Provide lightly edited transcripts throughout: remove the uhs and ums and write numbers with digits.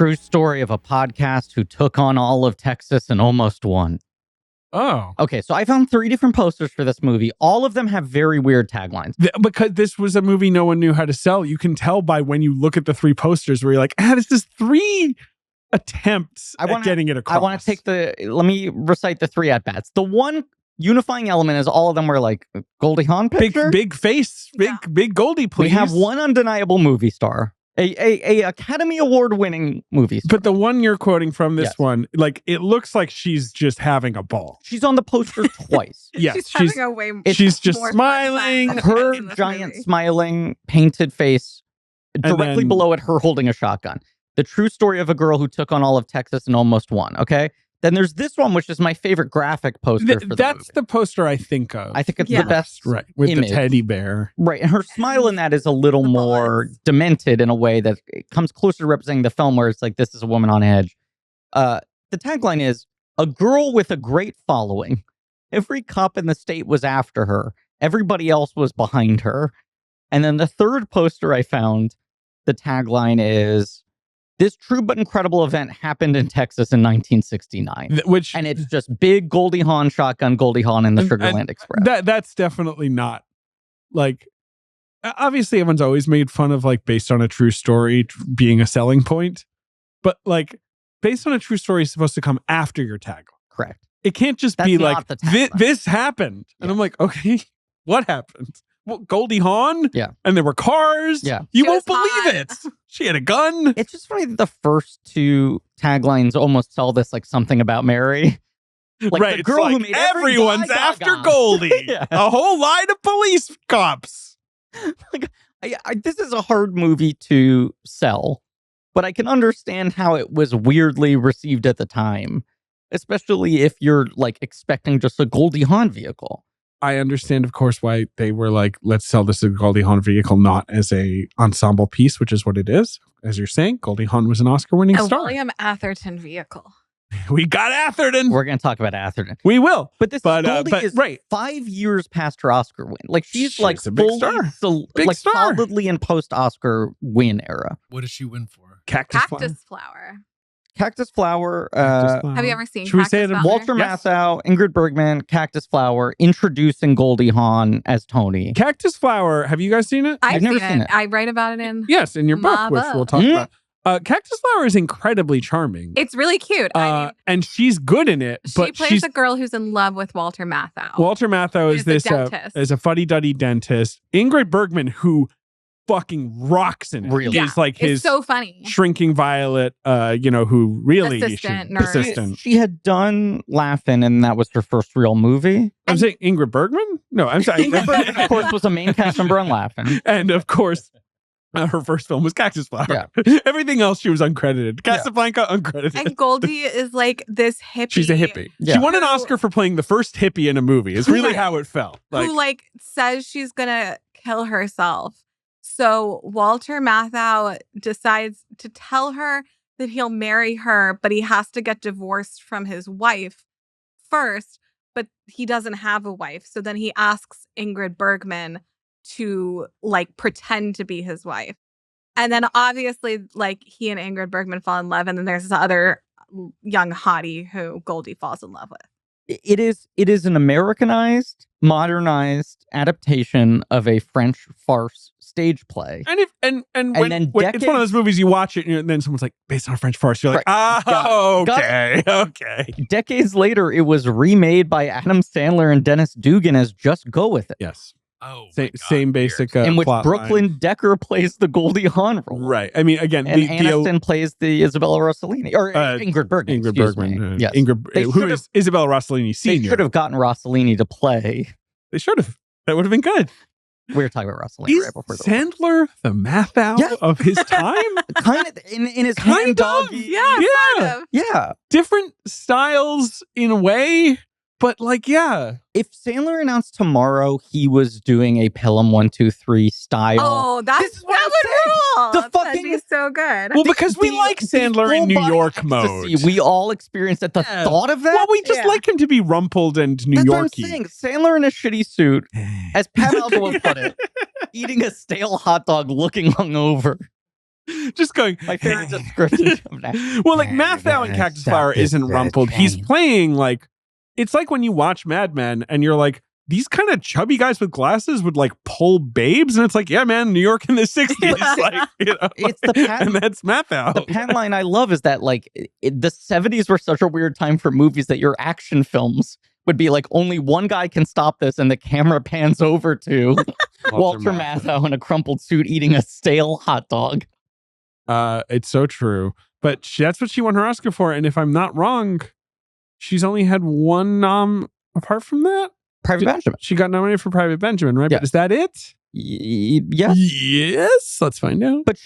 true story of a podcast who took on all of Texas and almost won. Oh. Okay, so I found 3 different posters for this movie. All of them have very weird taglines. Because this was a movie no one knew how to sell. You can tell by when you look at the 3 posters where you're like, this is 3 attempts at getting it across. I want to let me recite the 3 at-bats. The one unifying element is all of them were like Goldie Hawn picture. Big face, big Goldie, please. We have one undeniable movie star. A Academy Award winning movie star. But the one you're quoting from this one, like, it looks like she's just having a ball. She's on the poster twice. Yes, she's just smiling. Her giant smiling painted face, directly below it, her holding a shotgun. The true story of a girl who took on all of Texas and almost won. Okay. Then there's this one, which is my favorite graphic poster for the That's movie. the poster I think of. I think it's the best. Right. With image. the teddy bear. Right. And her smile in that is a little more demented in a way that it comes closer to representing the film where it's like, this is a woman on edge. The tagline is, a girl with a great following. Every cop in the state was after her. Everybody else was behind her. And then the third poster I found, the tagline is, this true but incredible event happened in Texas in 1969. And it's just big Goldie Hawn shotgun, Goldie Hawn in the SUGARLAND Express. That's definitely not, like, obviously everyone's always made fun of, like, based on a true story being a selling point. But, like, based on a true story is supposed to come after your tagline. Correct. It can't just be like, this happened. And I'm like, okay, what happened? Well, Goldie Hawn? Yeah. And there were cars? Yeah. You won't believe it. She had a gun. It's just funny that the first 2 taglines almost tell this like something about Mary. Like right. the girl who made everyone's after Goldie. Yeah. A whole line of police cops. Like, this is a hard movie to sell, but I can understand how it was weirdly received at the time, especially if you're like expecting just a Goldie Hawn vehicle. I understand, of course, why they were like, let's sell this as a Goldie Hawn vehicle, not as a ensemble piece, which is what it is. As you're saying, Goldie Hawn was an Oscar-winning star. A William Atherton vehicle. We got Atherton. We're going to talk about Atherton. We will. But Goldie is 5 years past her Oscar win. Like, she's like a big star. Like solidly in post-Oscar win era. What does she win for? Cactus flower. Cactus Flower. Have you ever seen Should we say it? Walter Matthau, Ingrid Bergman, Cactus Flower, introducing Goldie Hawn as Tony. Cactus Flower. Have you guys seen it? I've never seen it. I write about it in in your book, which we'll talk about. Cactus Flower is incredibly charming. It's really cute. And she's good in it. She plays a girl who's in love with Walter Matthau. Walter Matthau is this is a fuddy-duddy dentist. Ingrid Bergman, who fucking rocks in it. Really? Is like his so funny shrinking Violet, who really assistant. She had done Laugh-In, and that was her first real movie. I'm saying Ingrid Bergman? No, I'm sorry. Ingrid Bergman, of course, was a main cast member on Laugh-In. And of course, her first film was Cactus Flower. Yeah. Everything else she was uncredited. Casablanca, uncredited. And Goldie is like this hippie. She's a hippie. Yeah. She won an Oscar for playing the first hippie in a movie. Is really how it felt. Who says she's gonna kill herself. So Walter Matthau decides to tell her that he'll marry her, but he has to get divorced from his wife first, but he doesn't have a wife. So then he asks Ingrid Bergman to pretend to be his wife. And then obviously he and Ingrid Bergman fall in love. And then there's this other young hottie who Goldie falls in love with. It is an Americanized, modernized adaptation of a French farce stage play. And when it's one of those movies you watch it and then someone's like, based on a French farce, you're like, okay. Decades later, it was remade by Adam Sandler and Dennis Dugan as Just Go With It. Yes. Oh, same basic in which plot Brooklyn line. Decker plays the Goldie Hawn role. Right. I mean, again, and Aniston plays the Isabella Rossellini or Ingrid Bergman. Ingrid Bergman. Yes. Who is Isabella Rossellini Senior? They should have gotten Rossellini to play. They should have. That would have been good. We were talking about Rossellini Is right before the Sandler the Matthau of his time? Kind of in his hand doggy. Yeah. Different styles in a way. But if Sandler announced tomorrow he was doing a Pelham 1, 2, 3 style, that would rule. That'd be so good. Well, because we like Sandler in New York mode. We all experienced at the thought of that. Well, we just like him to be rumpled and New Yorky. That's what I'm saying. Sandler in a shitty suit, as Pat Oswalt put it, eating a stale hot dog, looking hungover. Just going. My favorite description of that. Well, like Mathau in Cactus Flower isn't rumpled. He's playing like, it's like when you watch Mad Men and you're like, these kind of chubby guys with glasses would like pull babes, and it's like, yeah, man, New York in the 60s, like, you know, It's the and that's Mathau. The pan line I love is that like the 70s were such a weird time for movies that your action films would be like only one guy can stop this, and the camera pans over to Walter Matthau in a crumpled suit eating a stale hot dog. It's so true, but that's what she won her Oscar for, and if I'm not wrong, she's only had one nom apart from that. Private Benjamin. She got nominated for Private Benjamin, right? Yeah. But is that it? Yes. Yes. Let's find out. But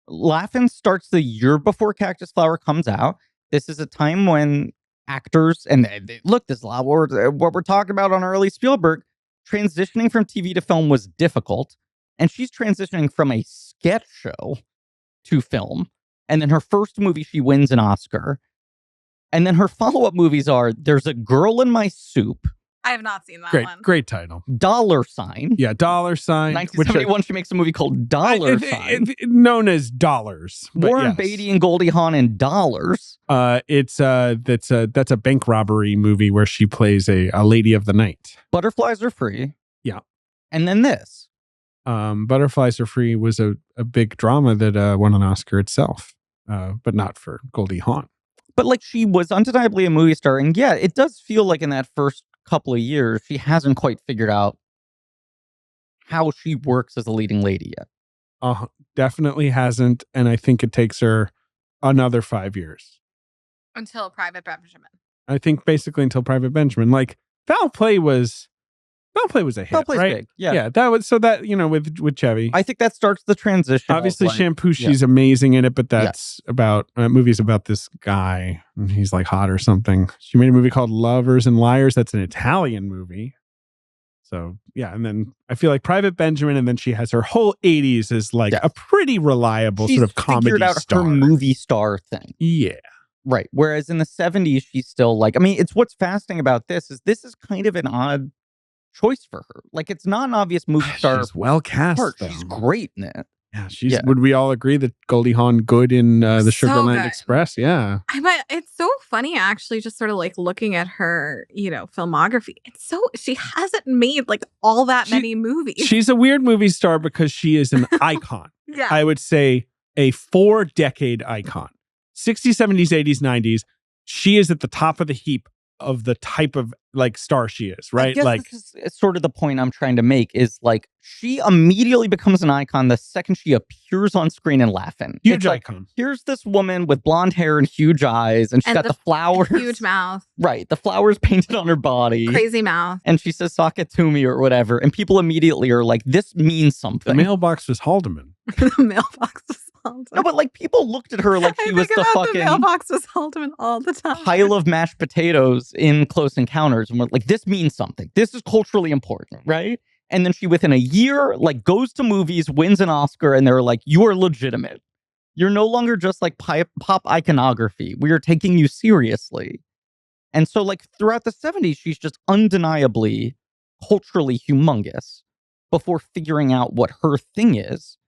Laugh-In starts the year before Cactus Flower comes out. This is a time when actors, and look, this is a lot what we're talking about on early Spielberg, transitioning from TV to film was difficult. And she's transitioning from a sketch show to film. And then her first movie, she wins an Oscar. And then her follow-up movies are There's a Girl in My Soup. I have not seen that one. Great title. $. Yeah, $. 1971, she makes a movie called $. Known as Dollars. Warren Beatty and Goldie Hawn in $. That's a bank robbery movie where she plays a lady of the night. Butterflies Are Free. Yeah. And then this. Butterflies Are Free was a big drama that won an Oscar itself, but not for Goldie Hawn. But like she was undeniably a movie star. And yeah, it does feel like in that first couple of years, she hasn't quite figured out how she works as a leading lady yet. Definitely hasn't. And I think it takes her another 5 years. Until Private Benjamin. I think basically until Private Benjamin. Like Foul Play was a hit, Foul Play's right? big. Yeah. Yeah, that was, so that, you know, with Chevy. I think that starts the transition. Obviously, like, Shampoo, she's amazing in it, but that's about movies about this guy, and he's like hot or something. She made a movie called Lovers and Liars. That's an Italian movie. So yeah, and then I feel like Private Benjamin, and then she has her whole 80s as like a pretty reliable she's sort of comedy figured out star. her movie star thing. Yeah. Right. Whereas in the 70s, she's still like, I mean, it's what's fascinating about this is kind of an odd choice for her. Like, it's not an obvious movie star. She's well cast. She's great in it. Yeah, would we all agree that Goldie Hawn good in the Sugarland Express? Yeah. It's so funny actually, just sort of like looking at her, you know, filmography. She hasn't made like all that many movies. She's a weird movie star because she is an icon. Yeah. I would say a 4-decade icon. 60s, 70s, 80s, 90s. She is at the top of the heap of the type of like star she is, right? I guess like, this is sort of the point I'm trying to make is like she immediately becomes an icon the second she appears on screen and Laugh-In. Huge it's icon. Like, here's this woman with blonde hair and huge eyes, and she's got the flowers, huge mouth, right? The flowers painted on her body, crazy mouth, and she says "Sock it to me" or whatever, and people immediately are like, "This means something." The mailbox was Haldeman. The mailbox was Haldeman. No, but like people looked at her like she was the fucking the mailbox was Haldeman all the time. Pile of mashed potatoes in Close Encounters, and we're like, this means something. This is culturally important, right? And then she, within a year, like goes to movies, wins an Oscar, and they're like, you are legitimate. You're no longer just like pop iconography. We are taking you seriously. And so, like throughout the 70s, she's just undeniably culturally humongous before figuring out what her thing is.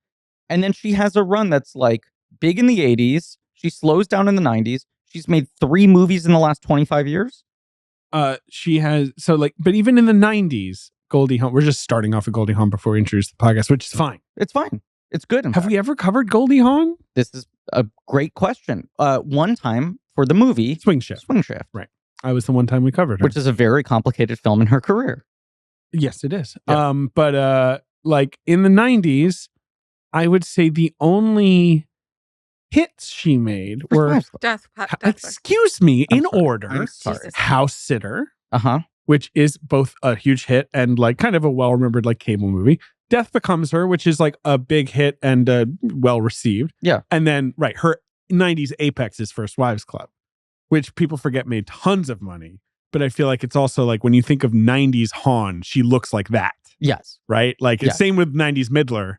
And then she has a run that's like big in the 80s. She slows down in the 90s. She's made 3 movies in the last 25 years. She has, so like, but even in the 90s, Goldie Hawn, we're just starting off with Goldie Hawn before we introduce the podcast, which is fine. It's fine. It's good. Have we ever covered Goldie Hawn? This is a great question. One time for the movie Swing Shift. Right. I was the one time we covered her. Which is a very complicated film in her career. Yes, it is. Yeah. But like in the 90s, I would say the only hits she made were excuse me, in order. I'm sorry. House Sitter, which is both a huge hit and like kind of a well-remembered like cable movie. Death Becomes Her, which is like a big hit and well received. Yeah. And then her 90s apex is First Wives Club, which people forget made tons of money. But I feel like it's also like when you think of 90s Hawn, she looks like that. Yes. Right? Like it's same with 90s Midler.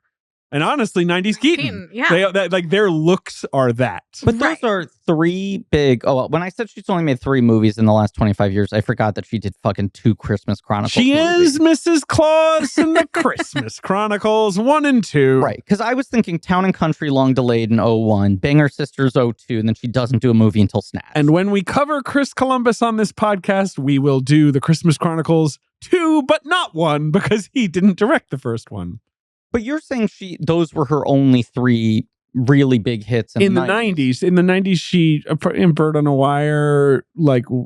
And honestly, 90s Keaton. Yeah. Like their looks are that. But those are three big. Oh, when I said she's only made 3 movies in the last 25 years, I forgot that she did fucking 2 Christmas Chronicles. She movies. is Mrs. Claus in the Christmas Chronicles 1 and 2. Right. Because I was thinking Town and Country, long delayed in 01, Banger Sisters 02, and then she doesn't do a movie until Snatch. And when we cover Chris Columbus on this podcast, we will do the Christmas Chronicles 2, but not 1, because he didn't direct the first one. But you're saying those were her only 3 really big hits in the 90s. In the 90s, she in Bird on a Wire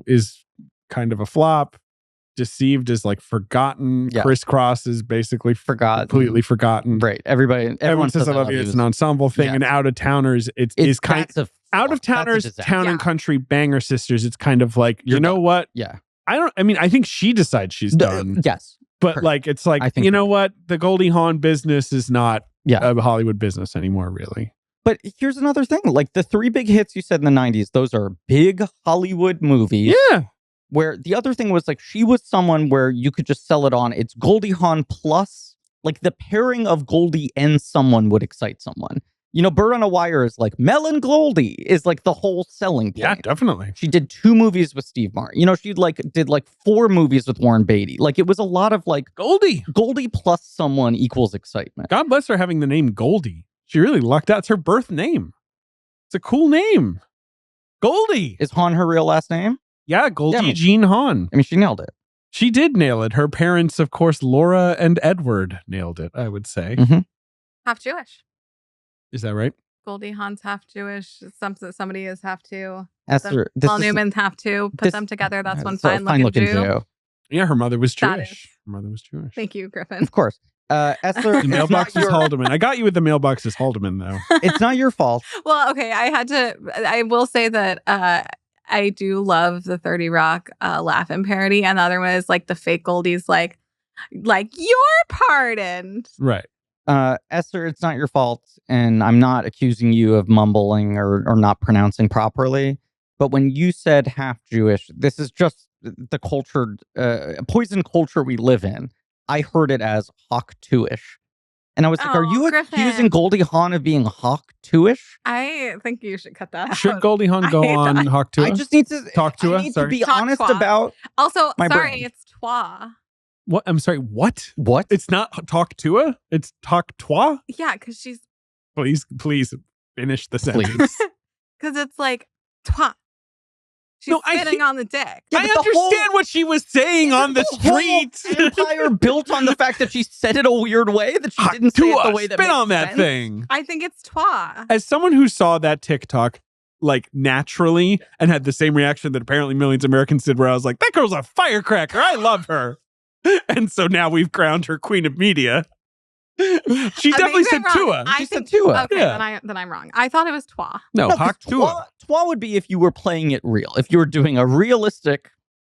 is kind of a flop. Deceived is forgotten. Yeah. Crisscross is basically forgotten, completely forgotten. Right. Everyone says I love you. It's an ensemble thing. Yeah. And Out of Towners, it's kind of Out of Towners, Town and Country, Banger Sisters. It's kind of like, you know what? Yeah. I think she decides she's done. Yes. But it's like, you know what? The Goldie Hawn business is not a Hollywood business anymore, really. But here's another thing. Like the 3 big hits you said in the 90s, those are big Hollywood movies. Yeah. Where the other thing was she was someone where you could just sell it on. It's Goldie Hawn plus, the pairing of Goldie and someone would excite someone. Bird on a Wire is Mel and Goldie is the whole selling point. Yeah, definitely. She did 2 movies with Steve Martin. She did 4 movies with Warren Beatty. It was a lot of Goldie plus someone equals excitement. God bless her having the name Goldie. She really lucked out. It's her birth name. It's a cool name. Goldie. Is Hawn her real last name? Yeah, Goldie Jean Hawn. I mean, she nailed it. She did nail it. Her parents, of course, Laura and Edward, nailed it, I would say. Mm-hmm. Half Jewish. Is that right? Goldie Hawn's half Jewish. Somebody is half too. Esther, Paul Newman's half too. Put them together. That's one fine-looking Jew. Yeah, her mother was Jewish. Her mother was Jewish. Thank you, Griffin. Of course. Esther, the mailbox is Haldeman. I got you with the mailbox is Haldeman, though. It's not your fault. Well, okay. I will say that I do love the 30 Rock Laugh-In parody. And the other one is the fake Goldie's like you're pardoned. Right. Esther, it's not your fault. And I'm not accusing you of mumbling or not pronouncing properly. But when you said half Jewish, this is just the culture, poison culture we live in. I heard it as Hawk Tuah-ish. And I was like, are you accusing Goldie Hawn of being Hawk Tuah-ish? I think you should cut that out. Should Goldie Hawn go on Hawk Tuah? I just need to talk to us. To be honest about also, my sorry, brain. It's Tuah. What? I'm sorry, what? What? It's not Talk Tuah? It's Talk Tuah? Yeah, because she's... Please finish the sentence. Because it's Tuah. She's spitting on the dick. I understand what she was saying on the street. Empire built on the fact that she said it a weird way, that she didn't say it the way that spit on that sense. thing. I think it's Tuah. As someone who saw that TikTok naturally and had the same reaction that apparently millions of Americans did, where I was like, that girl's a firecracker. I love her. And so now we've crowned her queen of media. She definitely said Tuah. She said Tuah. Okay, then I'm wrong. I thought it was Tuah. No, Hawk Tuah. Tuah would be if you were playing it real. If you were doing a realistic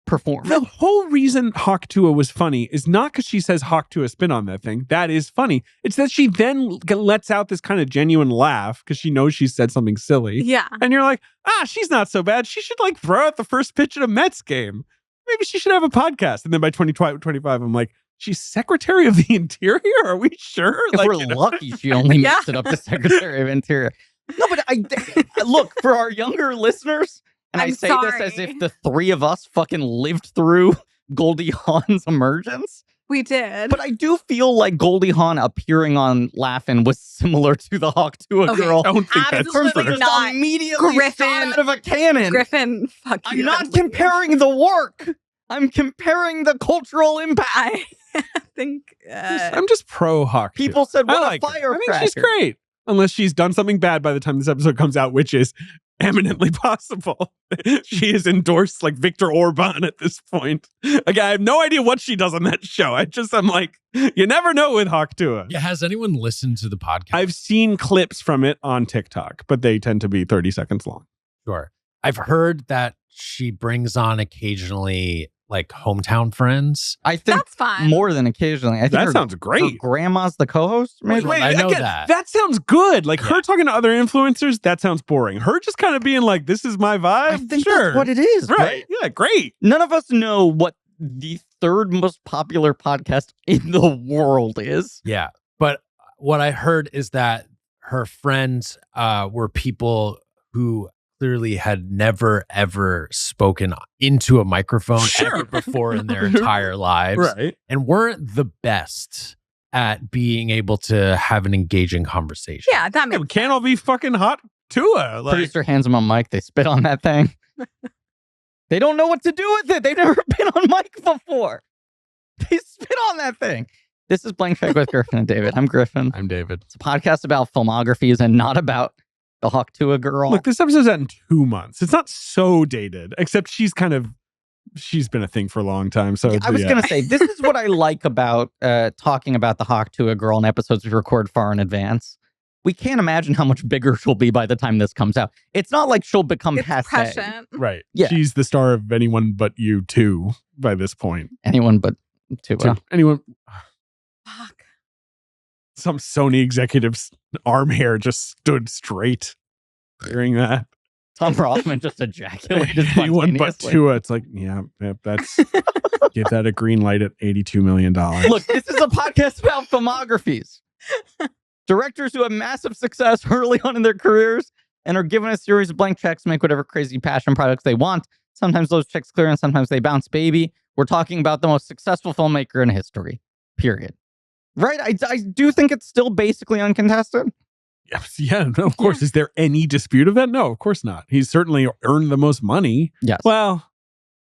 performance. The whole reason Hawk Tuah was funny is not because she says Hawk Tuah spin on that thing. That is funny. It's that she then lets out this kind of genuine laugh because she knows she said something silly. Yeah. And you're like, she's not so bad. She should throw out the first pitch at a Mets game. Maybe she should have a podcast. And then by 2025, I'm like, she's Secretary of the Interior? Are we sure? If we're lucky, she only makes it up to Secretary of Interior. No, but look, for our younger listeners, and I say this as if the 3 of us fucking lived through Goldie Hawn's emergence. We did. But I do feel like Goldie Hawn appearing on Laugh-In was similar to the Hawk Tuah girl. I don't think that's true. Not. Immediately shot out of a cannon. Griffin, fuck you. I'm not comparing the work. I'm comparing the cultural impact. I think... I'm just pro Hawk Tuah. People said, what a firecracker. I think she's great. Unless she's done something bad by the time this episode comes out, which is eminently possible. She is endorsed like Viktor Orban at this point. Like, I have no idea what she does on that show. I'm like, you never know with Hawk Tuah. Yeah, has anyone listened to the podcast? I've seen clips from it on TikTok, but they tend to be 30 seconds long. Sure. I've heard that she brings on occasionally hometown friends. I think that's fine. More than occasionally. I think that sounds great. Her grandma's the co-host. Wait, I know that. That sounds good. Her talking to other influencers, that sounds boring. Her just kind of being like, this is my vibe. I think that's what it is. Right. Yeah, great. None of us know what the 3rd most popular podcast in the world is. Yeah. But what I heard is that her friends were people who clearly had never ever spoken into a microphone ever before in their entire lives, Right. and weren't the best at being able to have an engaging conversation. Yeah, that makes We can't all be fucking Hawk Tuah. Like, Producer hands him a mic. They spit on that thing. They don't know what to do with it. They've never been on mic before. They spit on that thing. This is Blank Check with Griffin and David. I'm Griffin. I'm David. It's a podcast about filmographies and not about the Hawk Tuah girl. Look, this episode's out in 2 months. It's not so dated, except she's been a thing for a long time. So I was going to say, this is what I like about talking about the Hawk Tuah girl in episodes we record far in advance. We can't imagine how much bigger she'll be by the time this comes out. It's not like she'll become it's passe. prescient. Right. Yeah. She's the star of Anyone But You too by this point. Anyone but Tuah. Anyone. Fuck. Some Sony executive's arm hair just stood straight hearing that. Tom Rothman just ejaculated Anyone but spontaneously. Tuah. It's like, yeah, that's give that a green light at $82 million. Look, this is a podcast about filmographies. Directors who have massive success early on in their careers and are given a series of blank checks to make whatever crazy passion products they want. Sometimes those checks clear and sometimes they bounce, baby. We're talking about the most successful filmmaker in history, period. Right? I do think it's still basically uncontested. Yes, yeah, no, of course. Is there any dispute of that? No, of course not. He's certainly earned the most money. Yes. Well,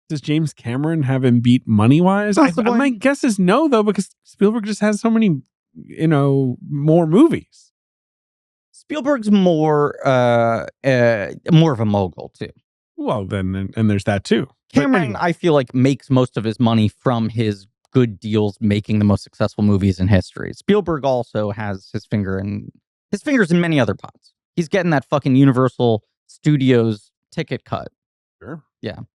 does James Cameron have him beat money-wise? Possibly. My guess is no, though, because Spielberg just has so many, more movies. Spielberg's more of a mogul, too. Well, then, and there's that, too. But Cameron, anyway. I feel like, makes most of his money from his good deals making the most successful movies in history. Spielberg also has his fingers in many other pots. He's getting that fucking Universal Studios ticket cut. Sure. Yeah. I'm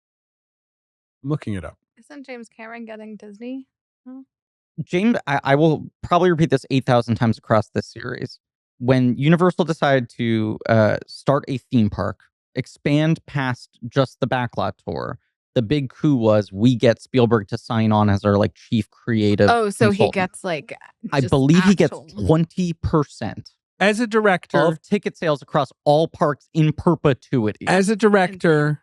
looking it up. Isn't James Cameron getting Disney? James, I will probably repeat this 8,000 times across this series. When Universal decided to start a theme park, expand past just the backlot tour, the big coup was we get Spielberg to sign on as our chief creative. Oh, so he consultant. gets I just believe he gets actual- 20% As a director, of ticket sales across all parks in perpetuity. just director.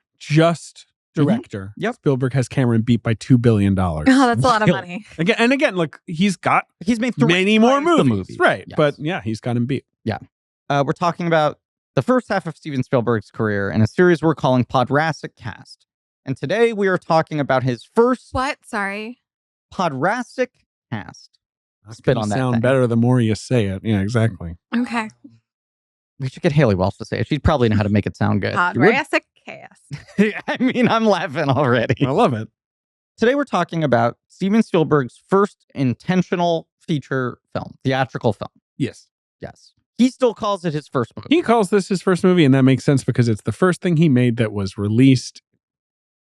Yep. Spielberg has Cameron beat by $2 billion. Oh, that's a lot of Wild. money. Again, look, he's got He's made three many more times the movies. Right. Yes. But yeah, he's got him beat. We're talking about the first half of Steven Spielberg's career in a series we're calling Podrastic Cast. And today we are talking about his first What? Sorry. Podrastic Cast. That's Spit gonna on that sound thing. better the more you say it. Yeah, exactly. Okay. We should get Haley Welch to say it. She'd probably know how to make it sound good. Podrastic Chaos. I mean, I'm laughing already. I love it. Today we're talking about Steven Spielberg's first intentional feature film, theatrical film. Yes. Yes. He still calls it his first movie. He calls this his first movie, and that makes sense because it's the first thing he made that was released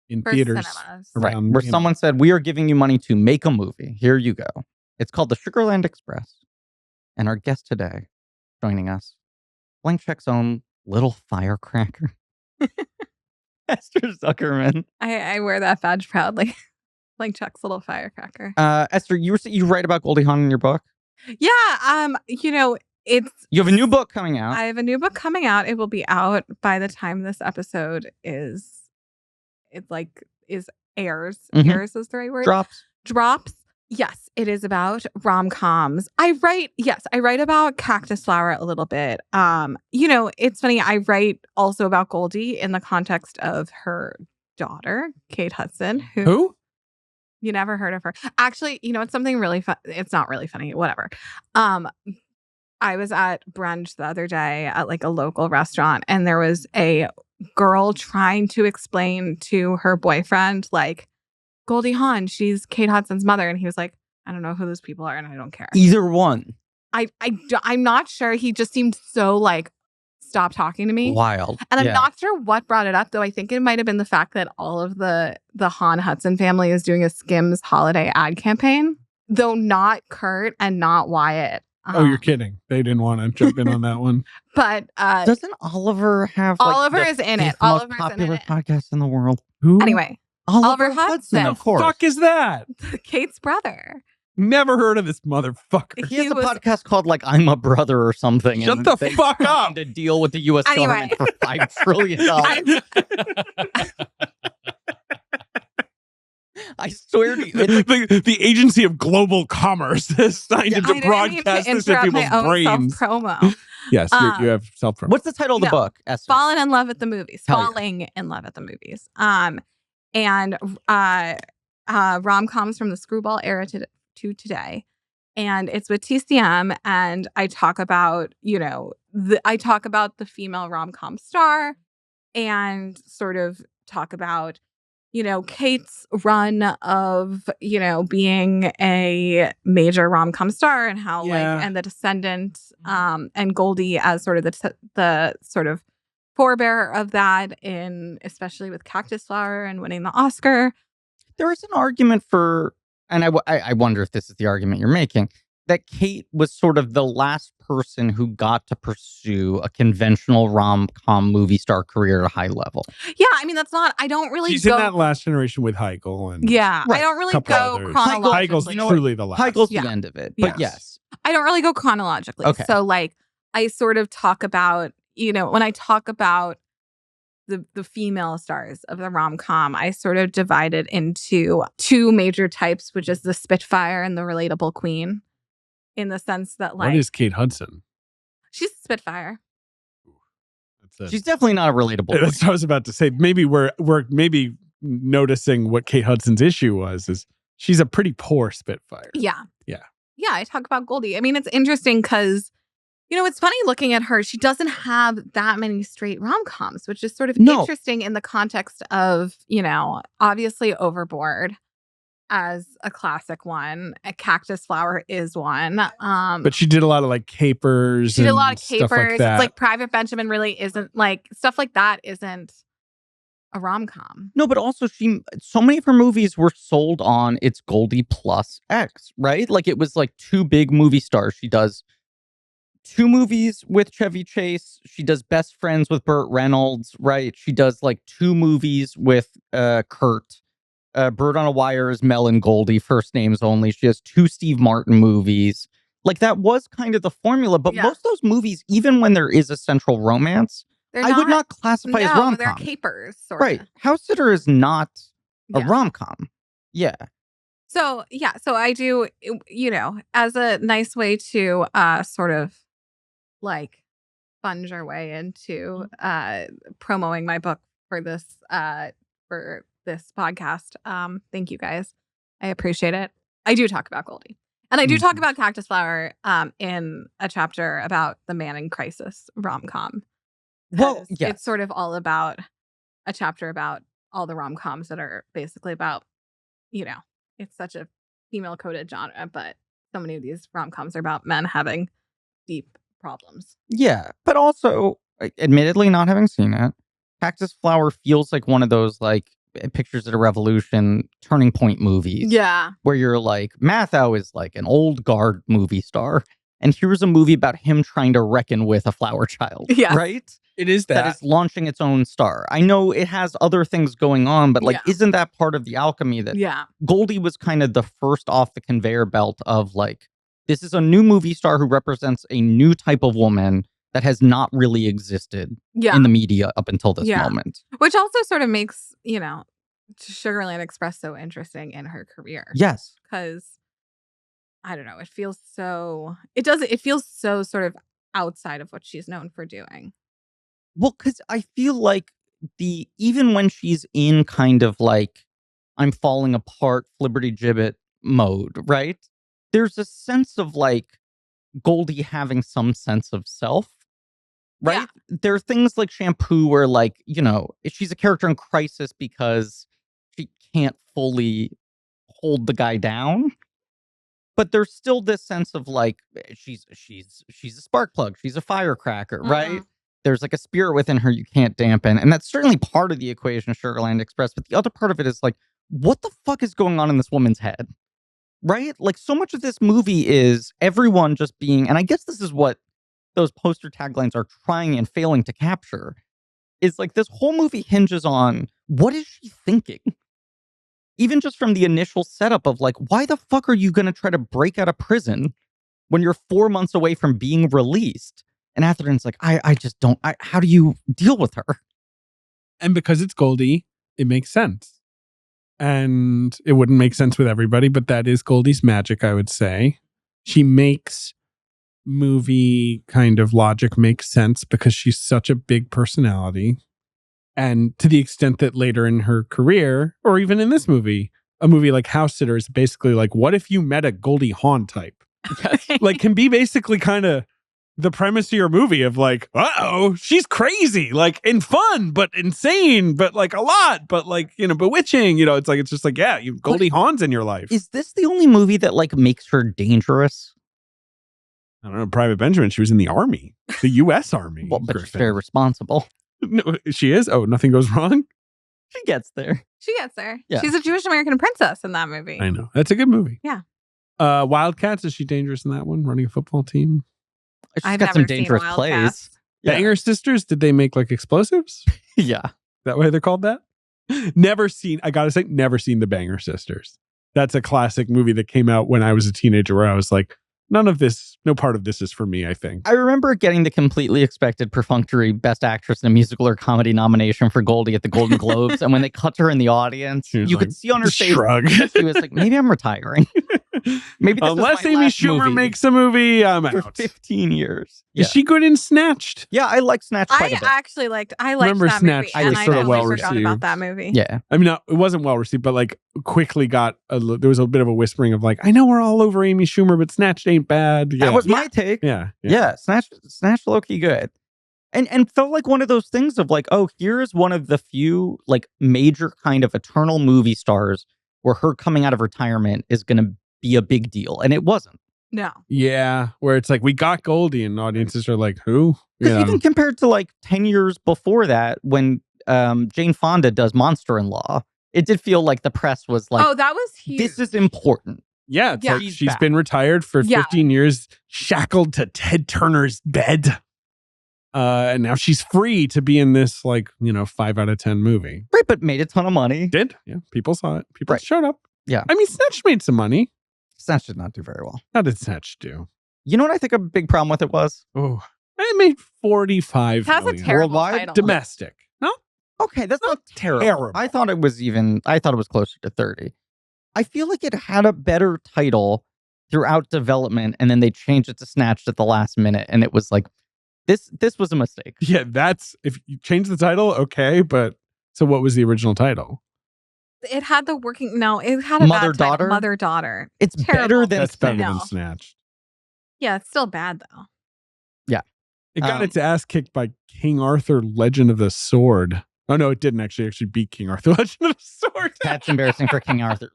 in For theaters. cinemas. Right. around, Where you know. someone said, we are giving you money to make a movie. Here you go. It's called the SUGARLAND EXPRESS. And our guest today, joining us, Blank Check's own little firecracker, Esther Zuckerman. I wear that badge proudly. Like Chuck's little firecracker. Esther, you write about Goldie Hawn in your book? Yeah. It's You have a new book coming out. I have a new book coming out. It will be out by the time this episode airs. Mhm. Airs is the right word. Drops. Yes, it is about rom-coms. I write about Cactus Flower a little bit. It's funny. I write also about Goldie in the context of her daughter, Kate Hudson, Who? you never heard of her. Actually, it's something really fun. It's not really funny. Whatever. I was at brunch the other day at a local restaurant, and there was a girl trying to explain to her boyfriend, Goldie Hawn, she's Kate Hudson's mother. And he was like, I don't know who those people are, and I don't care. Either one. I'm not sure. He just seemed so stop talking to me. Wild. And I'm Yeah. not sure what brought it up, though. I think it might have been the fact that all of the Hawn Hudson family is doing a Skims holiday ad campaign, though not Kurt and not Wyatt. Oh, you're kidding. They didn't want to jump in on that one. But Doesn't Oliver have Oliver the is in it. fifth most Oliver's in popular it. podcast in the world? Who? Anyway, Oliver Hudson. of course. fuck is that? Kate's brother. Never heard of this motherfucker. He has a podcast called like "I'm a Brother" or something. Shut and the they fuck up. signed a deal with the U.S. government for $5 trillion. I swear to you, the Agency of Global Commerce has signed it to broadcast this in people's brains. Promo. Yes, you have self-promo. What's the title of the book, Esther? Falling in Love at the Movies. Hell Falling in Love at the Movies. And rom-coms from the screwball era to today. And it's with TCM, and I talk about, the female rom-com star, and sort of talk about, Kate's run of, being a major rom-com star, and how and The Descendant, and Goldie as sort of the sort of forebearer of that, especially with Cactus Flower and winning the Oscar. There is an argument for, and I wonder if this is the argument you're making, that Kate was sort of the last person who got to pursue a conventional rom-com movie star career at a high level. Yeah, I mean, I don't really She's in that last generation with Heigl. And I don't really go chronologically. Heigl's truly the last. Heigl's the end of it, but yes. I don't really go chronologically. Okay. So, I sort of talk about, when I talk about the female stars of the rom-com, I sort of divide it into two major types, which is the Spitfire and the relatable queen. In the sense that, what is Kate Hudson? She's a Spitfire. She's definitely not a relatable. That's what I was about to say. Maybe we're maybe noticing what Kate Hudson's issue was. Is she's a pretty poor Spitfire. Yeah. I talk about Goldie. I mean, it's interesting because, it's funny looking at her. She doesn't have that many straight rom-coms, which is sort of interesting in the context of, obviously Overboard as a classic one. A Cactus Flower is one. But she did a lot of capers. She did a lot of capers. Like that. It's like Private Benjamin really isn't stuff like that isn't a rom-com. No, but also so many of her movies were sold on it's Goldie plus X, right? Like it was like two big movie stars. She does 2 movies with Chevy Chase. She does Best Friends with Burt Reynolds, right? She does 2 movies with Kurt. Bird on a Wire is Mel and Goldie, first names only. She has 2 Steve Martin movies. That was kind of the formula. But most of those movies, even when there is a central romance, I would not classify as rom-com. They're capers. Right. House Sitter is not a rom-com. Yeah. So I do, as a nice way to sort of sponge our way into promoting my book for this podcast. Thank you guys. I appreciate it. I do talk about Goldie. And I do talk about Cactus Flower in a chapter about the man in crisis rom-com. Well, yes. It's sort of all about a chapter about all the rom-coms that are basically about, it's such a female-coded genre, but so many of these rom-coms are about men having deep problems. Yeah, but also, admittedly not having seen it, Cactus Flower feels like one of those, Pictures at a Revolution turning point movies. Yeah. Where you're Matthau is an old guard movie star. And here's a movie about him trying to reckon with a flower child. Yes. Right? It is that. That is launching its own star. I know it has other things going on, but isn't that part of the alchemy that Goldie was kind of the first off the conveyor belt of this is a new movie star who represents a new type of woman that has not really existed in the media up until this moment. Which also sort of makes, SUGARLAND Express so interesting in her career. Yes. Because, I don't know, it feels so sort of outside of what she's known for doing. Well, because I feel even when she's in kind of I'm falling apart, flibberty-gibbet mode, right? There's a sense of Goldie having some sense of self. Right? Yeah. There are things like Shampoo where she's a character in crisis because she can't fully hold the guy down. But there's still this sense of she's a spark plug, she's a firecracker, right? There's a spirit within her you can't dampen. And that's certainly part of the equation of SUGARLAND Express. But the other part of it is what the fuck is going on in this woman's head? Right? So much of this movie is everyone just being, and I guess this is what those poster taglines are trying and failing to capture, is this whole movie hinges on what is she thinking? even just from the initial setup of like, why the fuck are you going to try to break out of prison when you're 4 months away from being released? And Atherton's like, I just don't, how do you deal with her? And because it's Goldie, it makes sense. And it wouldn't make sense with everybody, but that is Goldie's magic, I would say. She makes movie kind of logic make sense because she's such a big personality. And to the extent that later in her career, or even in this movie, a movie like House Sitter is basically like, what if you met a Goldie Hawn type? Like, can be basically kind of the premise of your movie of like, uh-oh, she's crazy, like, and fun, but insane, but like a lot, but like, you know, bewitching, you know, it's just like, yeah, Goldie Hawn's in your life. Is this the only movie that like makes her dangerous? I don't know, Private Benjamin, she was in the army, the U.S. Army. Well, but she's very responsible. No, she is? Oh, nothing goes wrong? She gets there. She gets there. Yeah. She's a Jewish American princess in that movie. I know. That's a good movie. Yeah. Wildcats, is she dangerous in that one, running a football team? She's I've got some never seen dangerous Wildcats. plays. Yeah. Banger Sisters, did they make like explosives? Yeah. That way they're called that? Never seen the Banger Sisters. That's a classic movie that came out when I was a teenager where I was like, no part of this is for me, I think. I remember getting the completely expected perfunctory Best Actress in a Musical or Comedy nomination for Goldie at the Golden Globes. And when they cut her in the audience, you could see on her face, shrug. she was like, maybe I'm retiring. Maybe this Unless is my Amy last Schumer movie makes a movie, I'm for out. 15 years. Is she good in Snatched? Yeah, I like Snatch quite a bit. I liked Remember that Snatch movie, was and I sort of totally well forgot received. about that movie. Yeah. I mean, no, it wasn't well received, but like quickly got there was a bit of a whispering of like, I know we're all over Amy Schumer, but Snatched ain't bad. Yeah. That was my take. Yeah. Yeah, Snatch low-key good. And felt like one of those things of like, oh, here's one of the few like major kind of eternal movie stars where her coming out of retirement is going to be a big deal. And it wasn't. No. Yeah, where it's like, we got Goldie, and audiences are like, who? Because even compared to like 10 years before that, when Jane Fonda does Monster-in-Law, it did feel like the press was like, Oh, that was huge. this is important. Yeah, it's Yeah. like she's been retired for 15 years, shackled to Ted Turner's bed. And now she's free to be in this, like, 5 out of 10 movie. Right, but made a ton of money. Did. Yeah, people saw it. People Right. showed up. Yeah. I mean, Snatch made some money. Snatch did not do very well. How did Snatch do? You know what I think a big problem with it was? Oh, it made 45 It has a million. terrible Worldwide? title. Domestic. No? Okay, that's not terrible. terrible. I thought it was closer to 30. I feel like it had a better title throughout development, and then they changed it to Snatched at the last minute, and it was like, this was a mistake. Yeah, if you change the title, okay, but so what was the original title? It had the working. No, it had a Mother bad title. Daughter? Mother daughter. It's Terrible. better than That's better Snatched. than Snatched. Yeah, it's still bad though. It got its ass kicked by King Arthur, Legend of the Sword. Oh, no, it didn't actually beat King Arthur, Legend of the Sword. That's embarrassing for King Arthur.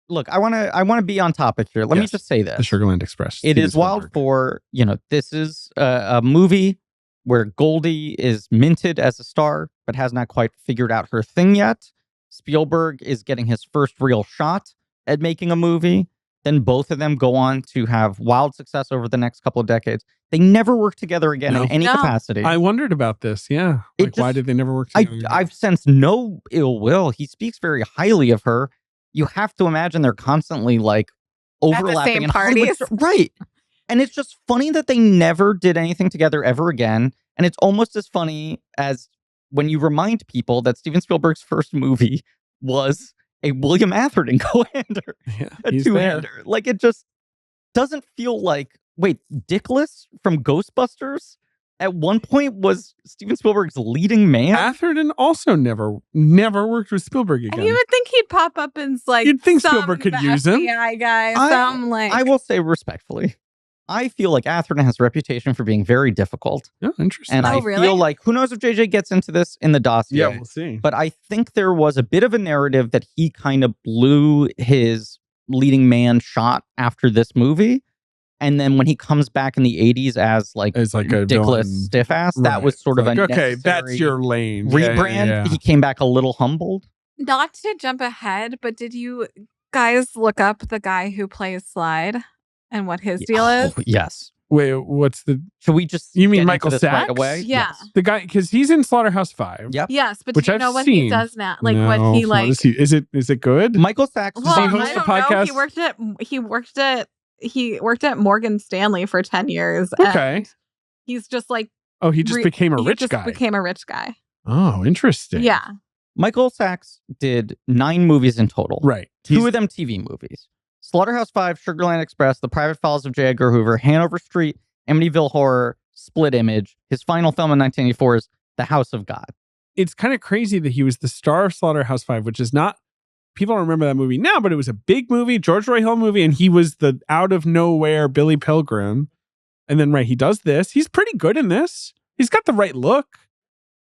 Look, I want to be on topic here. Let me Yes. just say The this. Sugarland Express. It Steven is wild Spielberg. for, this is a movie where Goldie is minted as a star, but has not quite figured out her thing yet. Spielberg is getting his first real shot at making a movie. Then both of them go on to have wild success over the next couple of decades. They never work together again No. in any No. capacity. I wondered about this. Yeah. It Why just- did they never work together? I've sensed no ill will. He speaks very highly of her. You have to imagine they're constantly like overlapping same in Hollywood. parties. Right. And it's just funny that they never did anything together ever again. And it's almost as funny as when you remind people that Steven Spielberg's first movie was a William Atherton co-hander, Yeah, a he's there. two-hander. Like, it just doesn't feel like, wait, Dickless from Ghostbusters at one point was Steven Spielberg's leading man? Atherton also never worked with Spielberg And again. you would think he'd pop up and like You'd think some Spielberg could the use him. FBI guy, I will say respectfully, I feel like Atherton has a reputation for being very difficult. Oh, interesting. And I really? feel like, who knows if JJ gets into this in the dossier. yeah, we'll see. But I think there was a bit of a narrative that he kind of blew his leading man shot after this movie. And then when he comes back in the 80s as like It's like a Dickless villain. stiff ass, that Right. was sort of Like, a okay, necessary that's your lane. Yeah, rebrand. yeah, yeah. He came back a little humbled. Not to jump ahead, but did you guys look up the guy who plays Slide and what his deal is? Oh, yes. Wait, what's the? Should we just? You mean get into Michael this Sachs? right away? Yeah. Yes. The guy, because he's in Slaughterhouse-Five. Yep. Yes, but Which do you I've know what seen. he does now? Like No, what he what like? is it good? Michael Sachs. Well, he host I a don't know. podcast? He worked at Morgan Stanley for 10 years. Okay. And he's just like He just became a rich guy. Became a rich guy. Oh, interesting. Yeah. Michael Sachs did 9 movies in total. Right. 2 of them TV movies. Slaughterhouse-Five, Sugarland Express, The Private Files of J. Edgar Hoover, Hanover Street, Amityville Horror, Split Image. His final film in 1984 is The House of God. It's kind of crazy that he was the star of Slaughterhouse-Five, which is not, people don't remember that movie now, but it was a big movie, George Roy Hill movie, and he was the out of nowhere Billy Pilgrim. And then, he does this. He's pretty good in this. He's got the right look.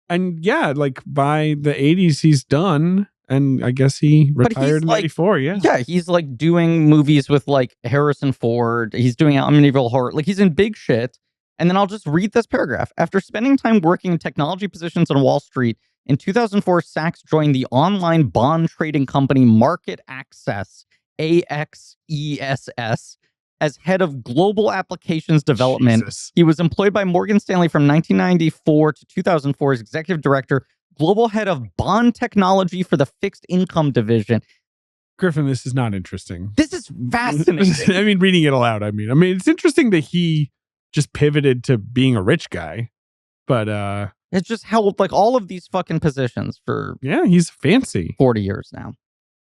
And yeah, like by the 80s, he's done. And I guess he retired in 84. Yeah. Yeah, he's like doing movies with like Harrison Ford. He's doing Amityville Horror. Like he's in big shit. And then I'll just read this paragraph. After spending time working in technology positions on Wall Street, in 2004, Sachs joined the online bond trading company Market Access, AXESS, as head of global applications development. Jesus. He was employed by Morgan Stanley from 1994 to 2004 as executive director, global head of bond technology for the fixed income division. Griffin, this is not interesting. This is fascinating. I mean, reading it aloud, I mean, it's interesting that he just pivoted to being a rich guy. But it's just held like all of these fucking positions for he's fancy. 40 years now.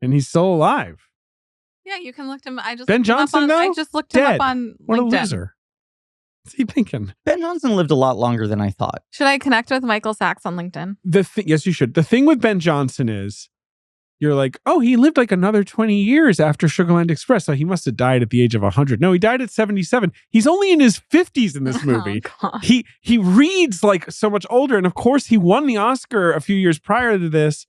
And he's still alive. Yeah, you can look him. I just Ben looked him up Johnson, on, though? I just looked him Dead. up on What LinkedIn. a loser. What's he thinking? Ben Johnson lived a lot longer than I thought. Should I connect with Michael Sachs on LinkedIn? Yes, you should. The thing with Ben Johnson is you're like, oh, he lived like another 20 years after Sugarland Express. So he must have died at the age of 100. No, he died at 77. He's only in his 50s in this movie. Oh, God. He reads like so much older. And of course, he won the Oscar a few years prior to this.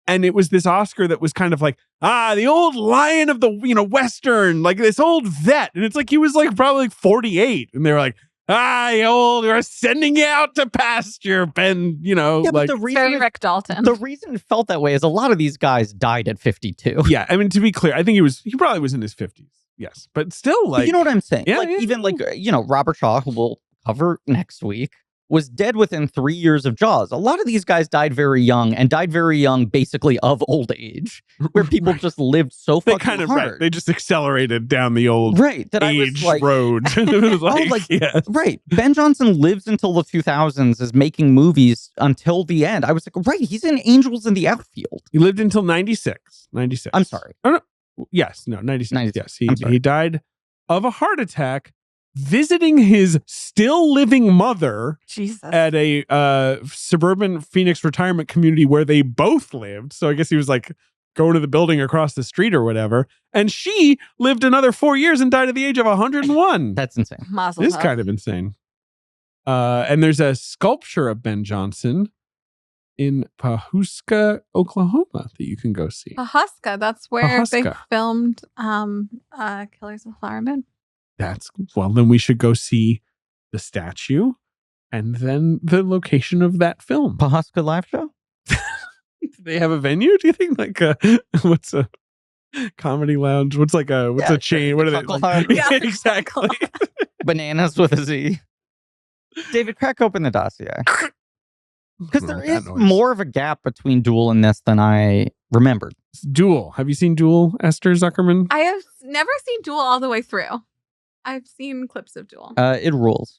And it was this Oscar that was kind of like, the old lion of the, Western, like this old vet. And it's like, he was like probably like 48. And they were like, we're sending you out to pasture, Ben, But like. the Very reason, Rick Dalton. the reason it felt that way is a lot of these guys died at 52. Yeah, I mean, to be clear, I think he probably was in his 50s. Yes. But still, But you know what I'm saying? Yeah, like, yeah, even like, Robert Shaw, who we'll cover next week, was dead within 3 years of Jaws. A lot of these guys died very young and died very young, basically of old age, where people just lived so they fucking kind of hard. they just accelerated down the old Right. That I was age like, road. It was like, yes. right. Ben Johnson lives until the 2000s, is making movies until the end. I was like, right, he's in Angels in the Outfield. He lived until 96. 96. I'm sorry. Oh, no. Yes. No, 96. 96. Yes. I'm sorry. He died of a heart attack visiting his still living mother Jesus. at a suburban Phoenix retirement community where they both lived. So I guess he was like going to the building across the street or whatever. And she lived another 4 years and died at the age of 101. That's insane. Mazel It is tov. kind of insane. And there's a sculpture of Ben Johnson in Pawhuska, Oklahoma that you can go see. Pawhuska. That's where they Pawhuska. filmed Killers of the Flower Moon. Then we should go see the statue and then the location of that film. Pawhuska live show? Do they have a venue? Do you think what's a comedy lounge? What's a chain? What are they? Chuckle Hut. Yeah, exactly. Bananas with a Z. David, crack open the dossier. Because there is more of a gap between Duel and this than I remembered. Duel. Have you seen Duel, Esther Zuckerman? I have never seen Duel all the way through. I've seen clips of Duel. It rules.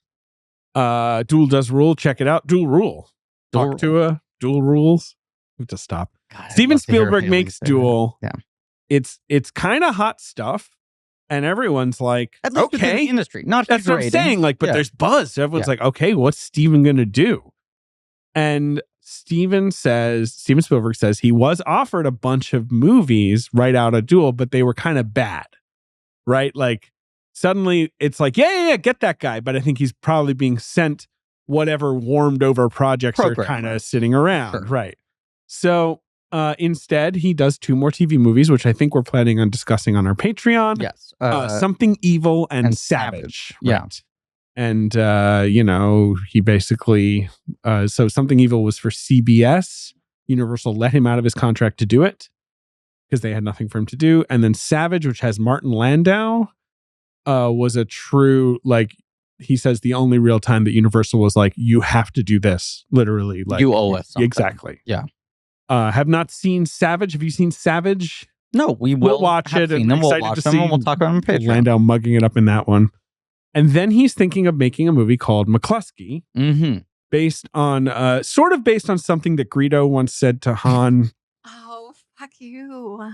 Duel does rule. Check it out. Duel rule. Duel Hawk Tuah. Duel rules. We have to stop. God, I'd Steven love to hear Spielberg Haley makes say that. Duel. Yeah. It's kind of hot stuff, and everyone's like, At least within the okay. industry. Not That's what I'm saying. Like, but Yeah. there's buzz. Everyone's Yeah. like, okay, what's Steven gonna do? And Steven Spielberg says he was offered a bunch of movies right out of Duel, but they were kind of bad. Right? Like suddenly it's like, yeah, get that guy. But I think he's probably being sent whatever warmed over projects are Program, kind of right. sitting around. Sure. Right. So instead, he does 2 more TV movies, which I think we're planning on discussing on our Patreon. Yes. Something Evil and Savage. Savage. Yeah. Right. And, he basically, so Something Evil was for CBS. Universal let him out of his contract to do it because they had nothing for him to do. And then Savage, which has Martin Landau, was a true, like, he says the only real time that Universal was like, you have to do this, literally. Like, you owe us something. Exactly. Yeah. Have not seen Savage. Have you seen Savage? No, we'll watch it. And then we'll excited watch to them see and we'll talk about them on Patreon. Landau mugging it up in that one. And then he's thinking of making a movie called McCluskey, based on something that Greedo once said to Han. Oh, fuck you.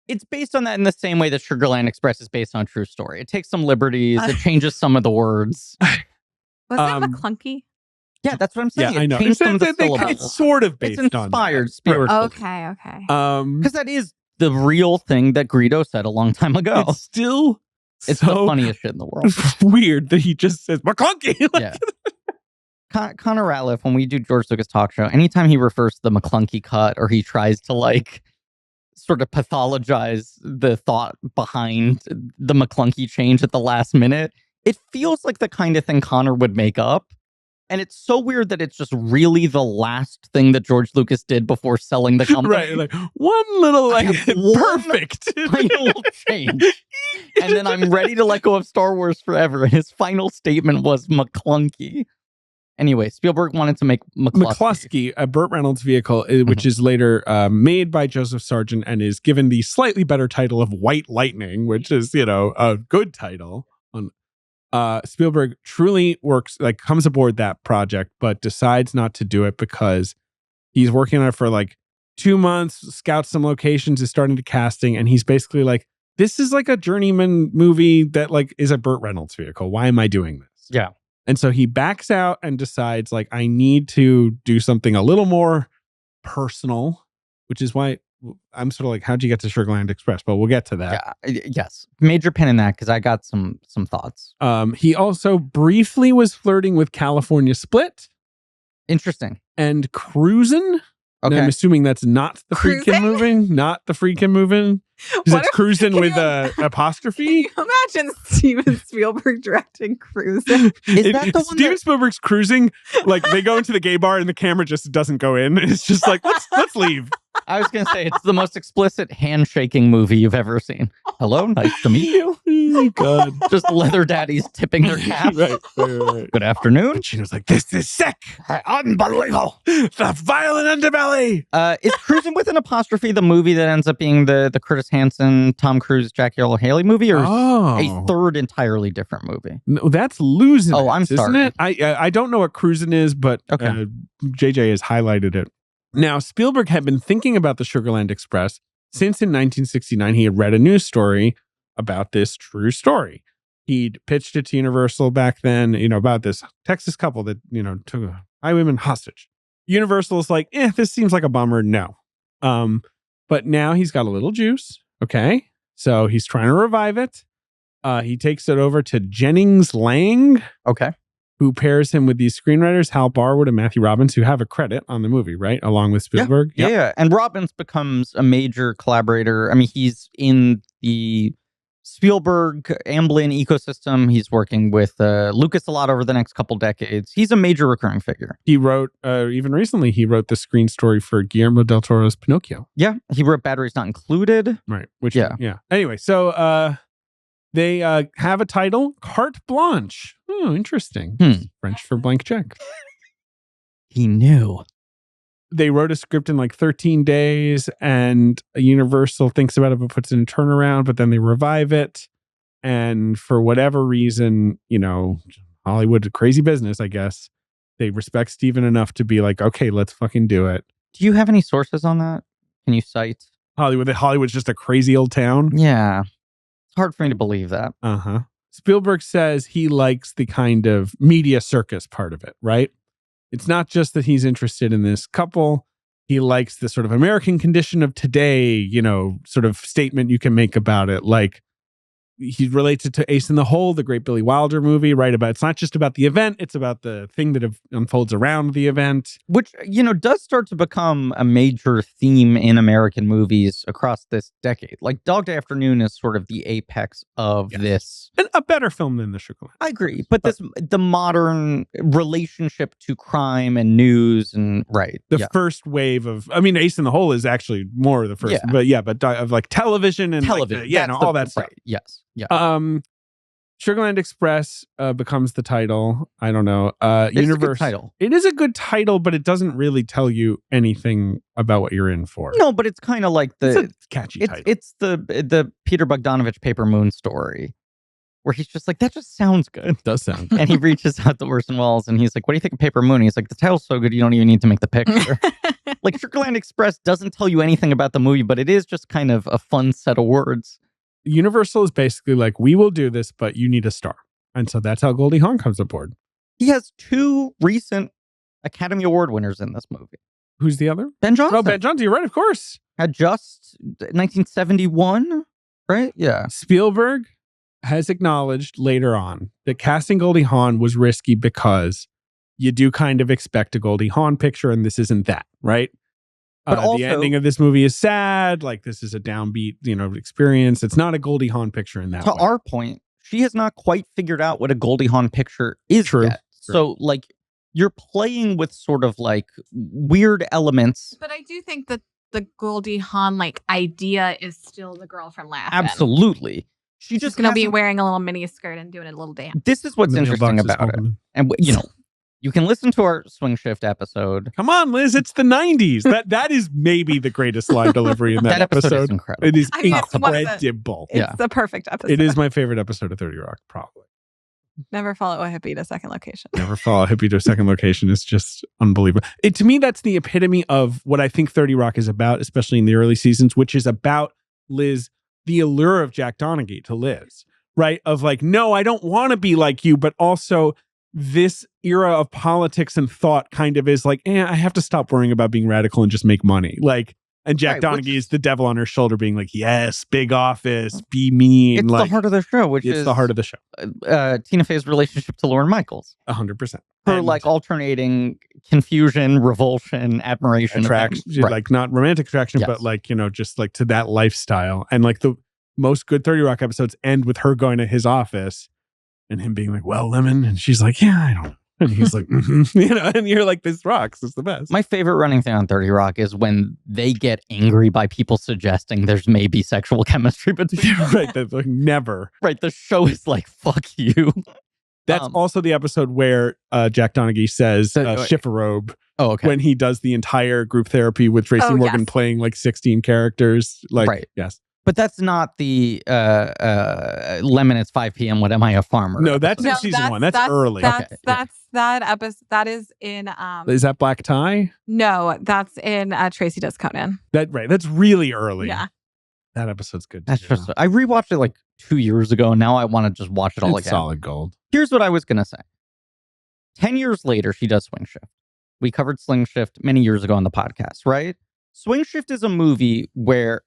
It's based on that in the same way that Sugarland Express is based on a true story. It takes some liberties. It changes some of the words. Was that McClunky? Yeah, that's what I'm saying. Yeah, I know. Changed some of the syllables. It's sort of based on It's inspired spiritually. Okay. Because that is the real thing that Greedo said a long time ago. It's still it's the funniest shit in the world. Weird that he just says McClunky. Yeah. Connor Ratliff, when we do George Lucas talk show, anytime he refers to the McClunky cut or he tries to like sort of pathologize the thought behind the McClunky change at the last minute, it feels like the kind of thing Connor would make up. And it's so weird that it's just really the last thing that George Lucas did before selling the company. Right, like one little perfect final change. And then I'm ready to let go of Star Wars forever. And his final statement was McClunky. Anyway, Spielberg wanted to make McCluskey, a Burt Reynolds vehicle, which is later made by Joseph Sargent and is given the slightly better title of White Lightning, which is, a good title. Spielberg truly comes aboard that project, but decides not to do it because he's working on it for like 2 months, scouts some locations, is starting to casting, and he's basically like, this is like a journeyman movie that like is a Burt Reynolds vehicle. Why am I doing this? Yeah. And so he backs out and decides like, I need to do something a little more personal, which is why I'm sort of like, how'd you get to Sugarland Express? But we'll get to that. Yeah, yes. Major pin in that because I got some thoughts. He also briefly was flirting with California Split. Interesting. And Cruisin'. Okay. And I'm assuming that's not the Friedkin moving. Not the Friedkin moving. Because it's Cruisin' with an apostrophe. Can you imagine Steven Spielberg directing Cruisin'? Is that the one Steven Spielberg's Cruising, like they go into the gay bar and the camera just doesn't go in. It's just like, let's leave. I was going to say, it's the most explicit handshaking movie you've ever seen. Hello, nice to meet you. Oh, God. Just leather daddies tipping their caps. Right. Good afternoon. And she was like, this is sick. Unbelievable. The violent underbelly. Is Cruising with an apostrophe the movie that ends up being the Curtis Hanson, Tom Cruise, Jackie Earle Haley movie, or a third entirely different movie? No, that's Losing. Oh, I'm sorry. Isn't it? I don't know what Cruisin' is, but JJ has highlighted it. Now, Spielberg had been thinking about the Sugarland Express since in 1969 he had read a news story about this true story. He'd pitched it to Universal back then, about this Texas couple that, took a highwayman hostage. Universal's like, this seems like a bummer. No. But now he's got a little juice. Okay. So he's trying to revive it. He takes it over to Jennings Lang. Okay. Who pairs him with these screenwriters, Hal Barwood and Matthew Robbins, who have a credit on the movie, right? Along with Spielberg. Yeah. Yeah. And Robbins becomes a major collaborator. I mean, he's in the Spielberg Amblin ecosystem. He's working with Lucas a lot over the next couple decades. He's a major recurring figure. He wrote, even recently, he wrote the screen story for Guillermo del Toro's Pinocchio. Yeah. He wrote Batteries Not Included. Right. Yeah. Anyway, so they have a title, Carte Blanche. Oh, interesting. French for blank check. He knew. They wrote a script in like 13 days and Universal thinks about it but puts in a turnaround, but then they revive it. And for whatever reason, Hollywood, crazy business, I guess. They respect Steven enough to be like, okay, let's fucking do it. Do you have any sources on that? Can you cite? Hollywood's just a crazy old town. Yeah. It's hard for me to believe that. Uh-huh. Spielberg says he likes the kind of media circus part of it, right? It's not just that he's interested in this couple. He likes the sort of American condition of today, sort of statement you can make about it. Like, he relates it to Ace in the Hole, the great Billy Wilder movie, right? It's not just about the event, it's about the thing that unfolds around the event. Which, does start to become a major theme in American movies across this decade. Like, Dog Day Afternoon is sort of the apex of this. And a better film than The Sugarland. I agree. But the modern relationship to crime and news and, right. The first wave of, Ace in the Hole is actually more of the first, but of like television and all that stuff. Right. Yes. Yeah. Sugarland Express becomes the title. I don't know. It's a good title. It is a good title, but it doesn't really tell you anything about what you're in for. No, but it's kind of like It's a catchy title. It's the Peter Bogdanovich Paper Moon story, where he's just like, that just sounds good. It does sound good. And he reaches out to Orson Welles and he's like, what do you think of Paper Moon? And he's like, the title's so good, you don't even need to make the picture. Like, Sugarland Express doesn't tell you anything about the movie, but it is just kind of a fun set of words. Universal is basically like, we will do this, but you need a star. And so that's how Goldie Hawn comes aboard. He has 2 recent Academy Award winners in this movie. Who's the other? Ben Johnson. Oh, Ben Johnson, you're right, of course. Had just 1971, right? Yeah. Spielberg has acknowledged later on that casting Goldie Hawn was risky because you do kind of expect a Goldie Hawn picture, and this isn't that, right? But also, the ending of this movie is sad. Like, this is a downbeat, experience. It's not a Goldie Hawn picture in that way. To our point, she has not quite figured out what a Goldie Hawn picture is yet. True. So, like, you're playing with sort of like weird elements. But I do think that the Goldie Hawn idea is still the girl from Laughing. Absolutely. She's just going to be wearing a little mini skirt and doing a little dance. This is what's interesting about it. And, you can listen to our Swing Shift episode. Come on, Liz. It's the 90s. That is maybe the greatest line delivery in that episode. Is incredible. It is incredible. It's the perfect episode. It is my favorite episode of 30 Rock, probably. Never follow a hippie to a second location. Never follow a hippie to a second location. It's just unbelievable. To me, that's the epitome of what I think 30 Rock is about, especially in the early seasons, which is about Liz, the allure of Jack Donaghy to Liz, right? Of like, no, I don't want to be like you, but also this era of politics and thought kind of is like, I have to stop worrying about being radical and just make money. Like, and Jack Donaghy is the devil on her shoulder being like, yes, big office, be mean. It's the heart of the show, which is the heart of the show. Tina Fey's relationship to Lorne Michaels. 100%. Her alternating confusion, revulsion, admiration. Attraction, like not romantic attraction, but just like to that lifestyle. And like the most good 30 Rock episodes end with her going to his office and him being like, well, Lemon. And she's like, yeah, I don't. And he's like, and you're like, this rocks. It's the best. My favorite running thing on 30 Rock is when they get angry by people suggesting there's maybe sexual chemistry between them. Right. That's like never. Right. The show is like, fuck you. That's also the episode where Jack Donaghy says Schifferobe. Oh, okay. When he does the entire group therapy with Tracy Morgan playing like 16 characters. Like, right. Yes. But that's not the Lemon, it's 5 p.m. What am I, a farmer? No, that's in season 1. That's early. That's that episode. That is in. Is that Black Tie? No, that's in Tracy Does Conan. That's really early. Yeah. That episode's good. That's just. I rewatched it like 2 years ago. And now I want to just watch it all again. Solid gold. Here's what I was gonna say. 10 years later, she does Swing Shift. We covered Swing Shift many years ago on the podcast, right? Swing Shift is a movie where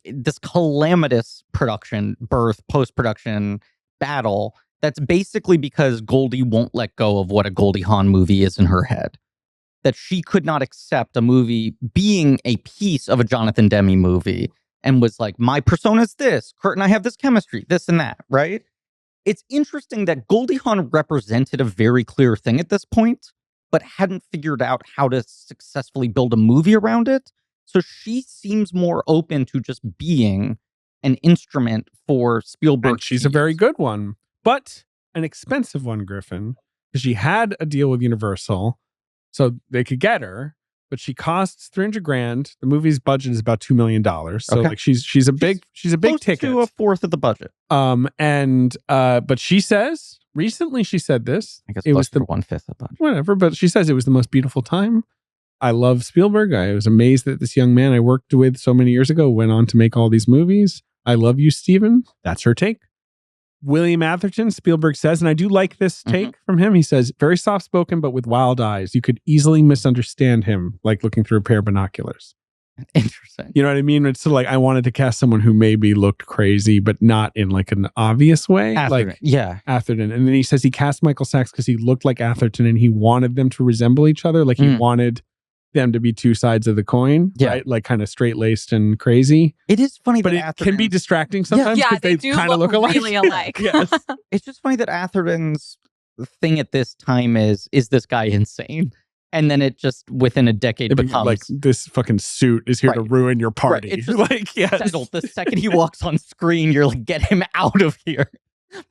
this calamitous production, birth, post-production battle, that's basically because Goldie won't let go of what a Goldie Hawn movie is in her head. That she could not accept a movie being a piece of a Jonathan Demme movie and was like, my persona is this, Kurt and I have this chemistry, this and that, right? It's interesting that Goldie Hawn represented a very clear thing at this point, but hadn't figured out how to successfully build a movie around it. So she seems more open to just being an instrument for Spielberg. And she's a very good one, but an expensive one, Griffin, because she had a deal with Universal, so they could get her, but she costs $300,000. The movie's budget is about $2 million. So like she's a big ticket. To a fourth of the budget. But she says recently she said this. I guess it was the 1/5 of the budget. Whatever, but she says it was the most beautiful time. I love Spielberg. I was amazed that this young man I worked with so many years ago went on to make all these movies. I love you, Steven. That's her take. William Atherton, Spielberg says, and I do like this take from him. He says, very soft-spoken, but with wild eyes. You could easily misunderstand him, like looking through a pair of binoculars. Interesting. You know what I mean? It's sort of like, I wanted to cast someone who maybe looked crazy, but not in like an obvious way. Atherton. Like, yeah. Atherton. And then he says he cast Michael Sachs because he looked like Atherton and he wanted them to resemble each other. Like he wanted them to be two sides of the coin, right? Like kind of straight-laced and crazy. It is funny, but it can be distracting sometimes because they kind of look alike. Really alike. Yes. It's just funny that Atherton's thing at this time is this guy insane? And then it just within a decade becomes like this fucking suit is here to ruin your party. Right. It's just like, yes. settled. The second he walks on screen, you're like, get him out of here.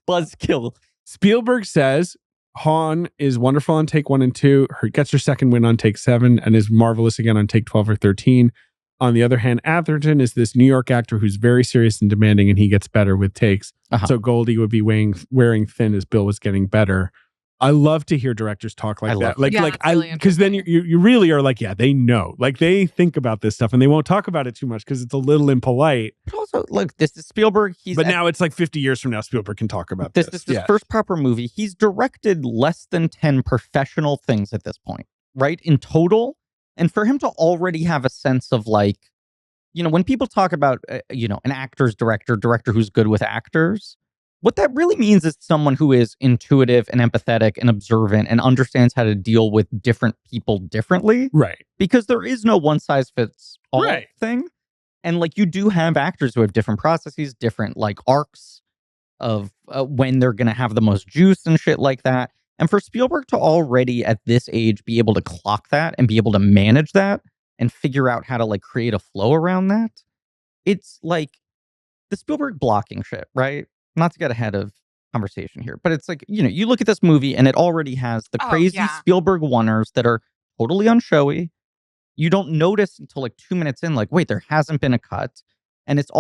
Buzzkill. Spielberg says Hawn is wonderful on take 1 and 2. Gets her second win on take 7 and is marvelous again on take 12 or 13. On the other hand, Atherton is this New York actor who's very serious and demanding, and he gets better with takes. So Goldie would be wearing thin as Bill was getting better. I love to hear directors talk like that. Because then you really are like, yeah, they know. Like, they think about this stuff, and they won't talk about it too much because it's a little impolite. But also, look, this is Spielberg. But now it's like 50 years from now, Spielberg can talk about this. This is his first proper movie. He's directed less than 10 professional things at this point, right? In total. And for him to already have a sense of like, you know, when people talk about, an actor's director who's good with actors, what that really means is someone who is intuitive and empathetic and observant and understands how to deal with different people differently. Right. Because there is no one size fits all thing. And like, you do have actors who have different processes, different like arcs of when they're going to have the most juice and shit like that. And for Spielberg to already at this age be able to clock that and be able to manage that and figure out how to like create a flow around that, it's like the Spielberg blocking shit, right? Not to get ahead of conversation here, but it's like, you look at this movie and it already has the crazy Spielberg oneers that are totally unshowy. You don't notice until like 2 minutes in, like, wait, there hasn't been a cut. And it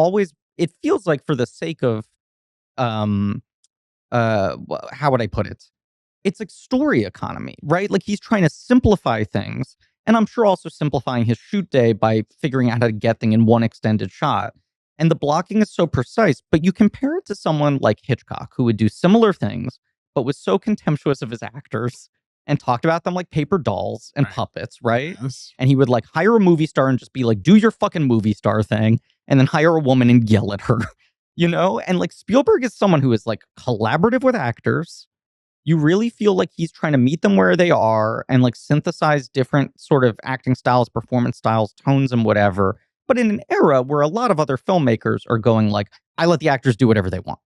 feels like for the sake of, how would I put it? It's like story economy, right? Like, he's trying to simplify things. And I'm sure also simplifying his shoot day by figuring out how to get things in one extended shot. And the blocking is so precise, but you compare it to someone like Hitchcock, who would do similar things, but was so contemptuous of his actors and talked about them like paper dolls and puppets, right? Yes. And he would like hire a movie star and just be like, do your fucking movie star thing, and then hire a woman and yell at her, And like, Spielberg is someone who is like collaborative with actors. You really feel like he's trying to meet them where they are and like synthesize different sort of acting styles, performance styles, tones, and whatever. But in an era where a lot of other filmmakers are going like, I let the actors do whatever they want.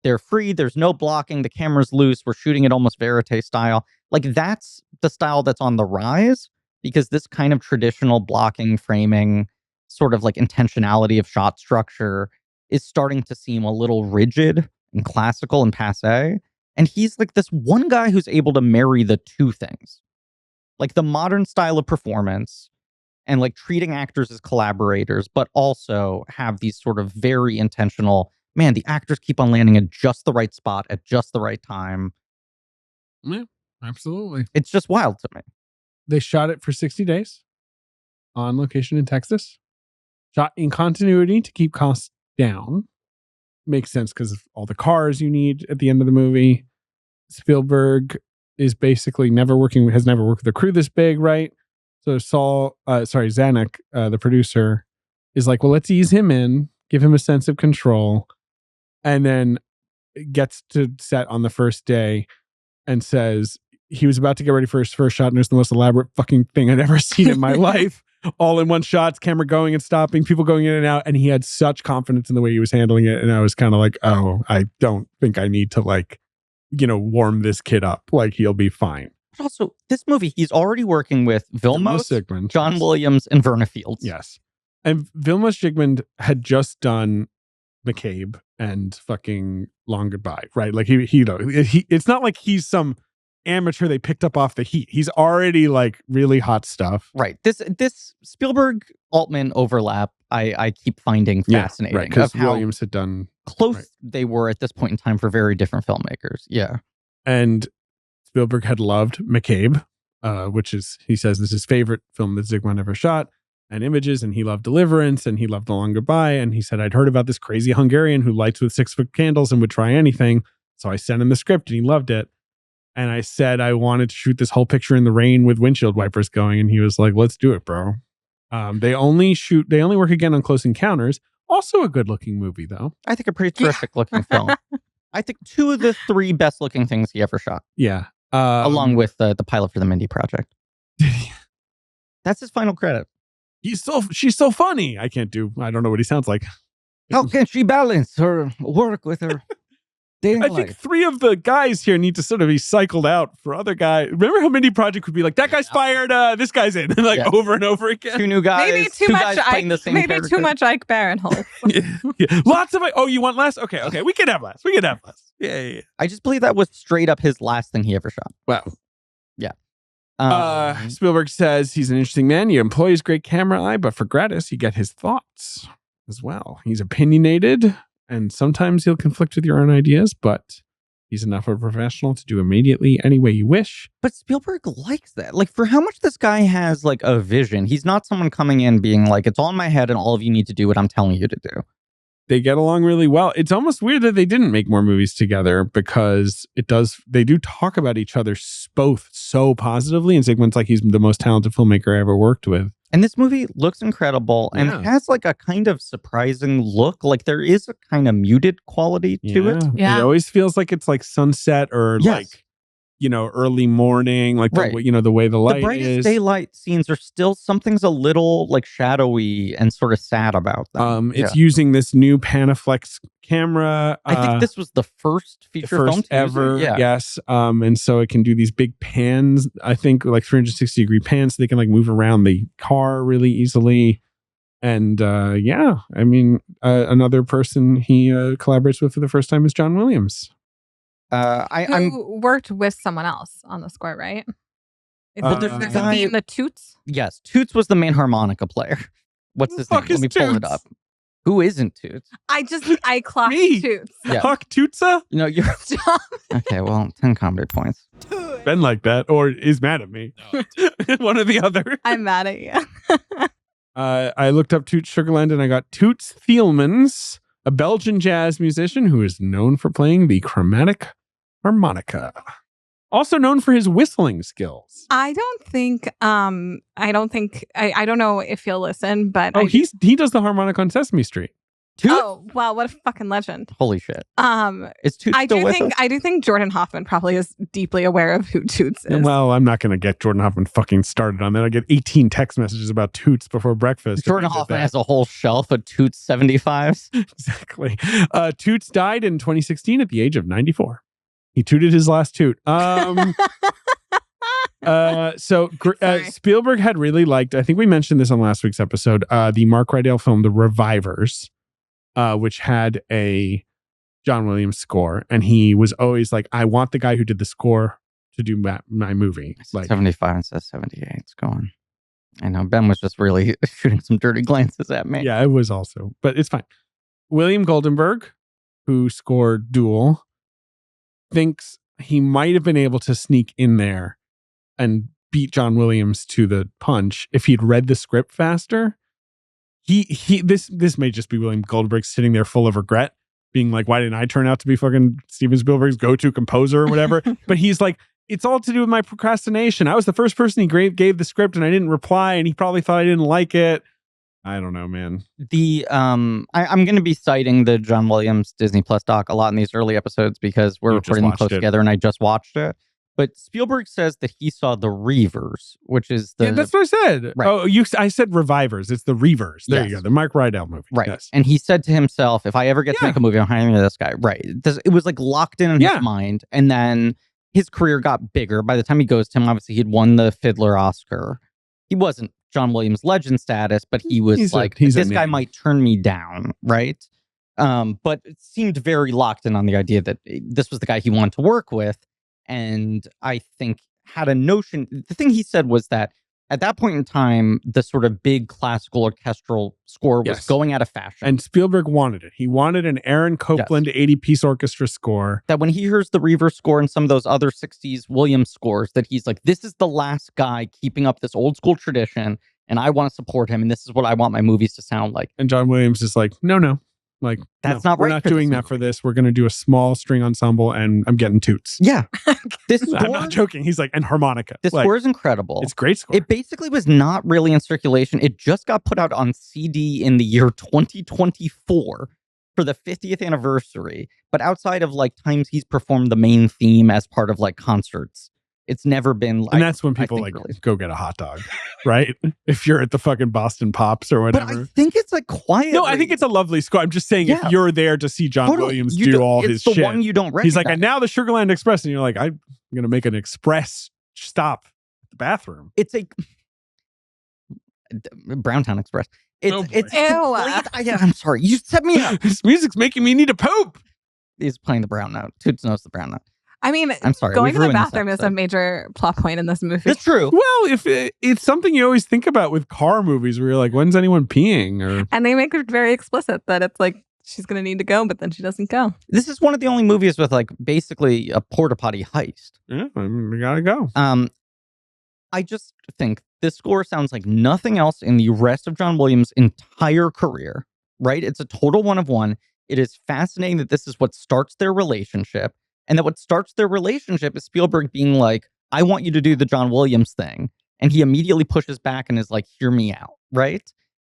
They're free. There's no blocking. The camera's loose. We're shooting it almost verite style. Like, that's the style that's on the rise, because this kind of traditional blocking, framing, sort of like intentionality of shot structure is starting to seem a little rigid and classical and passé. And he's like this one guy who's able to marry the two things, like the modern style of performance and like treating actors as collaborators, but also have these sort of very intentional, man, the actors keep on landing at just the right spot at just the right time. Yeah, absolutely. It's just wild to me. They shot it for 60 days on location in Texas. Shot in continuity to keep costs down. Makes sense because of all the cars you need at the end of the movie. Spielberg is basically has never worked with a crew this big, right? So Zanuck, the producer, is like, well, let's ease him in, give him a sense of control, and then gets to set on the first day and says he was about to get ready for his first shot, and it's the most elaborate fucking thing I'd ever seen in my life. All in one shots, camera going and stopping, people going in and out, and he had such confidence in the way he was handling it, and I was kind of like, oh, I don't think I need to like, warm this kid up. Like, he'll be fine. But also, this movie, he's already working with Vilmos Zsigmond, John Williams, and Verna Fields. Yes. And Vilmos Zsigmond had just done McCabe and fucking Long Goodbye, right? Like, he it's not like he's some amateur they picked up off the heat. He's already like really hot stuff. Right. This Spielberg Altman overlap, I keep finding fascinating. Right, because Williams had done close they were at this point in time for very different filmmakers. Yeah. And Spielberg had loved McCabe, which is, he says, this is his favorite film that Zsigmond ever shot, and Images, and he loved Deliverance, and he loved The Long Goodbye, and he said, I'd heard about this crazy Hungarian who lights with 6-foot candles and would try anything, so I sent him the script, and he loved it. And I said I wanted to shoot this whole picture in the rain with windshield wipers going, and he was like, let's do it, bro. They only work again on Close Encounters, also a good-looking movie, though. I think a pretty terrific-looking film. I think 2 of the 3 best-looking things he ever shot. Yeah. Along with the pilot for the Mindy Project. That's his final credit. She's so funny. I don't know what he sounds like. How can she balance her work with her dating life? I think 3 of the guys here need to sort of be cycled out for other guys. Remember how Mindy Project would be like, that guy's fired, this guy's in, over and over again. 2 new guys. Maybe too much character. too much Ike Barinholtz. Yeah. Lots of, oh, you want less? Okay. We can have less. Yeah. I just believe that was straight up his last thing he ever shot. Wow. Yeah. Spielberg says he's an interesting man. You employ his great camera eye, but for gratis, you get his thoughts as well. He's opinionated, and sometimes he'll conflict with your own ideas, but he's enough of a professional to do immediately any way you wish. But Spielberg likes that. Like, for how much this guy has, like, a vision, he's not someone coming in being like, it's all in my head and all of you need to do what I'm telling you to do. They get along really well. It's almost weird that they didn't make more movies together because they do talk about each other both so positively. And Zsigmond's like, he's the most talented filmmaker I ever worked with. And this movie looks incredible and has like a kind of surprising look. Like there is a kind of muted quality to it. Yeah. It always feels like it's like sunset or like, early morning, like, the way the light the brightest is. daylight scenes are still, something's a little like shadowy and sort of sad about them. It's using this new Panaflex camera. I think this was the first feature film to ever. use it. Yes. And so it can do these big pans, I think like 360 degree pans. So they can like move around the car really easily. And another person he collaborates with for the first time is John Williams. Who worked with someone else on the score, right? There's a guy in the Toots. Yes, Toots was the main harmonica player. What's his name? Let me pull it up. Who isn't Toots? I clocked Toots. Yeah. Hawk Tuah? You're okay. Well, 10 comedy points. Ben like that, or is mad at me. No, one or the other. I'm mad at you. I looked up Toots Sugarland and I got Toots Thielemans, a Belgian jazz musician who is known for playing the chromatic harmonica. Also known for his whistling skills. I don't know if he'll listen, but he does the harmonica on Sesame Street. Toots? Oh, wow, what a fucking legend. Holy shit. Is Toots still with us? I do think Jordan Hoffman probably is deeply aware of who Toots is. Well, I'm not going to get Jordan Hoffman fucking started on that. I get 18 text messages about Toots before breakfast. Jordan Hoffman has a whole shelf of Toots 75s. Exactly. Toots died in 2016 at the age of 94. He tooted his last toot. Spielberg had really liked, I think we mentioned this on last week's episode, the Mark Rydell film, The Revivers, which had a John Williams score. And he was always like, I want the guy who did the score to do my movie. Like 75 and says 78. It's going. I know Ben was just really shooting some dirty glances at me. Yeah, it was also, but it's fine. William Goldenberg, who scored Duel, thinks he might have been able to sneak in there and beat John Williams to the punch if he'd read the script faster. This may just be William Goldberg sitting there full of regret, being like, why didn't I turn out to be fucking Steven Spielberg's go-to composer or whatever? But he's like, it's all to do with my procrastination. I was the first person he gave the script and I didn't reply, and he probably thought I didn't like it. I don't know, man. I'm going to be citing the John Williams Disney Plus doc a lot in these early episodes because we're recording them close together and I just watched it. But Spielberg says that he saw The Reavers, which is the... Yeah, that's what I said. Right. Oh, I said Revivers. It's The Reavers. There you go. The Mark Rydell movie. Right. Yes. And he said to himself, if I ever get to make a movie, I'm hiring this guy. Right. It was like locked in his mind. And then his career got bigger. By the time he goes to him, obviously he'd won the Fiddler Oscar. He wasn't John Williams legend status, but he was this guy might turn me down. Right. But it seemed very locked in on the idea that this was the guy he wanted to work with. And I think had a notion, the thing he said was that at that point in time, the sort of big classical orchestral score was going out of fashion. And Spielberg wanted it. He wanted an Aaron Copland 80-piece orchestra score. That when he hears the Reaver score and some of those other 60s Williams scores, that he's like, this is the last guy keeping up this old school tradition, and I want to support him, and this is what I want my movies to sound like. And John Williams is like, no. Like, that's not right. We're not doing that for this. We're going to do a small string ensemble, and I'm getting Toots. Yeah. This score, I'm not joking. He's like, and harmonica. This score is incredible. It's a great score. It basically was not really in circulation. It just got put out on CD in the year 2024 for the 50th anniversary. But outside of like times he's performed the main theme as part of like concerts, it's never been like... And that's when people like really go get a hot dog, right? If you're at the fucking Boston Pops or whatever. But I think it's like quiet. No, I think it's a lovely score. I'm just saying if you're there to see John Williams do all his shit. It's the one you don't recognize. He's like, and now the Sugarland Express. And you're like, I'm going to make an express stop at the bathroom. It's a... Browntown Express. It's Ew. I'm sorry. You set me up. This music's making me need a poop. He's playing the brown note. Toots knows the brown note. I mean, I'm sorry. going we've to the ruined this bathroom is a episode. major plot point in this movie. That's true. Well, if it's something you always think about with car movies, where you're like, when's anyone peeing? Or And they make it very explicit that it's like she's going to need to go, but then she doesn't go. This is one of the only movies with like basically a porta potty heist. yeah, I mean, we gotta go. I just think this score sounds like nothing else in the rest of John Williams' entire career, right? It's a total one of one. It is fascinating that this is what starts their relationship, and that what starts their relationship is Spielberg being like, I want you to do the John Williams thing. And he immediately pushes back and is like, hear me out, right?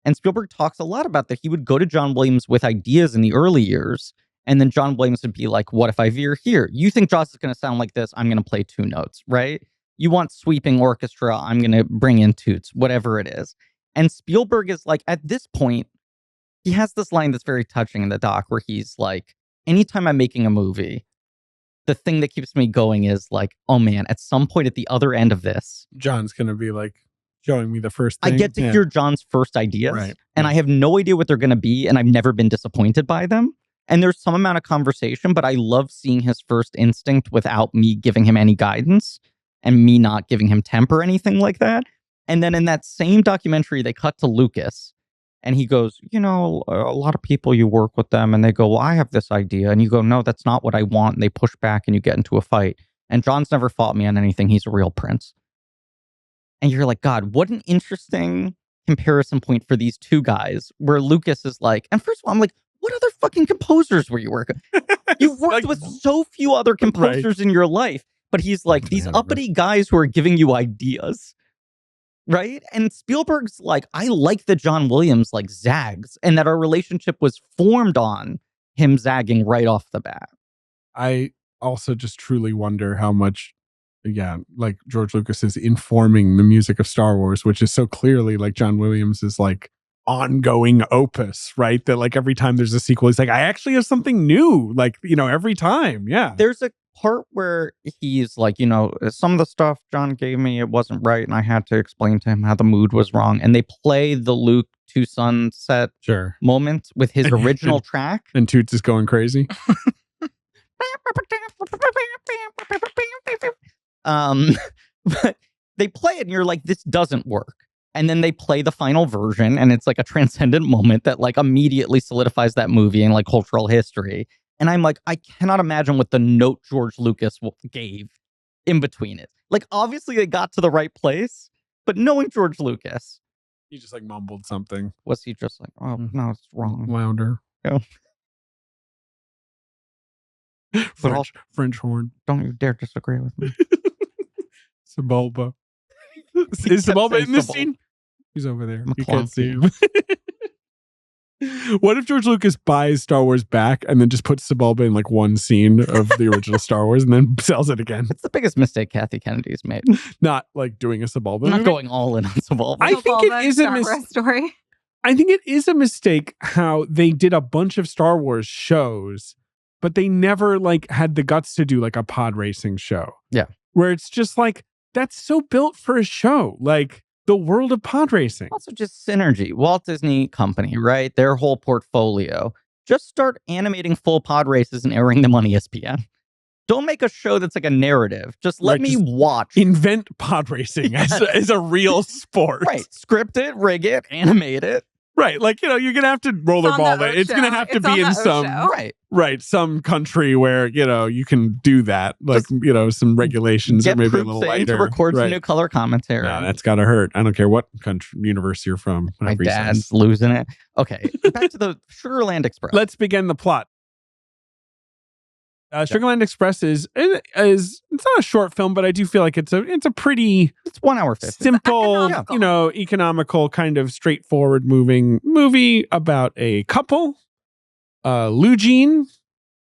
And Spielberg talks a lot about that. He would go to John Williams with ideas in the early years, and then John Williams would be like, what if I veer here? You think Jaws is going to sound like this? I'm going to play two notes, right? You want sweeping orchestra? I'm going to bring in Toots, whatever it is. And Spielberg is like, at this point, he has this line that's very touching in the doc where he's like, anytime I'm making a movie, the thing that keeps me going is like, oh man, at some point at the other end of this, John's gonna be like showing me the first thing. I get to hear John's first ideas, Right. and I have no idea what they're going to be, and I've never been disappointed by them. And there's some amount of conversation, but I love seeing his first instinct without me giving him any guidance and me not giving him temp or anything like that. And then in that same documentary, they cut to Lucas, and he goes, you know, a lot of people, you work with them, and they go, well, I have this idea. And you go, no, that's not what I want. And they push back, and you get into a fight. And John's never fought me on anything. He's a real prince. And you're like, God, what an interesting comparison point for these two guys, where Lucas is like, and first of all, I'm like, what other fucking composers were you working? You worked Like, with so few other composers in your life, but he's like, these uppity guys who are giving you ideas, right? And Spielberg's like, I like that John Williams like zags, and that our relationship was formed on him zagging right off the bat. I also just truly wonder how much, like George Lucas is informing the music of Star Wars, which is so clearly like John Williams is like ongoing opus, right? That like every time there's a sequel, he's like, I actually have something new, like, you know, every time. Yeah. There's a part where he's like, you know, some of the stuff John gave me, it wasn't right, and I had to explain to him how the mood was wrong. And they play the Luke to Sunset moment with his original track. And Toots is going crazy. But they play it and you're like, this doesn't work. And then they play the final version, and it's like a transcendent moment that like immediately solidifies that movie in like cultural history. And I'm like, I cannot imagine what the note George Lucas gave in between it. Like, obviously they got to the right place, but knowing George Lucas, He just like mumbled something. was he just like, oh no, it's wrong. Louder. Yeah. French horn. Don't you dare disagree with me. Sebulba. He Is kept Sebulba saying in this Sebulba. scene? He's over there. You McClunky. can't see him. What if George Lucas buys Star Wars back and then just puts Sebulba in like one scene of the original Star Wars and then sells it again? It's the biggest mistake Kathy Kennedy's made. Not like doing a Sebulba Not movie. going all in on Sebulba. I think it is a Star Wars story. I think it is a mistake how they did a bunch of Star Wars shows, but they never like had the guts to do like a pod racing show. Yeah. Where it's just like, that's so built for a show. Like the world of pod racing. Also just synergy. Walt Disney Company, right? Their whole portfolio. Just start animating full pod races and airing them on ESPN. Don't make a show that's like a narrative. Just let Right, me just watch. Invent pod racing as a real sport. Right. Script it, rig it, animate it. Right. Like, you know, you're going to have to rollerball it. It's going to have to be in some, Right. Some country where, you know, you can do that. Like, Just you know, some regulations Get or maybe a Proof little Saying lighter. to record some Right. new color commentary. No, that's got to hurt. I don't care what country, universe you're from. My whatever he says. dad's losing it. Okay. Back to the Sugarland Express. Let's begin the plot. Sugarland Express is it's not a short film, but I do feel like it's a pretty It's 1 hour 50. simple, economical. you know, economical kind of straightforward moving movie about a couple, Lugene,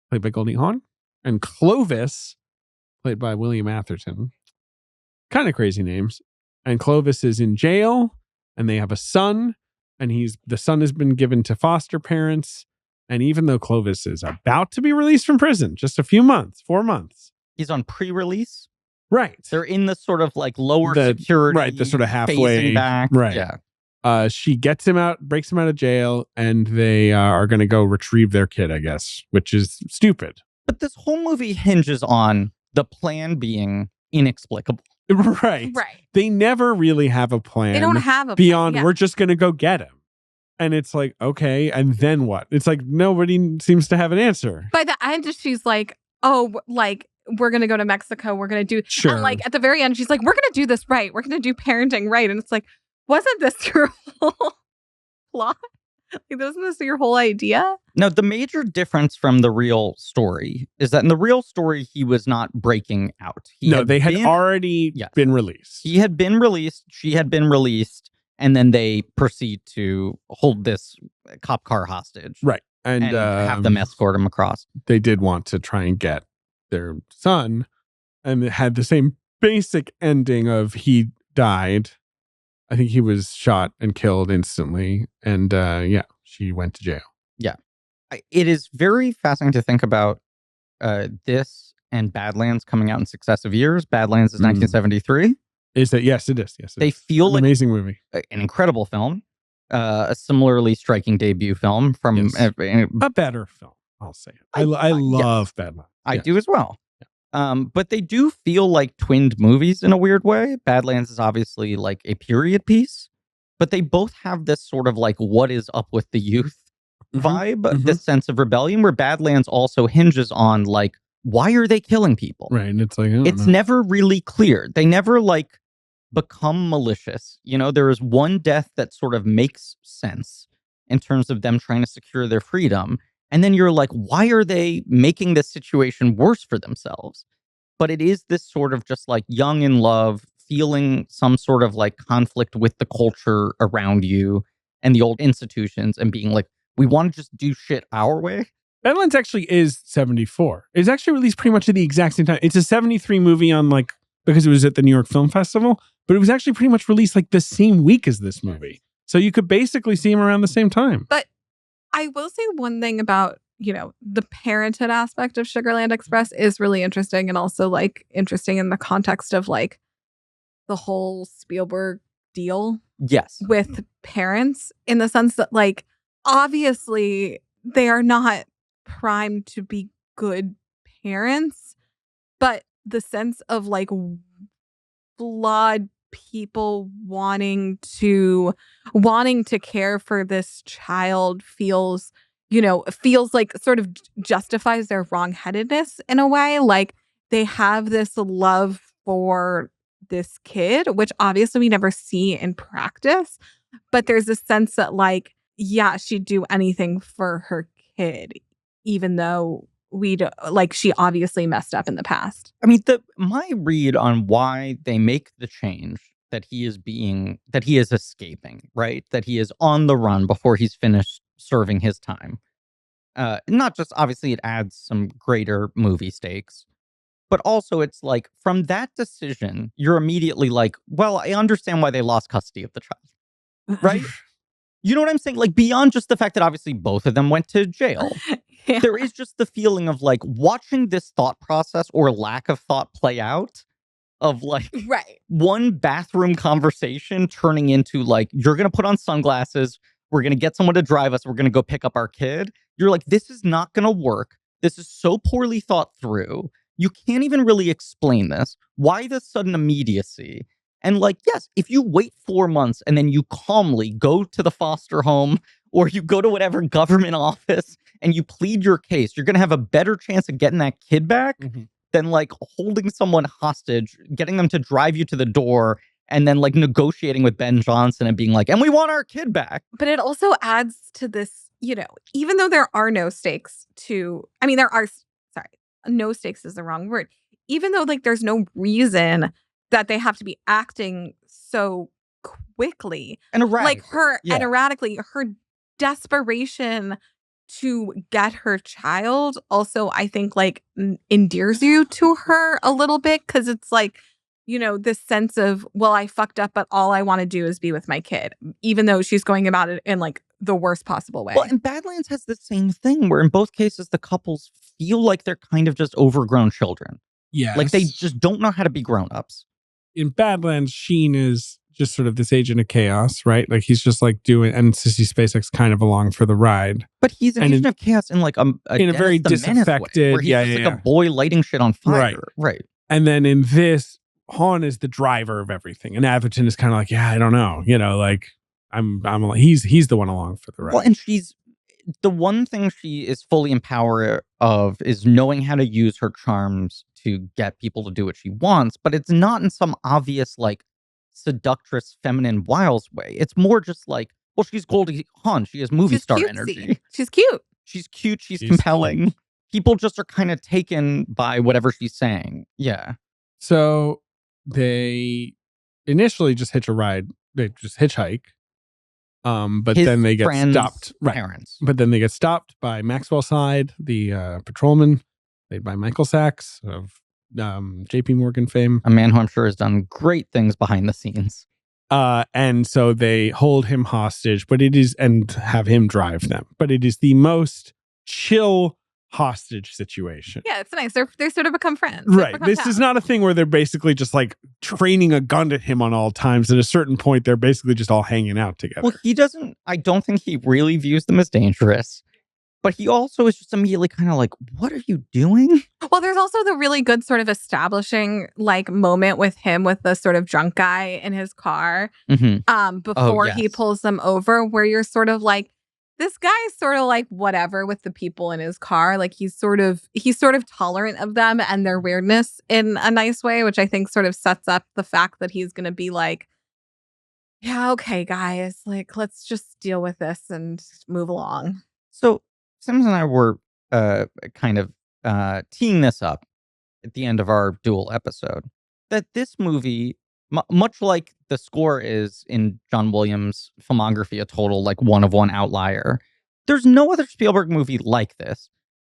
played by Goldie Hawn, and Clovis, played by William Atherton. Kind of crazy names. And Clovis is in jail, and they have a son, and the son has been given to foster parents. And even though Clovis is about to be released from prison, just a few months, 4 months. He's on pre-release. Right. They're in the sort of like lower security. Right, the sort of halfway phasing back. right. Yeah. She gets him out, breaks him out of jail, and they are going to go retrieve their kid, I guess, which is stupid. But this whole movie hinges on the plan being inexplicable. Right. They never really have a plan. They don't have a beyond plan, yeah. we're just going to go get him. And it's like, okay, and then what? It's like nobody seems to have an answer. By the end, she's like, oh, like, we're going to go to Mexico. We're going to do... Sure. And like at the very end, she's like, we're going to do this right. We're going to do parenting right. And it's like, wasn't this your whole plot? Like, wasn't this your whole idea? No, the major difference from the real story is that in the real story, he was not breaking out. They had already been released. He had been released. She had been released. And then they proceed to hold this cop car hostage. Right. And have them escort him across. They did want to try and get their son. And it had the same basic ending of he died. I think he was shot and killed instantly. And she went to jail. Yeah. It is very fascinating to think about this and Badlands coming out in successive years. Badlands is 1973. Is that? Yes, it is. Yes, they feel like amazing movie, an incredible film, a similarly striking debut film from a better film. I'll say it. I love Badlands. I do as well. But they do feel like twinned movies in a weird way. Badlands is obviously like a period piece, but they both have this sort of like what is up with the youth vibe, this sense of rebellion, where Badlands also hinges on like, why are they killing people? Right. And it's like, it's never really clear. They never like become malicious. You know, there is one death that sort of makes sense in terms of them trying to secure their freedom. And then you're like, why are they making this situation worse for themselves? But it is this sort of just like young in love, feeling some sort of like conflict with the culture around you and the old institutions and being like, we want to just do shit our way. Badlands actually is 74. It's actually released pretty much at the exact same time. It's a 73 movie on like, because it was at the New York Film Festival, but it was actually pretty much released like the same week as this movie. So you could basically see them around the same time. But I will say one thing about, you know, the parenthood aspect of Sugarland Express is really interesting, and also like interesting in the context of like the whole Spielberg deal. Yes. With parents, in the sense that like, obviously they are not primed to be good parents, but the sense of like flawed people wanting to care for this child feels like sort of justifies their wrongheadedness in a way. Like they have this love for this kid, which obviously we never see in practice, but there's a sense that like, yeah, she'd do anything for her kid, even though she obviously messed up in the past. I mean, my read on why they make the change that he is escaping, right? That he is on the run before he's finished serving his time. Not just, obviously, it adds some greater movie stakes, but also it's like, from that decision, you're immediately like, well, I understand why they lost custody of the child, right? You know what I'm saying? Like, beyond just the fact that obviously both of them went to jail. Yeah. There is just the feeling of like watching this thought process or lack of thought play out of like one bathroom conversation turning into like, you're going to put on sunglasses. We're going to get someone to drive us. We're going to go pick up our kid. You're like, this is not going to work. This is so poorly thought through. You can't even really explain this. Why the sudden immediacy? And like, yes, if you wait 4 months and then you calmly go to the foster home or you go to whatever government office and you plead your case, you're going to have a better chance of getting that kid back than like holding someone hostage, getting them to drive you to the door, and then like negotiating with Ben Johnson and being like, and we want our kid back. But it also adds to this, you know, even though there are no stakes no stakes is the wrong word. Even though like there's no reason that they have to be acting so quickly. And erratic. Like her, and erratically, her desperation to get her child also, I think, like endears you to her a little bit, because it's like, you know, this sense of, well, I fucked up, but all I want to do is be with my kid, even though she's going about it in like the worst possible way. Well, and Badlands has the same thing where in both cases, the couples feel like they're kind of just overgrown children. Yeah. Like they just don't know how to be grown-ups. In Badlands, Sheen is just sort of this agent of chaos, right? Like he's just like doing, and Sissy Spacek's kind of along for the ride. But he's an agent of chaos in like a in a very disaffected way, where he's just like a boy lighting shit on fire. Right. And then in this, Hawn is the driver of everything, and Atherton is kind of like, yeah, I don't know, like he's the one along for the ride. Well, and she's the one thing she is fully empowered of is knowing how to use her charms to get people to do what she wants, but it's not in some obvious like seductress, feminine, wiles way. It's more just like, well, she's Goldie Hawn. She has movie star energy. She's cute. She's cute. She's compelling. Cute. People just are kind of taken by whatever she's saying. Yeah. So they initially just hitch a ride. They just hitchhike. But then they get stopped. Parents. But then they get stopped by Maxwell Side, the patrolman, played by Michael Sachs of JP Morgan fame. A man who I'm sure has done great things behind the scenes. And so they hold him hostage, and have him drive them. But it is the most chill hostage situation. Yeah, it's nice. They sort of become friends. Right. This is not a thing where they're basically just like training a gun at him on all times. At a certain point, they're basically just all hanging out together. Well, I don't think he really views them as dangerous. But he also is just immediately kind of like, what are you doing? Well, there's also the really good sort of establishing like moment with him with the sort of drunk guy in his car before he pulls them over, where you're sort of like, this guy's sort of like whatever with the people in his car. Like he's sort of tolerant of them and their weirdness in a nice way, which I think sort of sets up the fact that he's going to be like, yeah, okay, guys, like, let's just deal with this and move along. So Sims and I were kind of teeing this up at the end of our dual episode, that this movie, much like the score is in John Williams' filmography, a total like one of one outlier, there's no other Spielberg movie like this.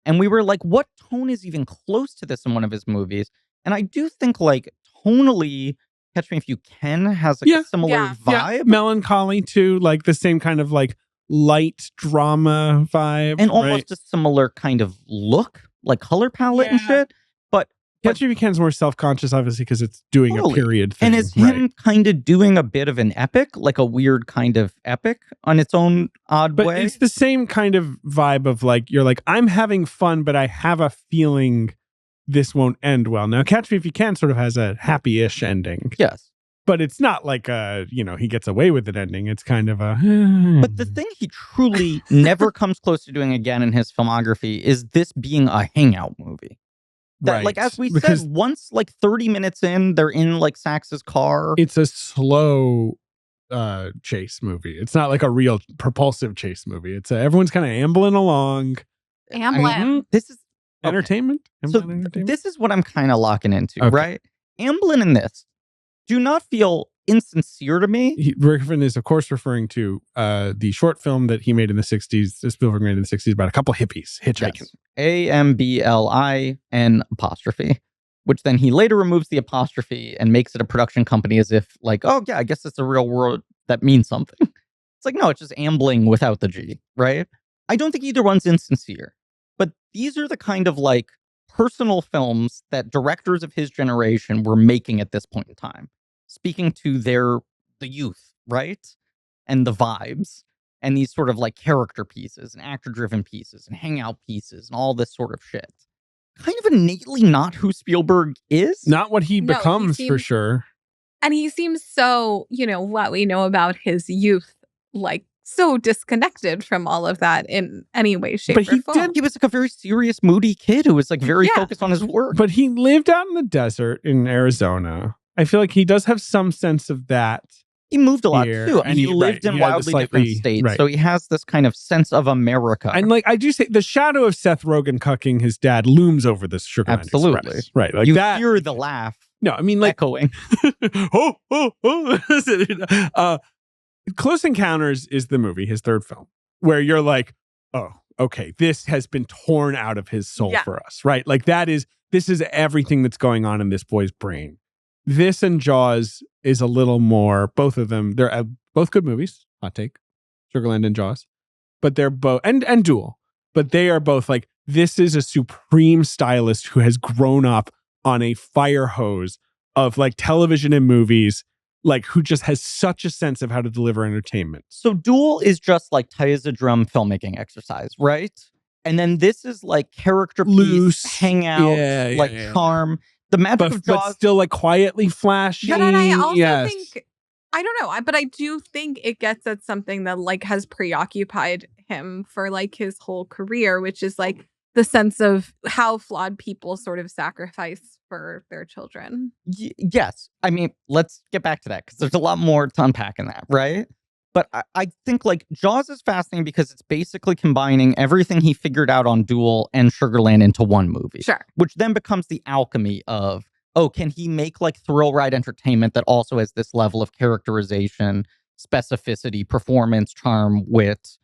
And we were like, what tone is even close to this in one of his movies? And I do think like tonally, Catch Me If You Can has like a similar vibe. Yeah. Melancholy too, like the same kind of like light drama vibe. And almost a similar kind of look, like color palette and shit. But Catch Me If You Can is more self-conscious, obviously, because it's doing a period thing. And it's him kind of doing a bit of an epic, like a weird kind of epic on its own odd way. But it's the same kind of vibe of like, you're like, I'm having fun, but I have a feeling this won't end well. Now, Catch Me If You Can sort of has a happy-ish ending. Yes. But it's not like he gets away with it ending. It's kind of a... But the thing he truly never comes close to doing again in his filmography is this being a hangout movie. That, like, as we said, once like 30 minutes in, they're in like Sachs's car. It's a slow chase movie. It's not like a real propulsive chase movie. It's everyone's kind of ambling along. This is entertainment. Entertainment? This is what I'm kind of locking into, right? Amblin in this do not feel insincere to me. Griffin is, of course, referring to the short film that he made in the 60s, Spielberg made in the 60s, about a couple hippies hitchhiking. Yes. AMBLIN', which then he later removes the apostrophe and makes it a production company as if like, oh, yeah, I guess it's a real word that means something. It's like, no, it's just ambling without the G, right? I don't think either one's insincere, but these are the kind of like personal films that directors of his generation were making at this point in time, speaking to the youth, right? And the vibes and these sort of like character pieces and actor driven pieces and hangout pieces and all this sort of shit. Kind of innately not who Spielberg is. Not what he becomes, for sure. And he seems so, what we know about his youth, like so disconnected from all of that in any way, shape, or form. He was like a very serious, moody kid who was like very focused on his work. But he lived out in the desert in Arizona. I feel like he does have some sense of that. He moved a lot too. And he lived in wildly different states. Right. So he has this kind of sense of America. And like I do say, the shadow of Seth Rogen cucking his dad looms over this Sugarland Express. Right. Like you hear the laugh. No, I mean like echoing. Close Encounters is the movie, his third film, where you're like, oh, okay, this has been torn out of his soul for us, right? Like this is everything that's going on in this boy's brain. This and Jaws is a little more, both of them, they're both good movies, hot take, Sugarland and Jaws, but they're both, and Duel, but they are both like, this is a supreme stylist who has grown up on a fire hose of like television and movies like who just has such a sense of how to deliver entertainment. So Duel is just like tight as a drum filmmaking exercise, right? And then this is like character Loose, piece, hangout, charm. The magic of Jaws, but still like quietly flashy. But and I also think, I don't know, but I do think it gets at something that like has preoccupied him for like his whole career, which is like the sense of how flawed people sort of sacrifice for their children. Yes. I mean, let's get back to that because there's a lot more to unpack in that, right? But I think like Jaws is fascinating because it's basically combining everything he figured out on Duel and Sugarland into one movie. Sure. Which then becomes the alchemy of, oh, can he make like thrill ride entertainment that also has this level of characterization, specificity, performance, charm, wit,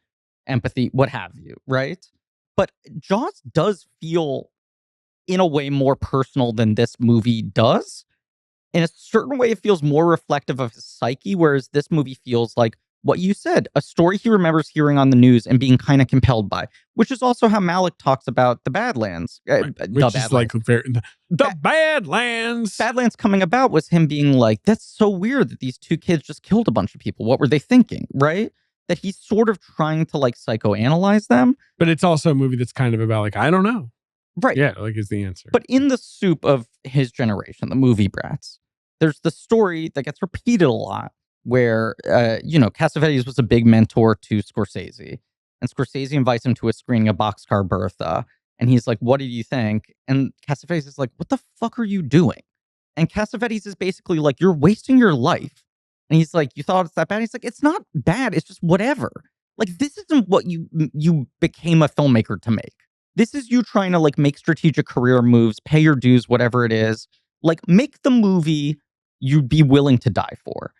empathy, what have you, right? But Jaws does feel in a way more personal than this movie does. In a certain way, it feels more reflective of his psyche, whereas this movie feels like what you said, a story he remembers hearing on the news and being kind of compelled by, which is also how Malick talks about the Badlands. Which is like the Badlands. Badlands coming about was him being like, that's so weird that these two kids just killed a bunch of people. What were they thinking, right? That he's sort of trying to like psychoanalyze them. But it's also a movie that's kind of about like, I don't know. Right. Yeah, like is the answer. But in the soup of his generation, the movie brats, there's the story that gets repeated a lot where, Cassavetes was a big mentor to Scorsese. And Scorsese invites him to a screening of Boxcar Bertha. And he's like, what do you think? And Cassavetes is like, what the fuck are you doing? And Cassavetes is basically like, you're wasting your life. And he's like, you thought it's that bad? He's like, it's not bad. It's just whatever. Like, this isn't what you became a filmmaker to make. This is you trying to like make strategic career moves, pay your dues, whatever it is. Like, make the movie you'd be willing to die for.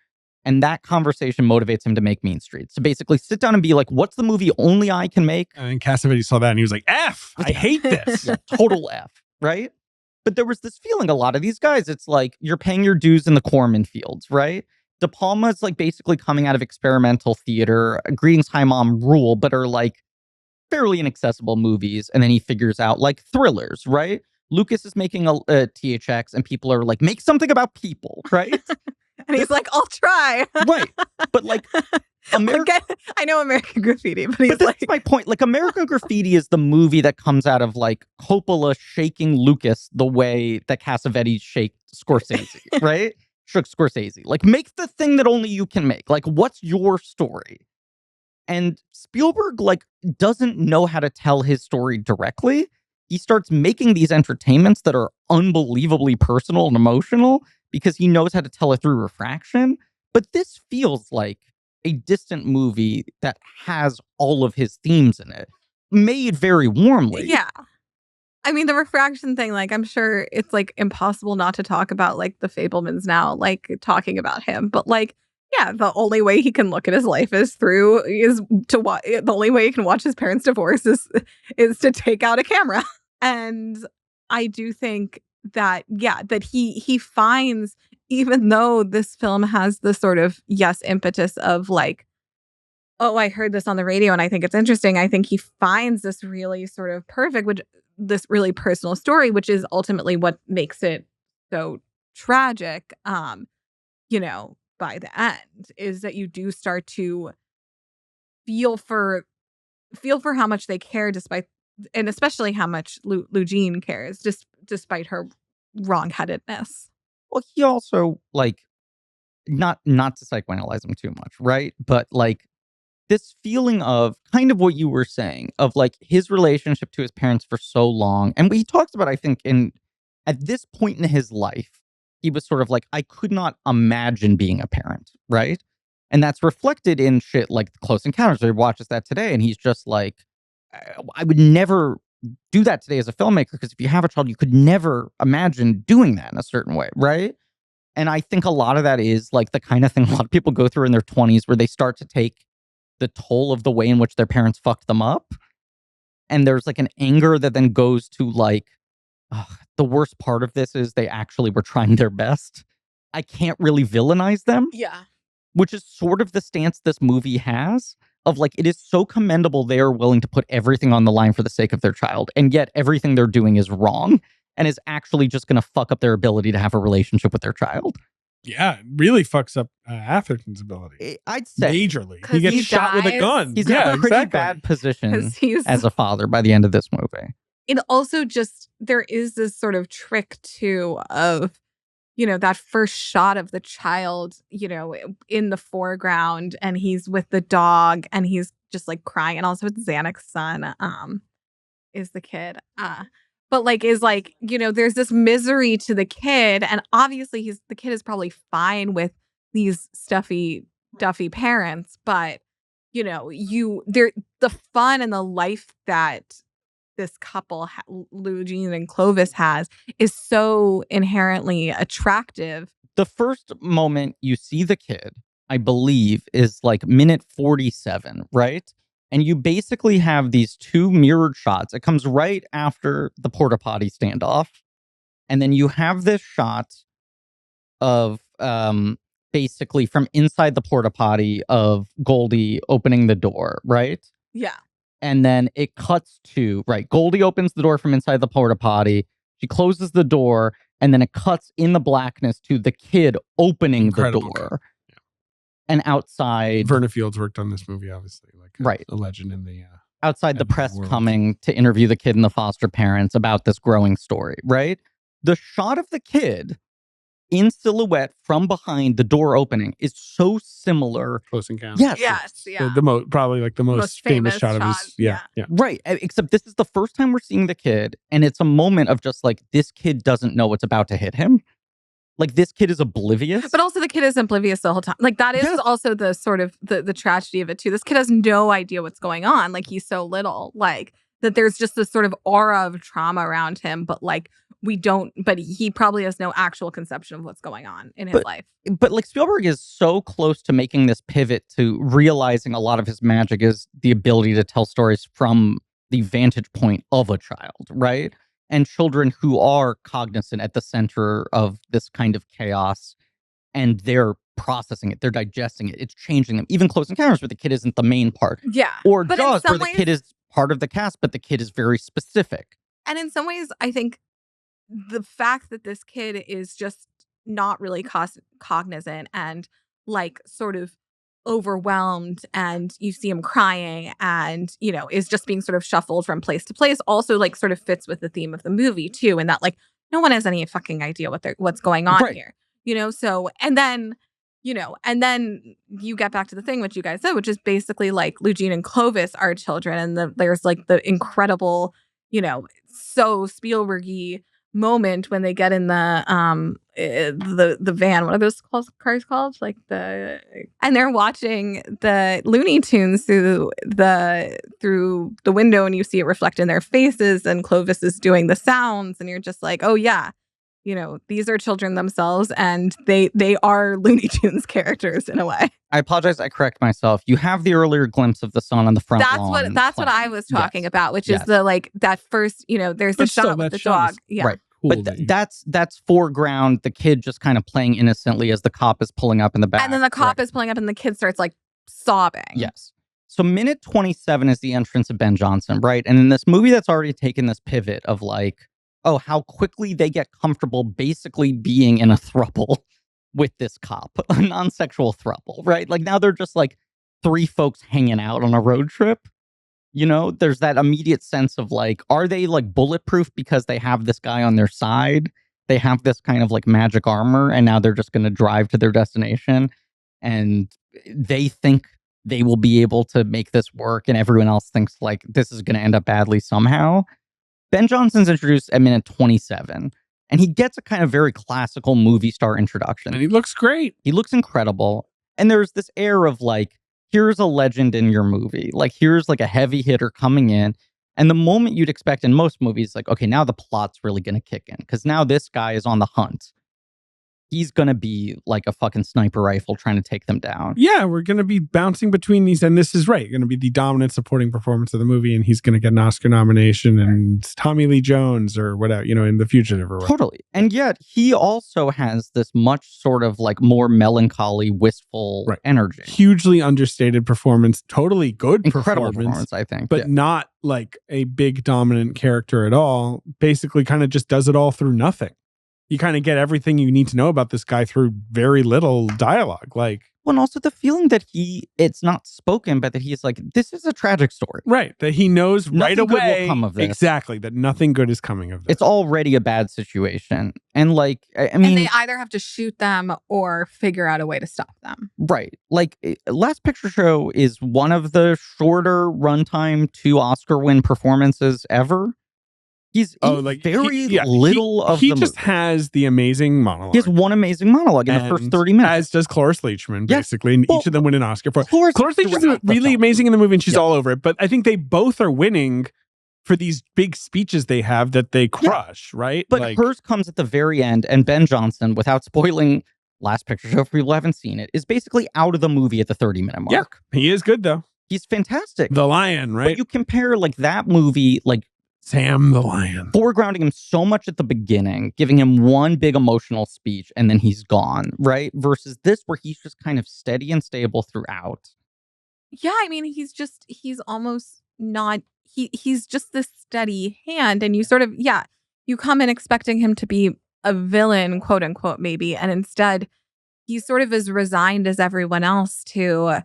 And that conversation motivates him to make Mean Streets. To basically sit down and be like, what's the movie only I can make? And Cassavetes saw that and he was like, F, I hate this. Yeah, total F, right? But there was this feeling, a lot of these guys, it's like, you're paying your dues in the cornman fields, right? De Palma's like basically coming out of experimental theater, Greetings, Hi Mom rule, but are like fairly inaccessible movies. And then he figures out like thrillers, right? Lucas is making a THX and people are like, make something about people, right? And he's like, I'll try. Right. But like, I know American Graffiti, but he's that's my point. Like, American Graffiti is the movie that comes out of like Coppola shaking Lucas the way that Cassavetes shaked Scorsese, right? Shook Scorsese. Like, make the thing that only you can make. Like, what's your story? And Spielberg, like, doesn't know how to tell his story directly. He starts making these entertainments that are unbelievably personal and emotional because he knows how to tell it through refraction. But this feels like a distant movie that has all of his themes in it, made very warmly. Yeah. I mean, the refraction thing, like, I'm sure it's like impossible not to talk about like the Fabelmans now, like talking about him. But like, yeah, the only way he can look at his life is to watch. The only way he can watch his parents' divorce is to take out a camera. And I do think that, yeah, that he finds, even though this film has the sort of, yes, impetus of like, oh, I heard this on the radio and I think it's interesting. I think he finds this really sort of this really personal story, which is ultimately what makes it so tragic, by the end, is that you do start to feel for how much they care, and especially how much Lugene cares, despite her wrongheadedness. Well, he also, like, not to psychoanalyze him too much, right? But like, this feeling of kind of what you were saying of like his relationship to his parents for so long. And what he talks about, I think, at this point in his life, he was sort of like, I could not imagine being a parent, right? And that's reflected in shit like Close Encounters. He watches that today and he's just like, I would never do that today as a filmmaker, because if you have a child, you could never imagine doing that in a certain way, right? And I think a lot of that is like the kind of thing a lot of people go through in their 20s where they start to take the toll of the way in which their parents fucked them up. And there's like an anger that then goes to like, the worst part of this is they actually were trying their best. I can't really villainize them. Yeah. Which is sort of the stance this movie has of like, it is so commendable they are willing to put everything on the line for the sake of their child. And yet everything they're doing is wrong and is actually just going to fuck up their ability to have a relationship with their child. Yeah, it really fucks up Atherton's ability. I'd say Majorly. 'Cause He gets he shot with a dies. gun. he's in yeah, a pretty exactly. bad position 'Cause he's as a father by the end of this movie. it also just there is this sort of trick too of that first shot of the child in the foreground, and he's with the dog and he's just like crying, and also it's Zanuck's son is the kid but like is like there's this misery to the kid, and obviously the kid is probably fine with these stuffy duffy parents, but the fun and the life that this couple, Eugene and Clovis, has is so inherently attractive. The first moment you see the kid, I believe, is like minute 47, right? And you basically have these two mirrored shots. It comes right after the porta potty standoff. And then you have this shot of basically from inside the porta potty of Goldie opening the door, right? Yeah. And then it cuts to, right, Goldie opens the door from inside the porta potty. She closes the door, and then it cuts in the blackness to the kid opening Incredible the door. cut. Yeah. And outside, Verna Fields worked on this movie, obviously, like right, a legend in the outside the press coming to interview the kid and the foster parents about this growing story, right? The shot of the kid in silhouette from behind the door opening is so similar. Close Encounter. Yes. Yeah. The probably like the most famous shot of his. Yeah. Right. Except this is the first time we're seeing the kid, and it's a moment of just like, this kid doesn't know what's about to hit him. Like, this kid is oblivious. But also the kid is oblivious the whole time. Like, that is also the sort of the tragedy of it too. This kid has no idea what's going on. Like, he's so little. Like, that there's just this sort of aura of trauma around him, but like but he probably has no actual conception of what's going on in his life. But like, Spielberg is so close to making this pivot to realizing a lot of his magic is the ability to tell stories from the vantage point of a child, right? And children who are cognizant at the center of this kind of chaos, and they're processing it, they're digesting it, it's changing them. Even Close Encounters, where the kid isn't the main part. Yeah. Or Jaws, where the kid is part of the cast, but the kid is very specific. And in some ways, I think the fact that this kid is just not really cognizant and like sort of overwhelmed, and you see him crying and is just being sort of shuffled from place to place, also like sort of fits with the theme of the movie too, and that like no one has any fucking idea what's going on here, so and then you get back to the thing which you guys said, which is basically like Eugene and Clovis are children, and there's like the incredible so Spielberg-y moment when they get in the van. What are those cars called? Like and they're watching the Looney Tunes through the window, and you see it reflect in their faces, and Clovis is doing the sounds, and you're just like, oh yeah, these are children themselves, and they are Looney Tunes characters in a way. I apologize, I correct myself. You have the earlier glimpse of the sun on the front lawn. That's what I was talking about, which is the like that first, there's the shot with the dog. Yeah. Right. Cool, but that's foreground, the kid just kind of playing innocently as the cop is pulling up in the back. And then the cop is pulling up and the kid starts like sobbing. Yes. So minute 27 is the entrance of Ben Johnson, right? And in this movie that's already taken this pivot of like, oh, how quickly they get comfortable basically being in a throuple with this cop, a non-sexual throuple, right? Like, now they're just like three folks hanging out on a road trip. There's that immediate sense of like, are they like bulletproof because they have this guy on their side? They have this kind of like magic armor, and now they're just going to drive to their destination, and they think they will be able to make this work, and everyone else thinks like this is going to end up badly somehow. Ben Johnson's introduced at minute 27, and he gets a kind of very classical movie star introduction. And he looks great. He looks incredible. And there's this air of like, here's a legend in your movie. Like, here's like a heavy hitter coming in. And the moment you'd expect in most movies, like, okay, now the plot's really going to kick in, because now this guy is on the hunt. He's going to be like a fucking sniper rifle trying to take them down. Yeah, we're going to be bouncing between these. And this is right. Going to be the dominant supporting performance of the movie. And he's going to get an Oscar nomination, and Tommy Lee Jones or whatever, in The Fugitive or whatever. Totally. And yet he also has this much sort of like more melancholy, wistful energy. Hugely understated performance. Totally good Incredible performance, I think. But not like a big dominant character at all. Basically kind of just does it all through nothing. you kind of get everything you need to know about this guy through very little dialogue. Like, well, and also the feeling that it's not spoken, but that he's like, this is a tragic story. Right. That he knows Nothing right good away. will come of this. Exactly. That nothing good is coming of this. It's already a bad situation. And like, I And mean, they either have to shoot them or figure out a way to stop them. right. Like, Last Picture Show is one of the shorter runtime 2 Oscar win performances ever. He's little of the He just movie. has the amazing monologue. He has one amazing monologue in the first 30 minutes. As does Cloris Leachman, Yeah. basically. And each of them win an Oscar for it. Cloris Leachman's really amazing in the movie, and she's all over it. But I think they both are winning for these big speeches they have that they crush, right? But hers comes at the very end, and Ben Johnson, without spoiling Last Picture Show for people who haven't seen it, is basically out of the movie at the 30-minute mark. Yeah, he is good, though. He's fantastic. The Lion, right? But you compare like that movie, like Sam the Lion, foregrounding him so much at the beginning, giving him one big emotional speech, and then he's gone, right? Versus this, where he's just kind of steady and stable throughout. Yeah, I mean, he's almost not, he's just this steady hand. And you sort of, you come in expecting him to be a villain, quote unquote, maybe. And instead, he's sort of as resigned as everyone else to,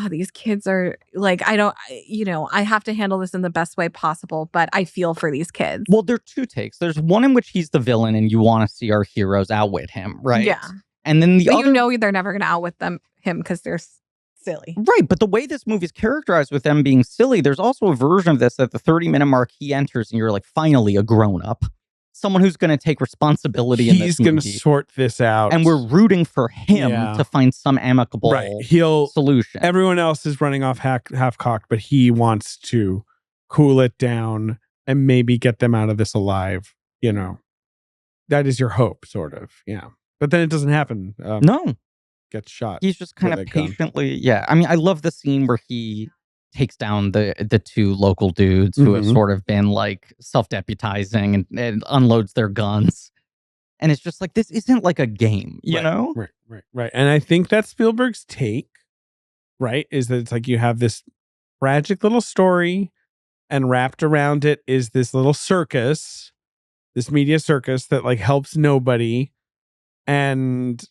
these kids are like, I have to handle this in the best way possible, but I feel for these kids. Well, there are 2 takes. There's one in which he's the villain and you want to see our heroes outwit him, right? Yeah. And then the other, they're never going to outwit him because they're silly. Right, but the way this movie is characterized with them being silly, there's also a version of this at the 30-minute mark he enters and you're like, finally a grown-up. Someone who's going to take responsibility in this movie. He's going to sort this out. And we're rooting for him to find some amicable solution. Everyone else is running off half-cocked, but he wants to cool it down and maybe get them out of this alive. You know, that is your hope, sort of. Yeah. But then it doesn't happen. No. Gets shot. He's just kind of patiently. Yeah. I mean, I love the scene where he takes down the 2 local dudes who have sort of been like self-deputizing and unloads their guns. And it's just like, this isn't like a game, you know? Right. And I think that's Spielberg's take, right? Is that it's like you have this tragic little story and wrapped around it is this little circus, this media circus that like helps nobody. And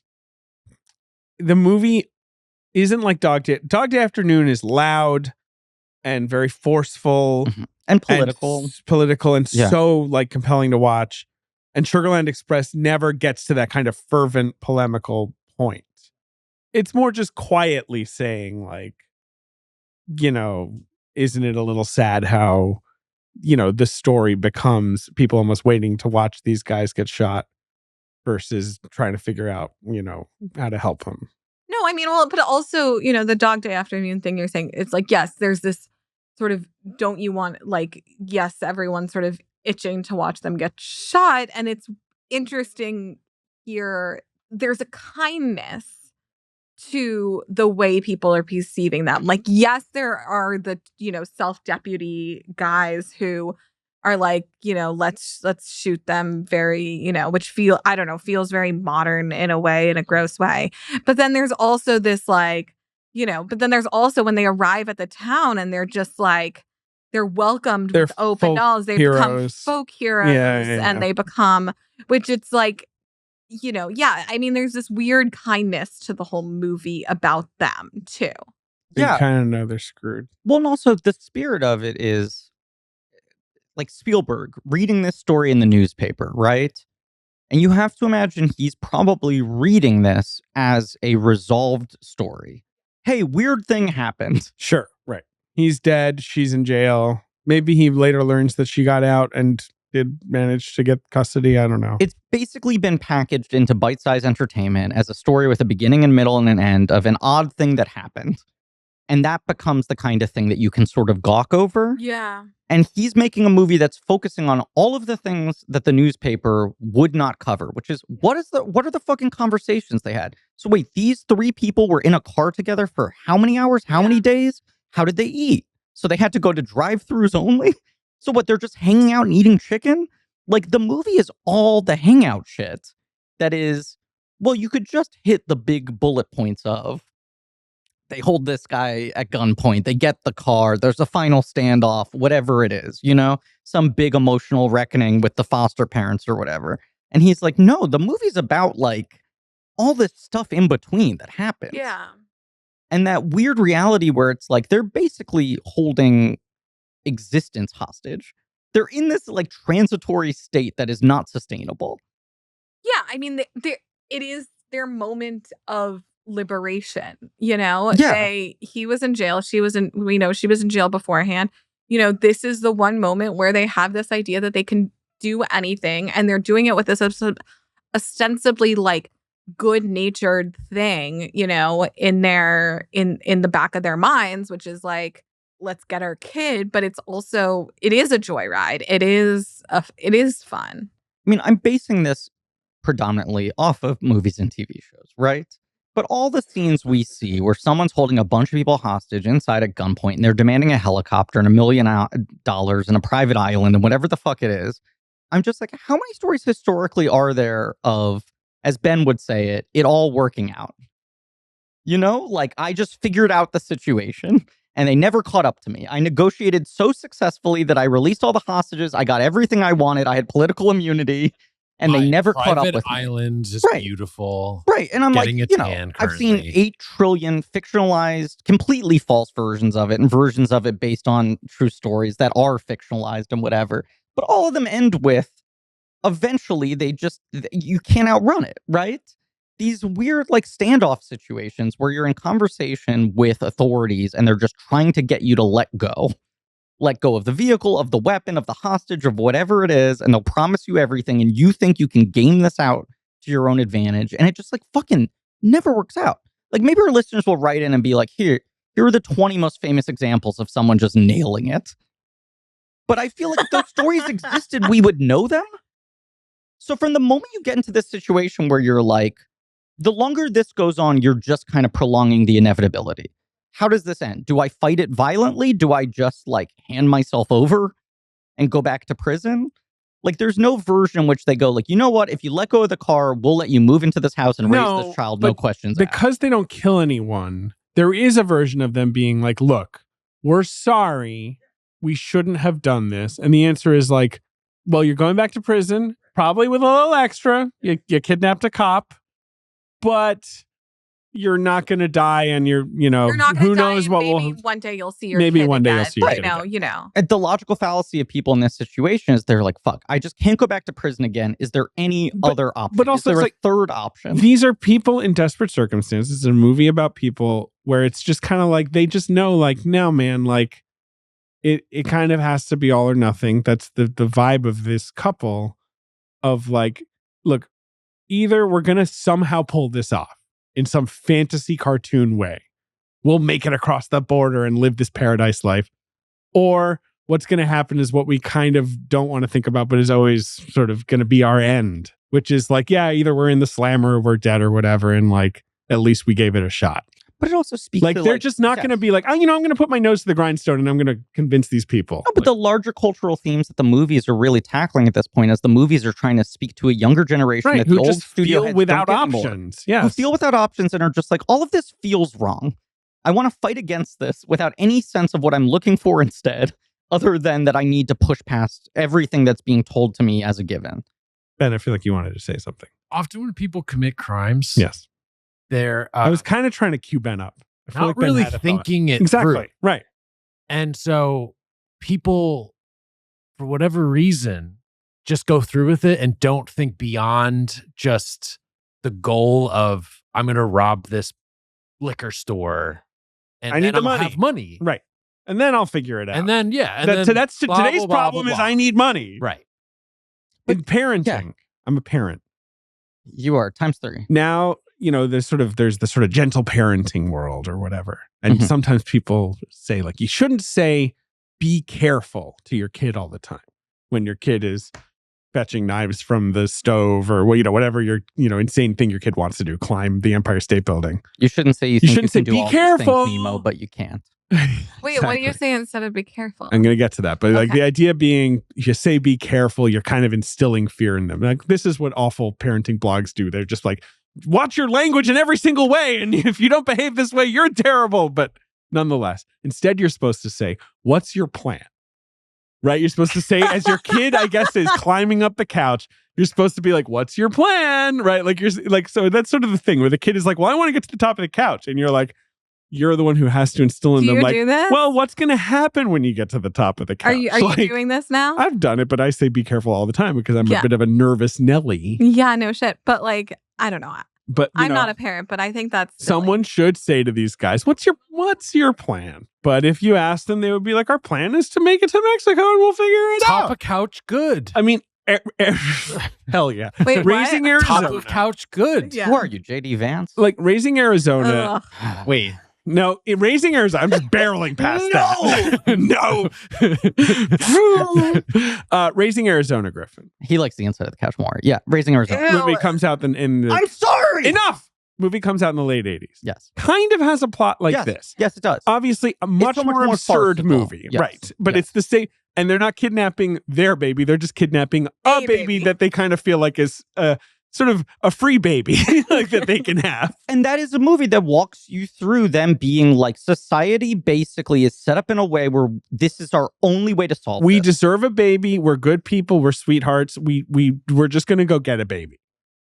the movie isn't like Dog Day. Dog Day Afternoon is loud and very forceful and political and so like compelling to watch. And Sugarland Express never gets to that kind of fervent polemical point. It's more just quietly saying like, you know, isn't it a little sad how, you know, the story becomes people almost waiting to watch these guys get shot versus trying to figure out, you know, how to help them. No, I mean, well, but also, you know, the Dog Day Afternoon thing you're saying, it's like, yes, there's this sort of, don't you want, like, yes, everyone's sort of itching to watch them get shot. And it's interesting here. There's a kindness to the way people are perceiving them. Like, yes, there are the, you know, self-deputy guys who are like, you know, let's shoot them very, you know, which feels very modern in a way, in a gross way. But then there's also this like, you know, but then there's also when they arrive at the town and they're just like, they're welcomed with open arms. They become folk heroes and they become, which it's like, you know, I mean, there's this weird kindness to the whole movie about them too. They kind of know they're screwed. Well, and also the spirit of it is like Spielberg reading this story in the newspaper, right? And you have to imagine he's probably reading this as a resolved story. Hey, weird thing happened. Sure, right. He's dead. She's in jail. Maybe he later learns that she got out and did manage to get custody. I don't know. It's basically been packaged into bite-sized entertainment as a story with a beginning and middle and an end of an odd thing that happened. And that becomes the kind of thing that you can sort of gawk over. Yeah. And he's making a movie that's focusing on all of the things that the newspaper would not cover, which is what are the fucking conversations they had? So wait, these 3 people were in a car together for how many hours? How many days? How did they eat? So they had to go to drive-thrus only? So what, they're just hanging out and eating chicken? Like, the movie is all the hangout shit that is, well, you could just hit the big bullet points of, they hold this guy at gunpoint, they get the car, there's a final standoff, whatever it is, you know? Some big emotional reckoning with the foster parents or whatever. And he's like, no, the movie's about like all this stuff in between that happens. Yeah. And that weird reality where it's like they're basically holding existence hostage. They're in this like transitory state that is not sustainable. Yeah, I mean, it is their moment of liberation, you know? Yeah. He was in jail. We know she was in jail beforehand. You know, this is the one moment where they have this idea that they can do anything, and they're doing it with this ostensibly like good-natured thing, you know, in the back of their minds, which is like, let's get our kid, but it is a joyride. It is fun. I mean, I'm basing this predominantly off of movies and TV shows, right? But all the scenes we see where someone's holding a bunch of people hostage inside at gunpoint and they're demanding a helicopter and $1 million and a private island and whatever the fuck it is, I'm just like, how many stories historically are there of, as Ben would say it all working out? You know, like I just figured out the situation and they never caught up to me. I negotiated so successfully that I released all the hostages. I got everything I wanted. I had political immunity. And they never caught up with me. Private island, just beautiful. Right. And I'm getting like, a tan I've seen currently. 8 trillion fictionalized, completely false versions of it and versions of it based on true stories that are fictionalized and whatever. But all of them end with, eventually, you can't outrun it, right? These weird like standoff situations where you're in conversation with authorities and they're just trying to get you to let go of the vehicle, of the weapon, of the hostage, of whatever it is, and they'll promise you everything, and you think you can game this out to your own advantage, and it just like fucking never works out. Like maybe our listeners will write in and be like, here are the 20 most famous examples of someone just nailing it. But I feel like if those stories existed, we would know them. So from the moment you get into this situation where you're like, the longer this goes on, you're just kind of prolonging the inevitability. How does this end? Do I fight it violently? Do I just like hand myself over and go back to prison? Like there's no version in which they go like, you know what? If you let go of the car, we'll let you move into this house and raise this child. No questions asked. Because they don't kill anyone, there is a version of them being like, look, we're sorry. We shouldn't have done this. And the answer is like, well, you're going back to prison, probably with a little extra. You kidnapped a cop, but you're not going to die, and you're not who knows what maybe will. One day you'll see your maybe kid one day again, you'll see your kid again. You know. And the logical fallacy of people in this situation is they're like, fuck, I just can't go back to prison again. Is there any other option? But also, is there it's a third option? These are people in desperate circumstances. It's a movie about people where it's just kind of like they just know, like, no, man, like it kind of has to be all or nothing. That's the vibe of this couple of like, look, either we're gonna somehow pull this off in some fantasy cartoon way. We'll make it across the border and live this paradise life. Or what's going to happen is what we kind of don't want to think about, but is always sort of going to be our end, which is like, yeah, either we're in the slammer or we're dead or whatever. And like, at least we gave it a shot. But it also speaks like to they're just not going to be like, oh, I'm going to put my nose to the grindstone and I'm going to convince these people. No, but the larger cultural themes that the movies are really tackling at this point is the movies are trying to speak to a younger generation that who the old just studio feel without options. Yeah, who feel without options and are just like, all of this feels wrong. I want to fight against this without any sense of what I'm looking for instead, other than that I need to push past everything that's being told to me as a given. Ben, I feel like you wanted to say something. Often when people commit crimes, yes, they're I was kind of trying to cue Ben up. I feel not like Ben really had a thinking thought. it exactly through. Right. And so people, for whatever reason, just go through with it and don't think beyond just the goal of, I'm going to rob this liquor store and I need the money. Have money. Right. And then I'll figure it out. And then, so that's today's problem is I need money. Right. In parenting, I'm a parent. You are ×3. Now, there's the sort of gentle parenting world or whatever. And sometimes people say like, you shouldn't say be careful to your kid all the time when your kid is fetching knives from the stove or whatever your insane thing your kid wants to do, climb the Empire State Building. You shouldn't say you shouldn't say can do be all careful, these things, Nemo, but you can't. Wait, what do you say instead of be careful? I'm going to get to that. But like the idea being, you say be careful, you're kind of instilling fear in them. Like this is what awful parenting blogs do. They're just like, watch your language in every single way. And if you don't behave this way, you're terrible. But nonetheless, instead, you're supposed to say, what's your plan? right? You're supposed to say, as your kid, I guess, is climbing up the couch, you're supposed to be like, what's your plan? Right? Like, you're like, so that's sort of the thing where the kid is like, well, I want to get to the top of the couch. And you're like, you're the one who has to instill in them, like, do this? well, what's going to happen when you get to the top of the couch? Are you doing this now? I've done it, but I say be careful all the time because I'm a bit of a nervous Nelly. Yeah, no shit. But like, I don't know. But I'm not a parent, but I think that's silly. Someone should say to these guys, what's your plan? But if you ask them, they would be like, our plan is to make it to Mexico and we'll figure it out. Top of couch, good. I mean, hell yeah. Wait, Raising what? Arizona. Top of couch, good. Yeah. Who are you, JD Vance? Like Raising Arizona. Ugh. Wait. No, Raising Arizona. I'm just barreling past that. No. Raising Arizona, Griffin. He likes the inside of the couch more. Yeah, Raising Arizona. Ew. Movie comes out in the... I'm sorry! Enough! Movie comes out in the late 80s. Yes. Kind of has a plot like this. Yes, it does. Obviously, a much so much more more absurd farcical. movie. Yes. Right. But Yes. it's the same. And they're not kidnapping their baby. They're just kidnapping a baby that they kind of feel like is sort of a free baby like that they can have. And that is a movie that walks you through them being like, society basically is set up in a way where this is our only way to solve We this. deserve a baby. We're good people. We're sweethearts. We're just going to go get a baby.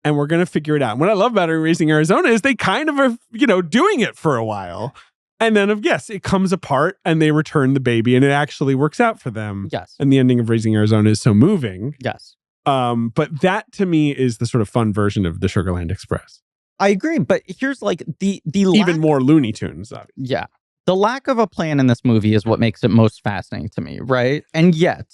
And we're going to figure it out. And what I love about Raising Arizona is they kind of are, doing it for a while. And then, yes, it comes apart and they return the baby and it actually works out for them. Yes. And the ending of Raising Arizona is so moving. Yes. But that to me is the sort of fun version of the Sugarland Express. I agree. But here's like the even more Looney Tunes. Obviously. Yeah. The lack of a plan in this movie is what makes it most fascinating to me, right? And yet,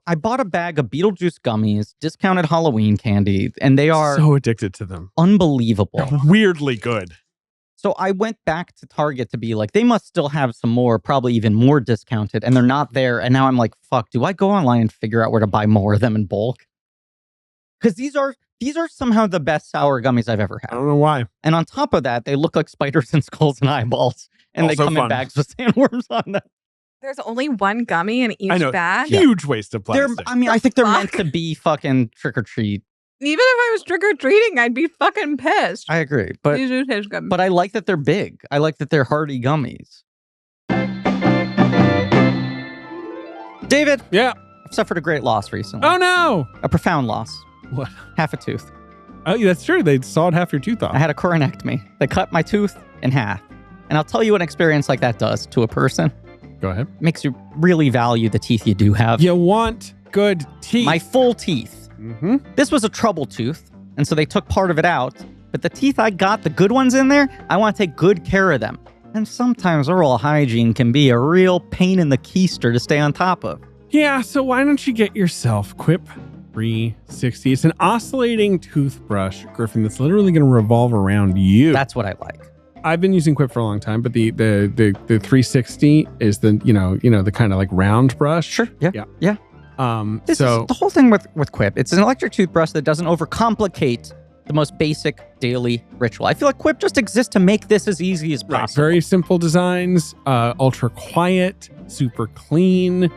I bought a bag of Beetlejuice gummies, discounted Halloween candy, and they are so addicted to them. Unbelievable. Weirdly good. So I went back to Target to be like, they must still have some more, probably even more discounted, and they're not there. And now I'm like, fuck, do I go online and figure out where to buy more of them in bulk? Because these are somehow the best sour gummies I've ever had. I don't know why. And on top of that, they look like spiders and skulls and eyeballs. And Also they come fun. in bags with sandworms on them. There's only one gummy in each I know. bag. Huge waste of plastic. I think they're meant to be fucking trick or treat. Even if I was trick or treating, I'd be fucking pissed. I agree. But These are his gummies. I like that they're big. I like that they're hearty gummies. David. Yeah. I've suffered a great loss recently. Oh no. A profound loss. What? Half a tooth. Oh, yeah, that's true. They sawed half your tooth off. I had a coronectomy. They cut my tooth in half. And I'll tell you what an experience like that does to a person. Go ahead. Makes you really value the teeth you do have. You want good teeth. My full teeth. Mm-hmm. This was a trouble tooth, and so they took part of it out. But the teeth I got, the good ones in there, I want to take good care of them. And sometimes oral hygiene can be a real pain in the keister to stay on top of. Yeah, so why don't you get yourself Quip 360? It's an oscillating toothbrush, Griffin, that's literally going to revolve around you. That's what I like. I've been using Quip for a long time, but the 360 is the the kind of like round brush. Sure. Yeah. This is the whole thing with Quip. It's an electric toothbrush that doesn't overcomplicate the most basic daily ritual. I feel like Quip just exists to make this as easy as possible. Right. Very simple designs, ultra quiet, super clean,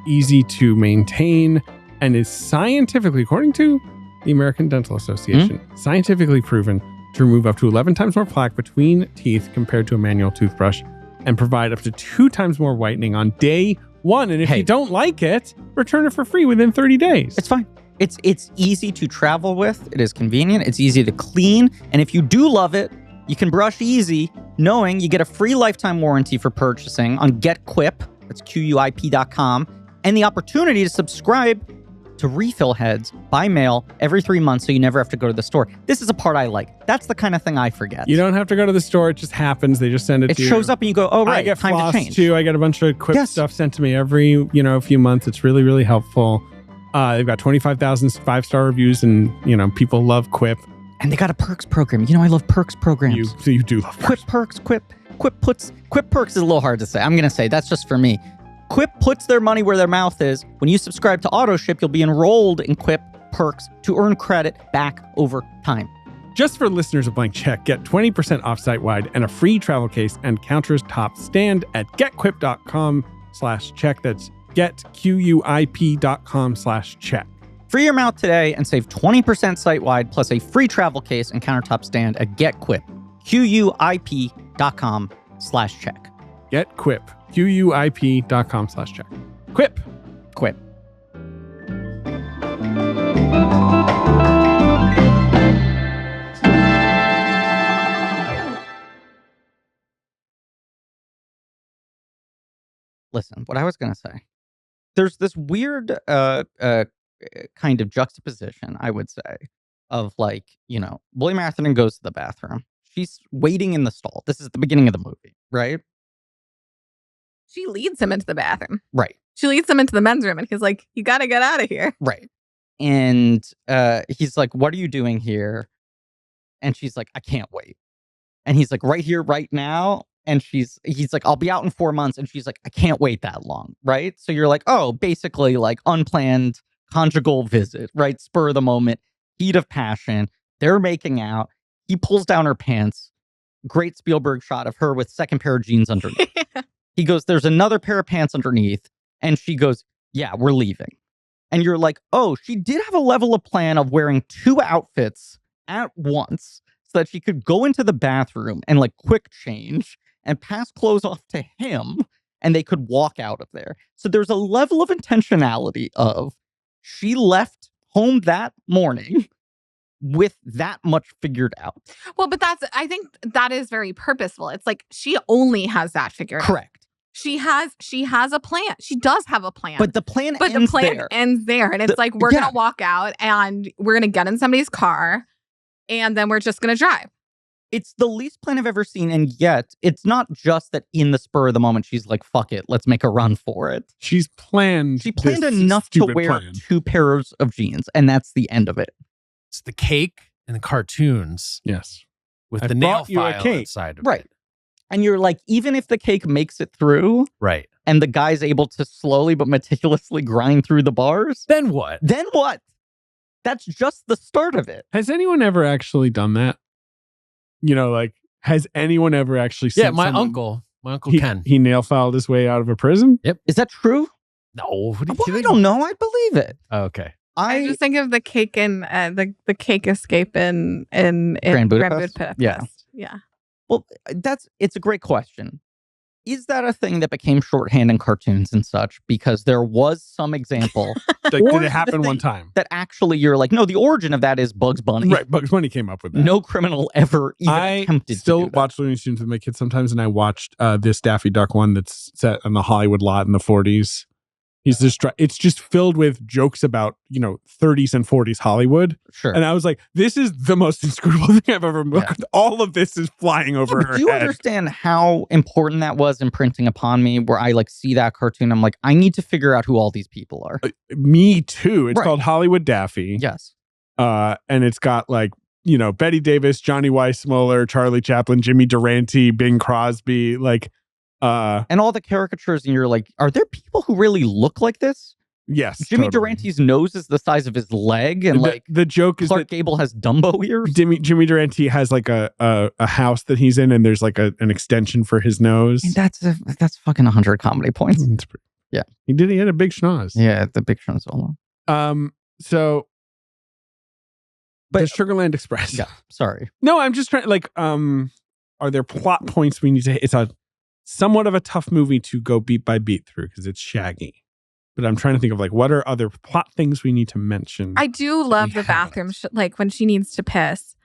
easy to maintain, and is scientifically, according to the American Dental Association, scientifically proven to remove up to 11 times more plaque between teeth compared to a manual toothbrush and provide up to 2 times more whitening on day 1. And if you don't like it, return it for free within 30 days. It's fine. It's easy to travel with. It is convenient. It's easy to clean. And if you do love it, you can brush easy, knowing you get a free lifetime warranty for purchasing on GetQuip. That's QUIP.com. And the opportunity to subscribe to refill heads by mail every 3 months so you never have to go to the store. This is a part I like. That's the kind of thing I forget. You don't have to go to the store. It just happens. They just send it to you. It shows up and you go, oh, right, I get time floss to change. too. I get a bunch of Quip stuff sent to me every, few months. It's really, really helpful. They've got 25,000 5-star reviews and, people love Quip. And they got a perks program. I love perks programs. You do love perks. Quip perks is a little hard to say. I'm going to say that's just for me. Quip puts their money where their mouth is. When you subscribe to AutoShip, you'll be enrolled in Quip perks to earn credit back over time. Just for listeners of Blank Check, get 20% off site-wide and a free travel case and countertop stand at getquip.com/check. That's getquip.com/check. Free your mouth today and save 20% site-wide plus a free travel case and countertop stand at GetQuip. QUIP.com/check. GetQuip. QUIP.com/check. Quip. Quip. Listen, what I was going to say, there's this weird kind of juxtaposition, I would say, of like, William Atherton goes to the bathroom. She's waiting in the stall. This is the beginning of the movie, right? She leads him into the bathroom. Right. She leads him into the men's room and he's like, you got to get out of here. Right. And he's like, what are you doing here? And she's like, I can't wait. And he's like, right here, right now. And he's like, I'll be out in 4 months. And she's like, I can't wait that long. Right. So you're like, oh, basically like unplanned conjugal visit, right? Spur of the moment, heat of passion. They're making out. He pulls down her pants. Great Spielberg shot of her with second pair of jeans underneath. He goes, there's another pair of pants underneath. And she goes, yeah, we're leaving. And you're like, oh, she did have a level of plan of wearing 2 outfits at once so that she could go into the bathroom and like quick change and pass clothes off to him and they could walk out of there. So there's a level of intentionality of she left home that morning with that much figured out. Well, but I think that is very purposeful. It's like she only has that figured out. Correct. She has a plan. She does have a plan. But the plan ends there. And it's like, we're going to walk out and we're going to get in somebody's car and then we're just going to drive. It's the least plan I've ever seen. And yet it's not just that in the spur of the moment, she's like, fuck it, let's make a run for it. She planned enough to wear 2 pairs of jeans. And that's the end of it. It's the cake and the cartoons. Yes. With the nail file inside of it. And you're like, even if the cake makes it through. Right. And the guy's able to slowly but meticulously grind through the bars. Then what? That's just the start of it. Has anyone ever actually done that? Has anyone ever actually seen my uncle Ken. He nail filed his way out of a prison? Yep. Is that true? No. What are you kidding? I don't know. I believe it. Oh, okay. I just think of the cake and the cake escape in Grand Budapest. Yeah. Well, it's a great question. Is that a thing that became shorthand in cartoons and such? Because there was some example. Did it happen one time? That actually you're like, no, the origin of that is Bugs Bunny. Right, Bugs Bunny came up with that. No criminal ever even attempted to do that. I still watch Looney Tunes with my kids sometimes, and I watched this Daffy Duck one that's set on the Hollywood lot in the 40s. It's just filled with jokes about, 30s and 40s Hollywood. Sure. And I was like, this is the most inscrutable thing I've ever looked at. All of this is flying over her head. Do you understand how important that was imprinting upon me, where I see that cartoon? I'm like, I need to figure out who all these people are. Me too. It's called Hollywood Daffy. Yes. And it's got Betty Davis, Johnny Weissmuller, Charlie Chaplin, Jimmy Durante, Bing Crosby, and all the caricatures, and you're like, are there people who really look like this? Yes. Jimmy Durante's nose is the size of his leg, and the joke is Clark Gable has Dumbo ears. Jimmy Durante has a house that he's in, and there's an extension for his nose. And that's fucking 100 comedy points. Yeah, he had a big schnoz. Yeah, the big schnoz solo. So, but the Sugarland Express. Yeah, sorry. No, I'm just trying. Are there plot points we need to? It's a somewhat of a tough movie to go beat by beat through because it's shaggy. But I'm trying to think of what are other plot things we need to mention. I do love the bathroom, when she needs to piss.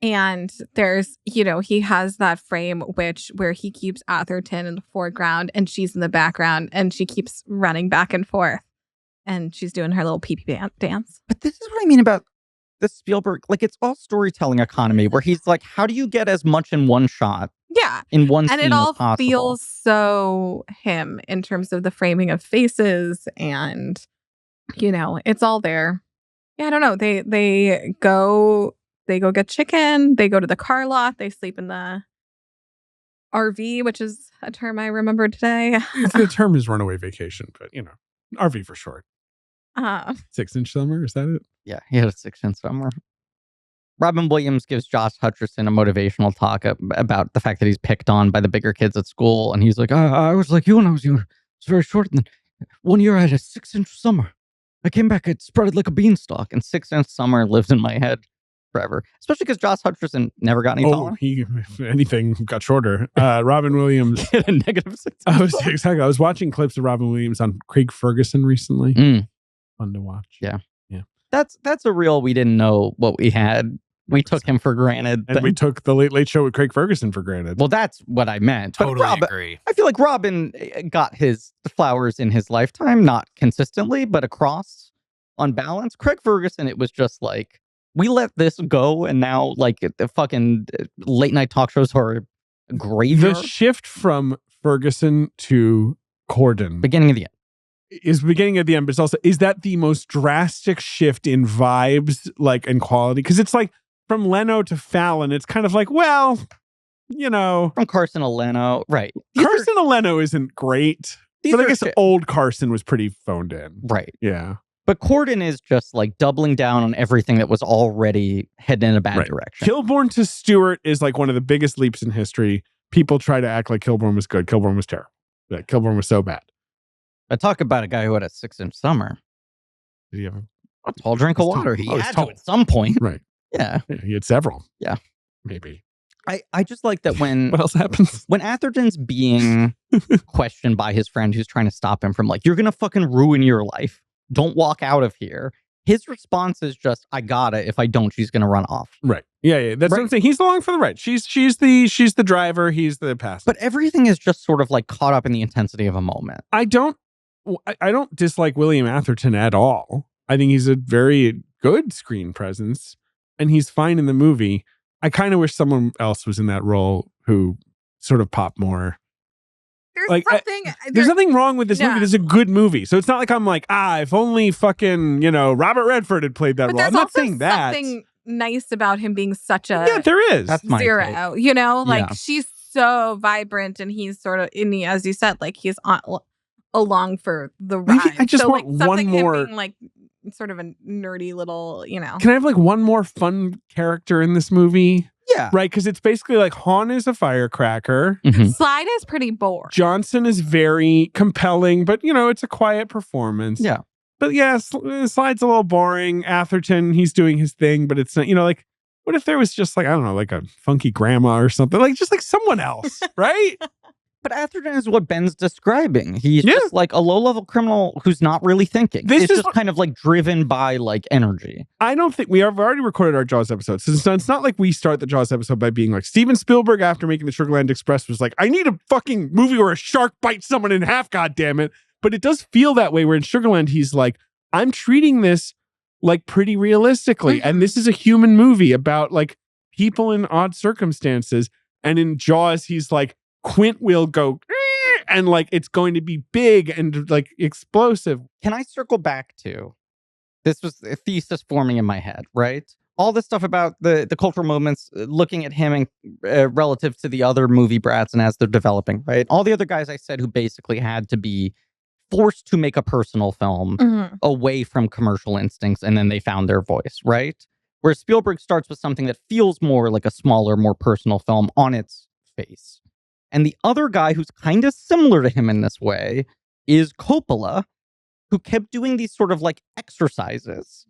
And there's, he has that frame where he keeps Atherton in the foreground and she's in the background and she keeps running back and forth. And she's doing her little pee-pee dance. But this is what I mean about the Spielberg. It's all storytelling economy where he's like, how do you get as much in one shot? Yeah. In one scene and it all as possible? Feels so him in terms of the framing of faces and, it's all there. Yeah, I don't know. They go get chicken. They go to the car lot. They sleep in the RV, which is a term I remembered today. The term is runaway vacation, but, RV for short. 6-inch summer, is that it? Yeah, he had a 6-inch summer. Robin Williams gives Josh Hutcherson a motivational talk about the fact that he's picked on by the bigger kids at school. And he's like, I was like you when I was younger. It's very short. And then one year I had a 6-inch summer. I came back, it spread like a beanstalk. And 6-inch summer lives in my head. forever, especially because Josh Hutcherson never got any taller. He, if anything, got shorter. Robin Williams. He had a negative 6. I was watching clips of Robin Williams on Craig Ferguson recently. Fun to watch. Yeah. That's a real we didn't know what we had. We took him for granted. And we took the Late Late Show with Craig Ferguson for granted. Well, that's what I meant. Totally but agree. I feel like Robin got his flowers in his lifetime, not consistently, but across on balance. Craig Ferguson, it was just like, we let this go, and now like the fucking late night talk shows are graveyard. The shift from Ferguson to Corden. Beginning of the end. Is beginning at the end, but it's also, is that the most drastic shift in vibes, like, and quality? Because it's like from Leno to Fallon, it's kind of like, well, you know. From Carson to Leno, right. Carson to Leno isn't great, but I guess old Carson was pretty phoned in. Right. Yeah. But Corden is just like doubling down on everything that was already heading in a bad direction. Kilborn to Stewart is like one of the biggest leaps in history. People try to act like Kilborn was good. Kilborn was terrible. Yeah, Kilborn was so bad. I talk about a guy who had a 6-inch summer. Did he have a tall drink of water? He had to at some point. Right. Yeah. He had several. Yeah. Maybe. I just like that when... What else happens? When Atherton's being questioned by his friend who's trying to stop him from like, you're going to fucking ruin your life. Don't walk out of here. His response is just, I gotta. If I don't, she's going to run off. Right. Yeah. That's what I'm saying. He's along for the ride. She's the driver. He's the passenger. But everything is just sort of like caught up in the intensity of a moment. I don't dislike William Atherton at all. I think he's a very good screen presence, and he's fine in the movie. I kind of wish someone else was in that role who sort of popped more. There's nothing wrong with this movie. This is a good movie. So it's not like I'm like, if only fucking, Robert Redford had played that role. I'm not saying that. There's something nice about him being such a there is. That's my zero. take. She's so vibrant, and he's sort of as you said, like he's along for the ride. I just want one more, being like sort of a nerdy little, Can I have like one more fun character in this movie? Yeah. Right, because it's basically like Hawn is a firecracker. Mm-hmm. Slide is pretty boring. Johnson is very compelling, but it's a quiet performance. Yeah. But yeah, Slide's a little boring. Atherton, he's doing his thing, but it's not, like, what if there was just like, I don't know, like a funky grandma or something? Like, just like someone else, right? But Atherton is what Ben's describing. He's just like a low-level criminal who's not really thinking. It's just kind of like driven by like energy. I don't think we've already recorded our Jaws episode. So it's not like we start the Jaws episode by being like, Steven Spielberg, after making the Sugarland Express, was like, I need a fucking movie where a shark bites someone in half, goddammit. But it does feel that way, where in Sugarland, he's like, I'm treating this like pretty realistically. Mm-hmm. And this is a human movie about like people in odd circumstances. And in Jaws, he's like, Quint will go and like it's going to be big and like explosive. Can I circle back to, this was a thesis forming in my head, right? All this stuff about the cultural moments, looking at him and relative to the other movie brats and as they're developing, right? All the other guys I said who basically had to be forced to make a personal film away from commercial instincts, and then they found their voice, right? Where Spielberg starts with something that feels more like a smaller, more personal film on its face. And the other guy who's kind of similar to him in this way is Coppola, who kept doing these sort of like exercises.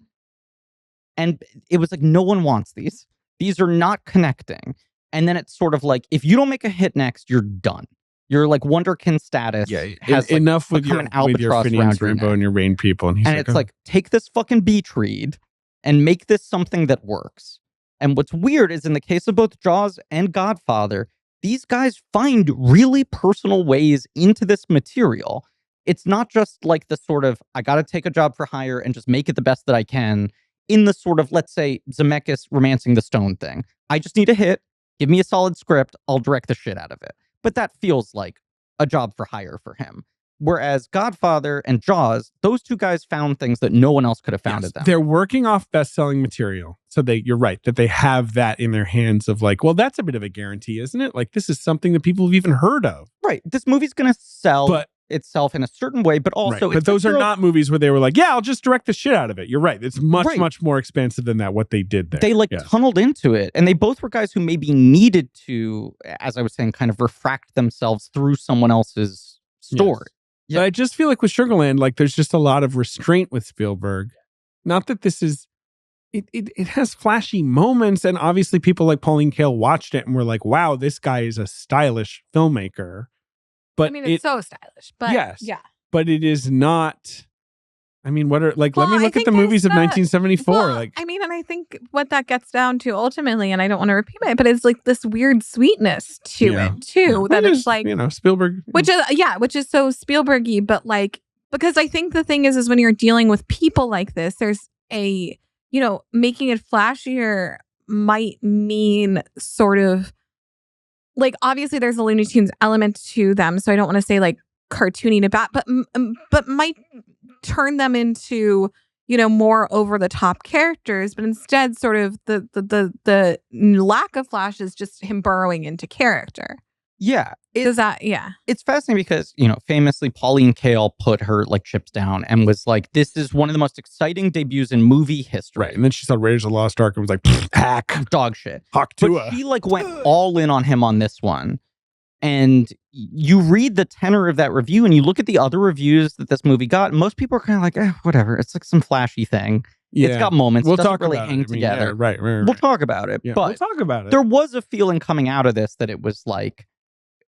And it was like, no one wants these. These are not connecting. And then it's sort of like, if you don't make a hit next, you're done. You're like Wonderkin status. Yeah, has enough like, with your Phineas Rainbow and your Rain People. And it's like, take this fucking beach read and make this something that works. And what's weird is in the case of both Jaws and Godfather, these guys find really personal ways into this material. It's not just like the sort of, I got to take a job for hire and just make it the best that I can, in the sort of, let's say, Zemeckis Romancing the Stone thing. I just need a hit, give me a solid script, I'll direct the shit out of it. But that feels like a job for hire for him. Whereas Godfather and Jaws, those two guys found things that no one else could have found at them. They're working off best-selling material. So you're right, that they have that in their hands of like, well, that's a bit of a guarantee, isn't it? Like, this is something that people have even heard of. Right. This movie's going to sell itself in a certain way, but also... Right. But those are not movies where they were like, I'll just direct the shit out of it. You're right. It's much more expensive than that, what they did there. They tunneled into it. And they both were guys who maybe needed to, as I was saying, kind of refract themselves through someone else's story. Yes. Yeah. But I just feel like with Sugarland, like there's just a lot of restraint with Spielberg. Not that this is it has flashy moments, and obviously people like Pauline Kael watched it and were like, wow, this guy is a stylish filmmaker. But I mean, it's so stylish, but yes, yeah. But it is not. I mean, what are like? Well, let me look at the movies of 1974. Well, like, I mean, and I think what that gets down to ultimately, and I don't want to repeat it, but it's like this weird sweetness to it too. That it's like, Spielberg, which is so Spielberg-y, but like, because I think the thing is when you're dealing with people like this, there's a, making it flashier might mean sort of like, obviously there's a Looney Tunes element to them, so I don't want to say like cartoony to bad, but might turn them into more over the top characters, but instead sort of the lack of Flash is just him burrowing into character. Yeah. It's fascinating because, famously Pauline Kael put her like chips down and was like, this is one of the most exciting debuts in movie history. Right. And then she saw Raiders of the Lost Ark and was like, hack. Dog shit. Hawk Tuah. But she like went all in on him on this one. And you read the tenor of that review and you look at the other reviews that this movie got, and most people are kind of like, whatever. It's like some flashy thing. Yeah. It's got moments. We'll it doesn't talk really about hang together. Yeah, right. We'll talk about it. Yeah, but we'll talk about it. There was a feeling coming out of this that it was like,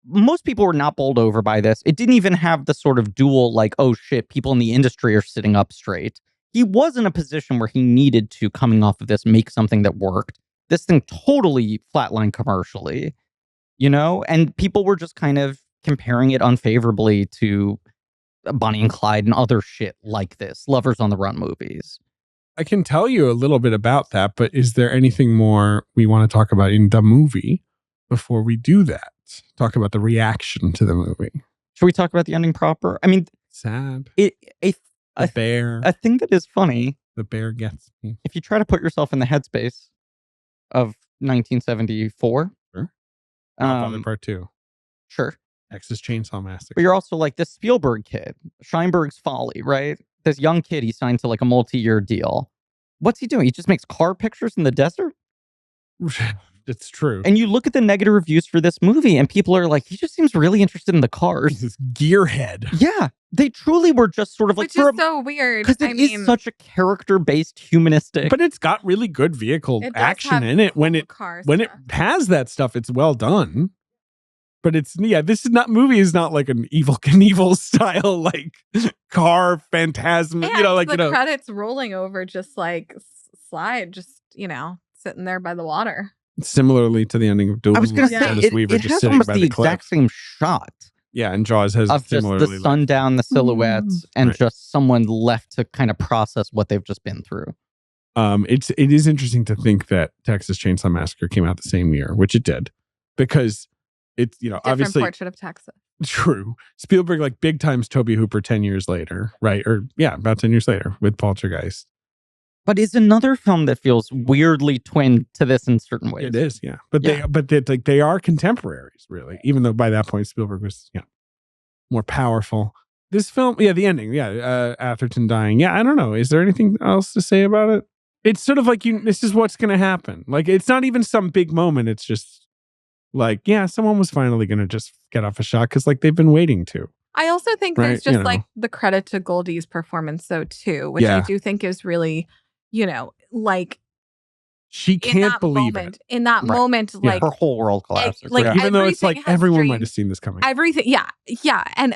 most people were not bowled over by this. It didn't even have the sort of dual, like, oh shit, people in the industry are sitting up straight. He was in a position where he needed to, coming off of this, make something that worked. This thing totally flatlined commercially, and people were just kind of comparing it unfavorably to Bonnie and Clyde and other shit like this, Lovers on the Run movies. I can tell you a little bit about that, but is there anything more we want to talk about in the movie before we do that? Talk about the reaction to the movie. Should we talk about the ending proper? I mean, sad. The bear. A thing that is funny. The bear gets me. If you try to put yourself in the headspace of 1974. Sure. Godfather Part 2. Sure. Texas Chainsaw Massacre. But you're also like this Spielberg kid, Scheinberg's Folly, right? This young kid, he signed to like a multi-year deal. What's he doing? He just makes car pictures in the desert? It's true. And you look at the negative reviews for this movie and people are like, he just seems really interested in the cars. This gearhead. Yeah. They truly were just sort of like... Which is so weird. Because it is such a character-based humanistic... But it's got really good vehicle action in it. When it has that stuff, it's well done. But this movie is not like an Evel Knievel style, like car phantasm. And the credits rolling over just like slide, just, sitting there by the water. Similarly to the ending of Duel. I was going to say, it has almost the exact same shot. Yeah, and Jaws has of just the sundown, the silhouettes, and just someone left to kind of process what they've just been through. It is interesting to think that Texas Chainsaw Massacre came out the same year, which it did, because it's obviously Portrait of Texas. True. Spielberg like big times Tobe Hooper 10 years later, right? Or about 10 years later with Poltergeist. But it's another film that feels weirdly twinned to this in certain ways. It is, yeah. But they are contemporaries, really. Even though by that point Spielberg was more powerful. This film, the ending, Atherton dying. Yeah, I don't know. Is there anything else to say about it? It's sort of like this is what's going to happen. Like it's not even some big moment. It's just like, someone was finally going to just get off a shot because like they've been waiting to. I also think there's just like the credit to Goldie's performance though too, which I do think is really, like she can't believe it. In that moment, like her whole world collapses. Like even though it's like everyone might have seen this coming. Everything,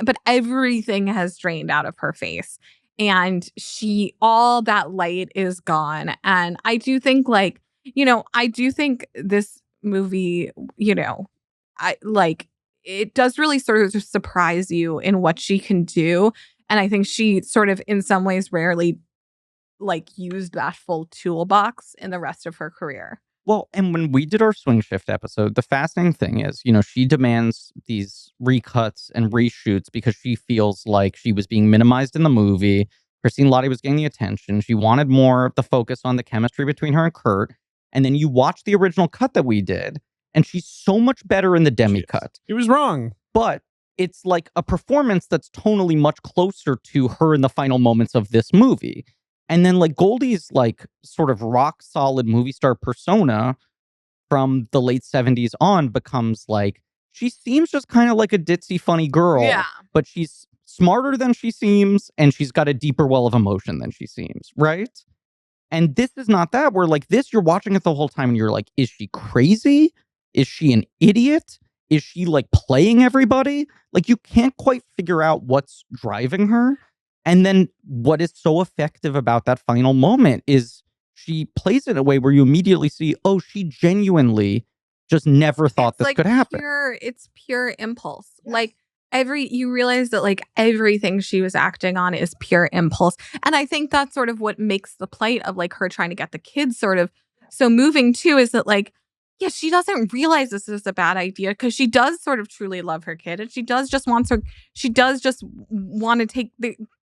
but everything has drained out of her face, and all that light is gone. And I do think, this movie, it does really sort of surprise you in what she can do, and I think she sort of, in some ways, rarely used that full toolbox in the rest of her career. Well, and when we did our Swing Shift episode, the fascinating thing is, she demands these recuts and reshoots because she feels like she was being minimized in the movie. Christine Lottie was getting the attention. She wanted more of the focus on the chemistry between her and Kurt. And then you watch the original cut that we did, and she's so much better in the demi cut. It was wrong. But it's like a performance that's tonally much closer to her in the final moments of this movie. And then like Goldie's like sort of rock solid movie star persona from the late 70s on becomes like, she seems just kind of like a ditzy funny girl, but she's smarter than she seems, and she's got a deeper well of emotion than she seems, right? And this is not that. Where like this, you're watching it the whole time and you're like, is she crazy? Is she an idiot? Is she like playing everybody? Like you can't quite figure out what's driving her. And then what is so effective about that final moment is she plays it in a way where you immediately see, oh, she genuinely just never thought this could happen. It's pure impulse. Yes. Like you realize that like everything she was acting on is pure impulse. And I think that's sort of what makes the plight of like her trying to get the kids sort of so moving too, is that like, yeah, she doesn't realize this is a bad idea because she does sort of truly love her kid. And she does just want to take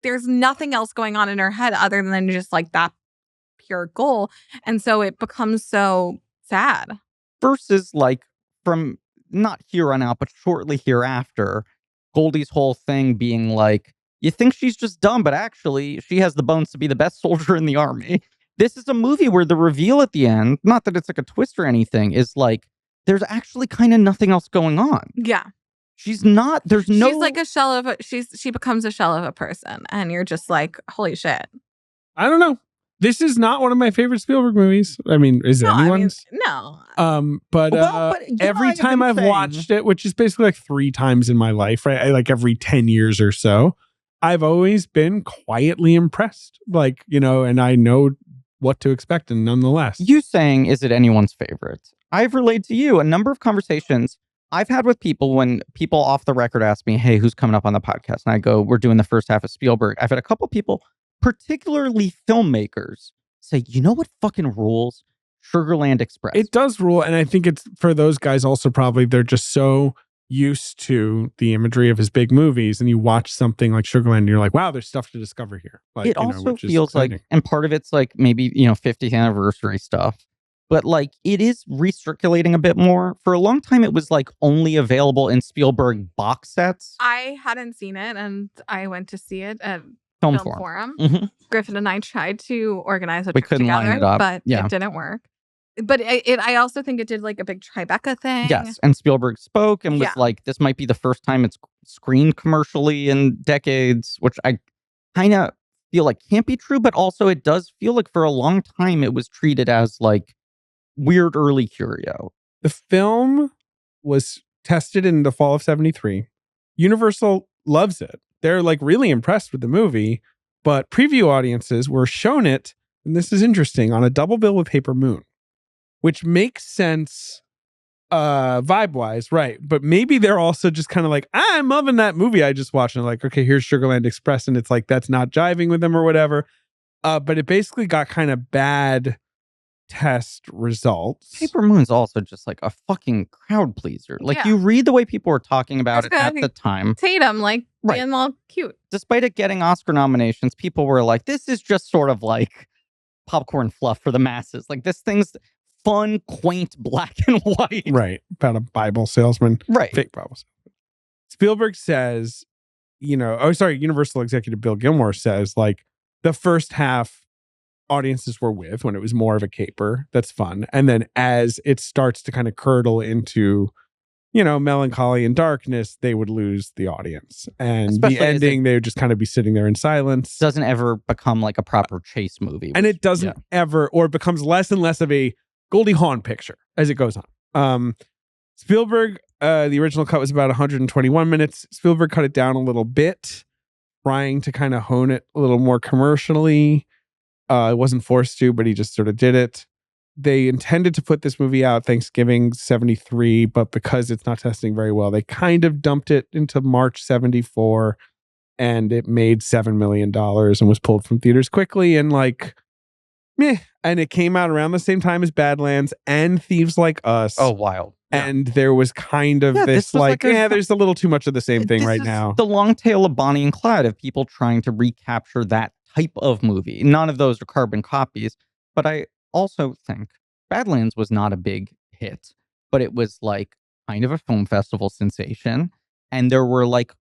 there's nothing else going on in her head other than just like that pure goal. And so it becomes so sad. Versus like from not here on out, but shortly hereafter, Goldie's whole thing being like, you think she's just dumb, but actually she has the bones to be the best soldier in the army. This is a movie where the reveal at the end, not that it's like a twist or anything, is like, there's actually kind of nothing else going on. Yeah. She's not, she's like a shell of she becomes a shell of a person. And you're just like, holy shit. I don't know. This is not one of my favorite Spielberg movies. I mean, is it anyone's? No. But every time I've watched it, which is basically like 3 times in my life, right? Like every 10 years or so, I've always been quietly impressed. Like, and I know what to expect, and nonetheless. You saying, is it anyone's favorite? I've relayed to you a number of conversations I've had with people when people off the record ask me, hey, who's coming up on the podcast? And I go, we're doing the first half of Spielberg. I've had a couple people, particularly filmmakers, say, you know what fucking rules? SUGARLAND Express. It does rule. And I think it's for those guys also probably they're just so used to the imagery of his big movies, and you watch something like SUGARLAND and you're like, wow, there's stuff to discover here. Like, it also feels like, and part of it's like maybe, 50th anniversary stuff, but like it is recirculating a bit more. For a long time, it was like only available in Spielberg box sets. I hadn't seen it, and I went to see it at Film Forum. Mm-hmm. Griffin and I tried to organize a trip couldn't together, line it up. But it didn't work. But I also think it did like a big Tribeca thing. Yes, and Spielberg spoke and was like, this might be the first time it's screened commercially in decades, which I kind of feel like can't be true, but also it does feel like for a long time it was treated as like weird early curio. The film was tested in the fall of 73. Universal loves it. They're like really impressed with the movie, but preview audiences were shown it, and this is interesting, on a double bill with Paper Moon, which makes sense vibe-wise, right? But maybe they're also just kind of like, I'm loving that movie I just watched, and like, okay, here's SUGARLAND Express, and it's like, that's not jiving with them or whatever. But it basically got kind of bad test results. Paper Moon's also just like a fucking crowd pleaser. Like you read the way people were talking about it at the time. Tatum, like being all cute. Despite it getting Oscar nominations, people were like, this is just sort of like popcorn fluff for the masses. Like this thing's fun, quaint, black and white. Right. About a Bible salesman. Right. Fake Bible salesman. Spielberg says, Universal executive Bill Gilmore says, like, the first half audiences were with when it was more of a caper. That's fun. And then as it starts to kind of curdle into, melancholy and darkness, they would lose the audience. And especially the ending, they would just kind of be sitting there in silence. Doesn't ever become like a proper chase movie. And it doesn't ever, or it becomes less and less of a Goldie Hawn picture as it goes on. Spielberg, the original cut was about 121 minutes. Spielberg cut it down a little bit, trying to kind of hone it a little more commercially. It wasn't forced to, but he just sort of did it. They intended to put this movie out Thanksgiving 73, but because it's not testing very well, they kind of dumped it into March 74, and it made $7 million and was pulled from theaters quickly, and like, meh. And it came out around the same time as Badlands and Thieves Like Us. Oh, wild. Yeah. And there was kind of this like there's a little too much of the same thing right now. The long tail of Bonnie and Clyde of people trying to recapture that type of movie. None of those are carbon copies, but I also think Badlands was not a big hit, but it was like kind of a film festival sensation. And there were like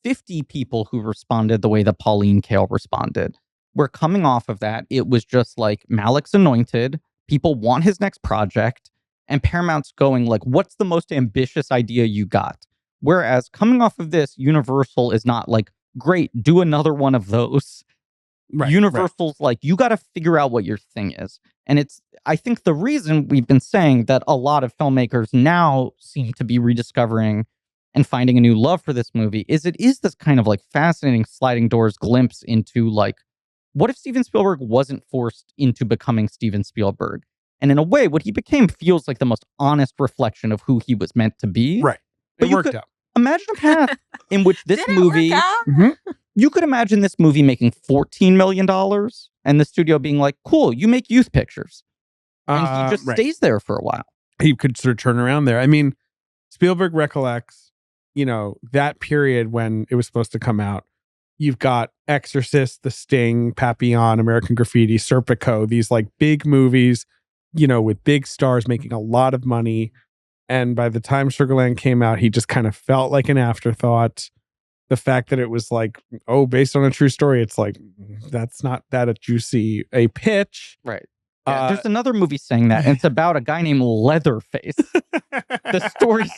50 people who responded the way that Pauline Kael responded. We're coming off of that. It was just like Malick's anointed. People want his next project. And Paramount's going like, what's the most ambitious idea you got? Whereas coming off of this, Universal is not like, great, do another one of those. Universal's like, you got to figure out what your thing is. And I think the reason we've been saying that a lot of filmmakers now seem to be rediscovering and finding a new love for this movie is it is this kind of like fascinating sliding doors glimpse into like, what if Steven Spielberg wasn't forced into becoming Steven Spielberg? And in a way, what he became feels like the most honest reflection of who he was meant to be. Right. But it worked out. Imagine a path in which this movie, Mm-hmm. you could imagine this movie making $14 million and the studio being like, cool, you make youth pictures. And he just stays there for a while. He could sort of turn around there. I mean, Spielberg recollects, that period when it was supposed to come out. You've got Exorcist, The Sting, Papillon, American Graffiti, Serpico, these like big movies, with big stars making a lot of money. And by the time Sugarland came out, he just kind of felt like an afterthought. The fact that it was like, based on a true story, it's like, that's not that a juicy a pitch. Right. Yeah, there's another movie saying that, and it's about a guy named Leatherface. The story's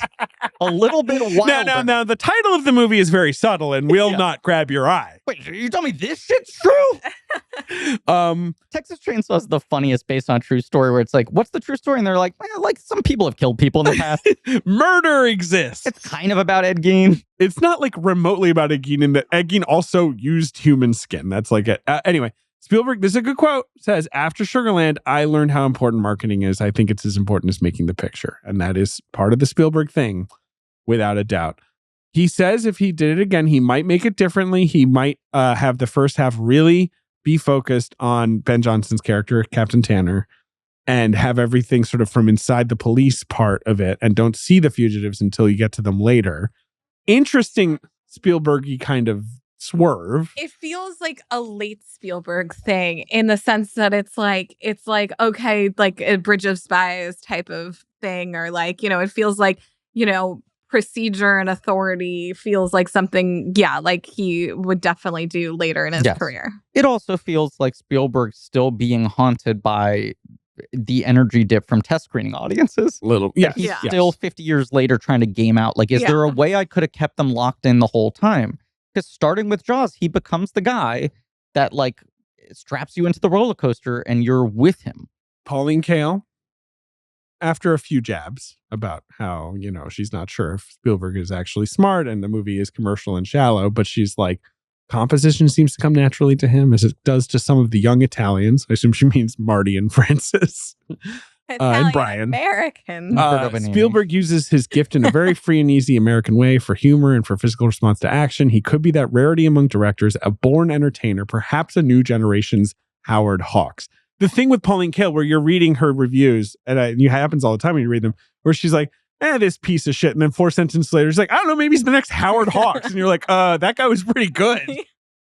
a little bit wilder. No. The title of the movie is very subtle and will not grab your eye. Wait, you tell me this shit's true? Texas Chainsaw is the funniest based on a true story where it's like, what's the true story? And they're like, well, like some people have killed people in the past. Murder exists. It's kind of about Ed Gein. It's not like remotely about Ed Gein in that Ed Gein also used human skin. That's like it. Anyway. Spielberg, this is a good quote, says, after Sugarland, I learned how important marketing is. I think it's as important as making the picture. And that is part of the Spielberg thing, without a doubt. He says if he did it again, he might make it differently. He might have the first half really be focused on Ben Johnson's character, Captain Tanner, and have everything sort of from inside the police part of it and don't see the fugitives until you get to them later. Interesting Spielberg-y kind of swerve. It feels like a late Spielberg thing in the sense that it's like okay, like a Bridge of Spies type of thing, or like, it feels like, procedure and authority feels like something, like he would definitely do later in his career. It also feels like Spielberg still being haunted by the energy dip from test screening audiences. He's still 50 years later trying to game out, like, is there a way I could have kept them locked in the whole time? Because starting with Jaws, he becomes the guy that like straps you into the roller coaster and you're with him. Pauline Kael, after a few jabs about how, she's not sure if Spielberg is actually smart and the movie is commercial and shallow, but she's like, composition seems to come naturally to him as it does to some of the young Italians. I assume she means Marty and Francis. And Brian. American. Spielberg uses his gift in a very free and easy American way for humor and for physical response to action. He could be that rarity among directors, a born entertainer, perhaps a new generation's Howard Hawks. The thing with Pauline Kael, where you're reading her reviews, and it happens all the time when you read them, where she's like, this piece of shit. And then 4 sentences later, she's like, I don't know, maybe he's the next Howard Hawks. And you're like, that guy was pretty good.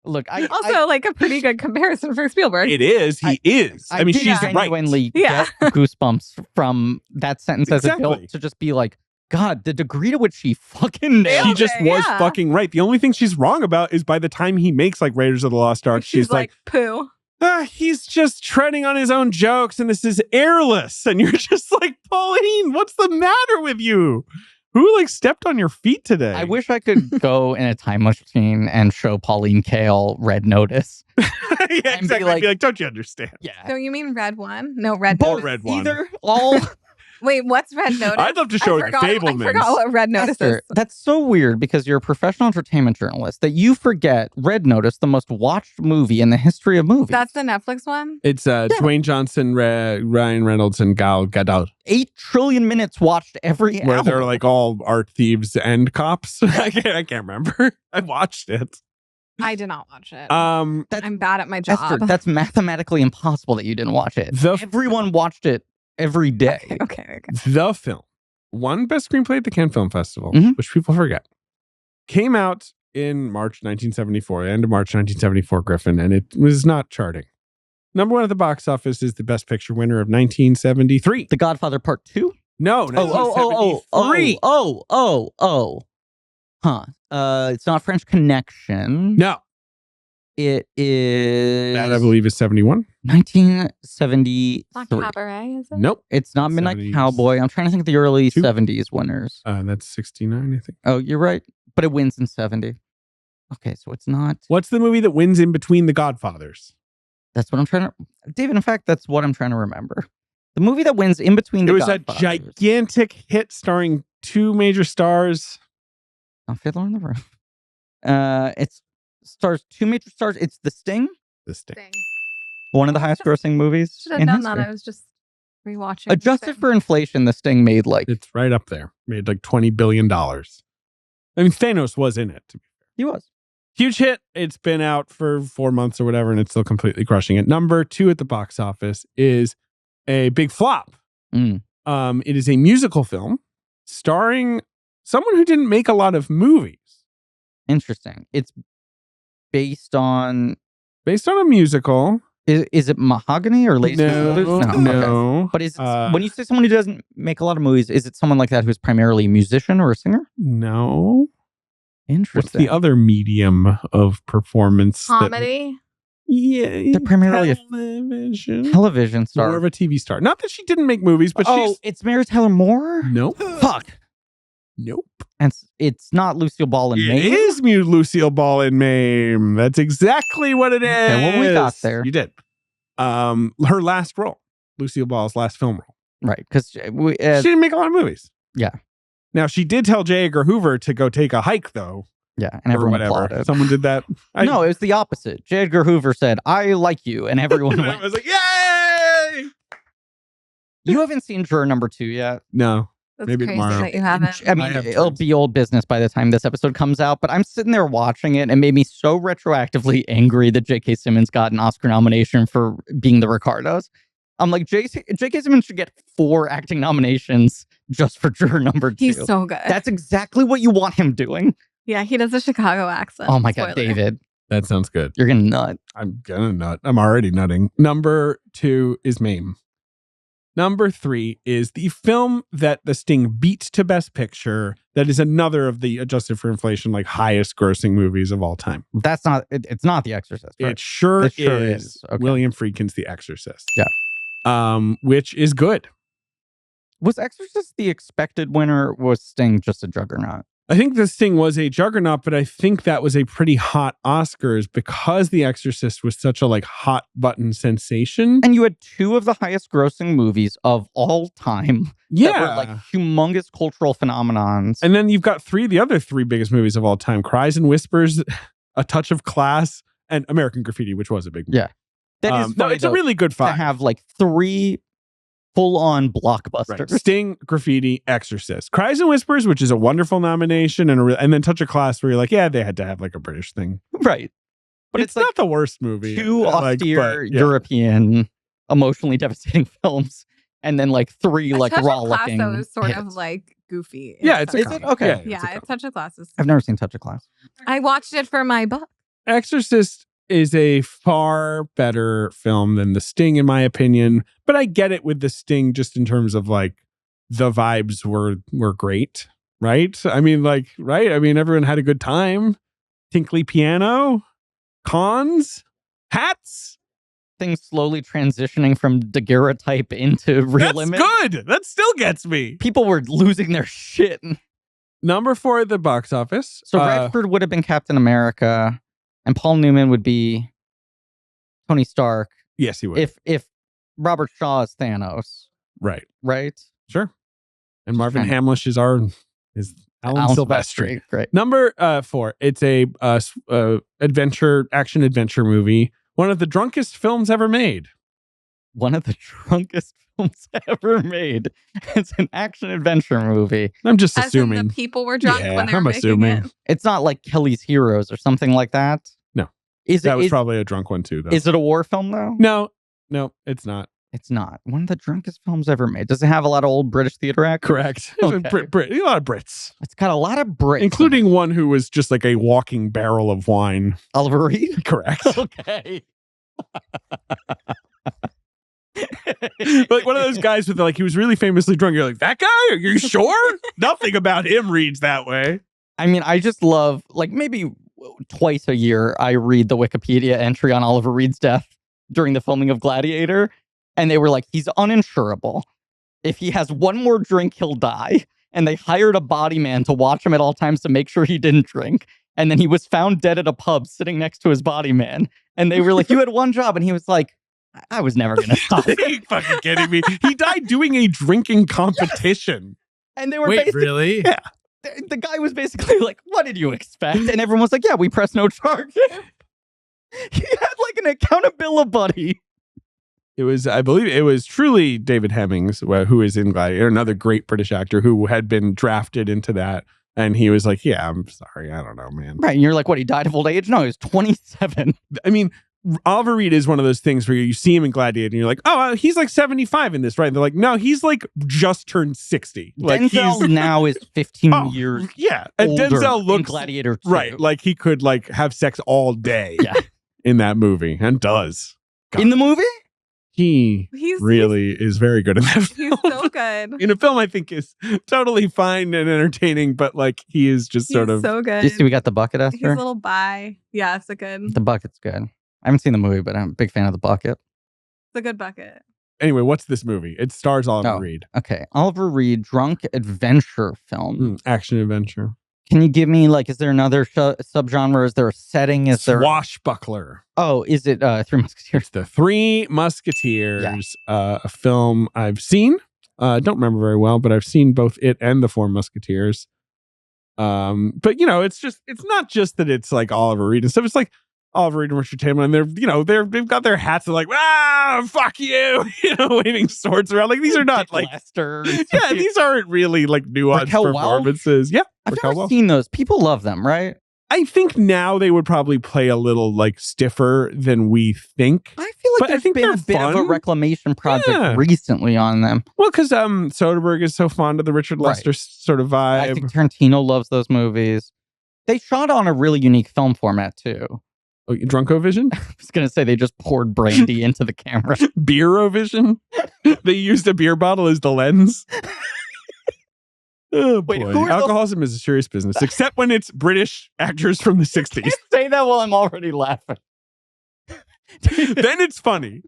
Look, like a pretty good comparison for Spielberg. It is. He is. I mean, she's genuinely get goosebumps from that sentence as a built to just be like, God, the degree to which she fucking nailed. She just was fucking right. The only thing she's wrong about is by the time he makes like Raiders of the Lost Ark, she's like, poo. He's just treading on his own jokes and this is airless. And you're just like, Pauline, what's the matter with you? Who like stepped on your feet today? I wish I could go in a time machine and show Pauline Kael Red Notice. Exactly. Be like, don't you understand? Yeah. So you mean Red One? No, Red Both Notice. Red One. Either all. Wait, what's Red Notice? I'd love to show it to Fablemans. I forgot what Red Notice is. That's so weird because you're a professional entertainment journalist that you forget Red Notice, the most watched movie in the history of movies. That's the Netflix one? It's Dwayne Johnson, Ryan Reynolds, and Gal Gadot. 8 trillion minutes watched every hour. Where they're like all art thieves and cops. I can't remember. I watched it. I did not watch it. I'm bad at my job. Esther, that's mathematically impossible that you didn't watch it. Everyone watched it every day. Okay. The film won Best Screenplay at the Cannes Film Festival, which people forget. Came out in March 1974, end of March 1974, Griffin, and it was not charting. Number 1 at the box office is the Best Picture winner of 1973. The Godfather Part 2? No, 1973. It's not French Connection. No. It is... That, I believe, is 71. 1973. Not Cabaret, is it? Nope. It's not Midnight 70s. Cowboy. I'm trying to think of the early 70s winners. That's 69, I think. Oh, you're right. But it wins in 70. Okay, so it's not... What's the movie that wins in between The Godfathers? That's what I'm trying to... David, in fact, that's what I'm trying to remember. The movie that wins in between the It was a Godfathers. gigantic hit starring 2 major stars. Not Fiddler on the Roof. It stars 2 major stars. It's The Sting. The Sting. Thing. One of the highest grossing movies Should have in done history. that. I was just rewatching. Adjusted for inflation, The Sting made like... It's right up there. Made like $20 billion. I mean, Thanos was in it. He was. Huge hit. It's been out for 4 months or whatever, and it's still completely crushing it. Number 2 at the box office is a big flop. Mm. It is a musical film starring someone who didn't make a lot of movies. Interesting. It's based on a musical. Is it Mahogany or Lazy Brothers? No. Okay. But is it, when you say someone who doesn't make a lot of movies, is it someone like that who's primarily a musician or a singer? No. Interesting. What's the other medium of performance? Comedy. They're primarily a television star. More of a TV star. Not that she didn't make movies, but it's Mary Tyler Moore? Nope. Fuck. Nope. And it's not Lucille Ball in Mame? It is Lucille Ball in Mame. That's exactly what it is. Okay, well, we got there. You did. Her last role. Lucille Ball's last film role. Right, because she didn't make a lot of movies. Yeah. Now, she did tell J. Edgar Hoover to go take a hike, though. Yeah, and everyone applauded. Someone did that. No, it was the opposite. J. Edgar Hoover said, "I like you," and everyone went. I was like, "Yay!" You haven't seen Juror number 2 yet? No. That's maybe crazy tomorrow. that you haven't. I mean, it'll be old business by the time this episode comes out, but I'm sitting there watching it and it made me so retroactively angry that J.K. Simmons got an Oscar nomination for being the Ricardos. I'm like, J.K. Simmons should get 4 acting nominations just for Juror number 2. He's so good. That's exactly what you want him doing. Yeah, he does a Chicago accent. Oh my God, David. That sounds good. You're gonna nut. I'm gonna nut. I'm already nutting. Number 2 is Mame. Number 3 is the film that The Sting beat to Best Picture. That is another of the, adjusted for inflation, like highest grossing movies of all time. That's not. It's not The Exorcist. Right? It sure is. is. Okay. William Friedkin's The Exorcist. Yeah. Which is good. Was Exorcist the expected winner? Or was Sting just a juggernaut? I think this thing was a juggernaut, but I think that was a pretty hot Oscars because The Exorcist was such a like hot button sensation. And you had 2 of the highest grossing movies of all time. Yeah. That were like humongous cultural phenomenons. And then you've got the other 3 biggest movies of all time: Cries and Whispers, A Touch of Class, and American Graffiti, which was a big movie. Yeah. That is no, it's a really good 5. To have like 3 full-on blockbusters. Right. Sting, Graffiti, Exorcist. Cries and Whispers, which is a wonderful nomination, and then Touch of Class, where you're like, yeah, they had to have like a British thing. Right. But it's not the worst movie. 2 austere European, emotionally devastating films, and then like 3 like rollicking. Touch of Class, though, is sort hits. of like goofy. Yeah, it's is it? Okay. Yeah, it's Touch of Class. I've never seen Touch of Class. I watched it for my book. Exorcist is a far better film than The Sting, in my opinion. But I get it with The Sting, just in terms of like the vibes were great, right? I mean, like, right? I mean, everyone had a good time. Tinkly piano, cons, hats. Things slowly transitioning from daguerreotype into real image. That's good. That still gets me. People were losing their shit. Number 4 at the box office. So Bradford would have been Captain America, and Paul Newman would be Tony Stark. Yes, he would. If Robert Shaw is Thanos. Right. Right? Sure. And Marvin Hamlish is Alan Silvestri. Great. Number 4. It's a action adventure movie. One of the drunkest films ever made. One of the drunkest films ever made. It's an action adventure movie. I'm just As assuming. in the people were drunk when they were I'm making assuming. it. It's not like Kelly's Heroes or something like that. No. That was probably a drunk one too, though. Is it a war film though? No, it's not. It's not. One of the drunkest films ever made. Does it have a lot of old British theater actors? Correct. Okay. A lot of Brits. It's got a lot of Brits. Including one who was just like a walking barrel of wine. Oliver Reed? Correct. Okay. Like one of those guys with like, he was really famously drunk. You're like, that guy? Are you sure? Nothing about him reads that way. I mean, I just love, like, maybe twice a year, I read the Wikipedia entry on Oliver Reed's death during the filming of Gladiator. And they were like, he's uninsurable. If he has one more drink, he'll die. And they hired a body man to watch him at all times to make sure he didn't drink. And then he was found dead at a pub sitting next to his body, man. And they were like, you had one job. And he was like, I was never going to stop. Are you fucking kidding me? He died doing a drinking competition. And they were Wait, really? Yeah. The guy was basically like, what did you expect? And everyone was like, yeah, we pressed no charges. He had like an accountability buddy. It was, I believe it was truly David Hemmings, who is in Gladiator, another great British actor who had been drafted into that. And he was like, yeah, I'm sorry. I don't know, man. Right. And you're like, what? He died of old age? No, he was 27. I mean, Oliver Reed is one of those things where you see him in Gladiator and you're like, oh, he's like 75 in this, right? And they're like, no, he's like just turned 60. Like Denzel now is 15 years. Yeah. And older Denzel looks in Gladiator 2. right. Like he could like have sex all day Yeah. in that movie and does. God. In the movie? He really is very good in that film. He's so good. In a film I think is totally fine and entertaining, but like he is just He's sort of so good. Do you see we got the bucket, He's Esther? a little bi. Yeah, it's a good. The bucket's good. I haven't seen the movie, but I'm a big fan of the bucket. It's a good bucket. Anyway, what's this movie? It stars Oliver Oh. Reed. Okay. Oliver Reed, drunk adventure film. Action adventure. Can you give me, like, is there another subgenre? Is there a setting? Is there... Swashbuckler. Oh, is it Three Musketeers? The Three Musketeers, a film I've seen. Don't remember very well, but I've seen both it and The Four Musketeers. But you know, it's not just that it's like Oliver Reed and stuff. It's like Oliver Reed and Richard Tillman, and they've got their hats and like, fuck you, waving swords around. Like these are not like Lester. yeah, these aren't really like nuanced Raquel Welch? performances. Yeah, I've Raquel never Welch. seen those. People love them, right? I think now they would probably play a little like stiffer than we think. I feel like But I there's think been a they're bit of a fun. reclamation project Yeah. recently on them. Well, because Soderbergh is so fond of the Richard Right. Lester sort of vibe. I think Tarantino loves those movies. They shot on a really unique film format, too. Oh, Drunkovision? I was going to say they just poured brandy into the camera. Beerovision? They used a beer bottle as the lens. Oh, Wait, boy. who are those- Alcoholism is a serious business, except when it's British actors from the 60s. Say that while I'm already laughing. Then it's funny.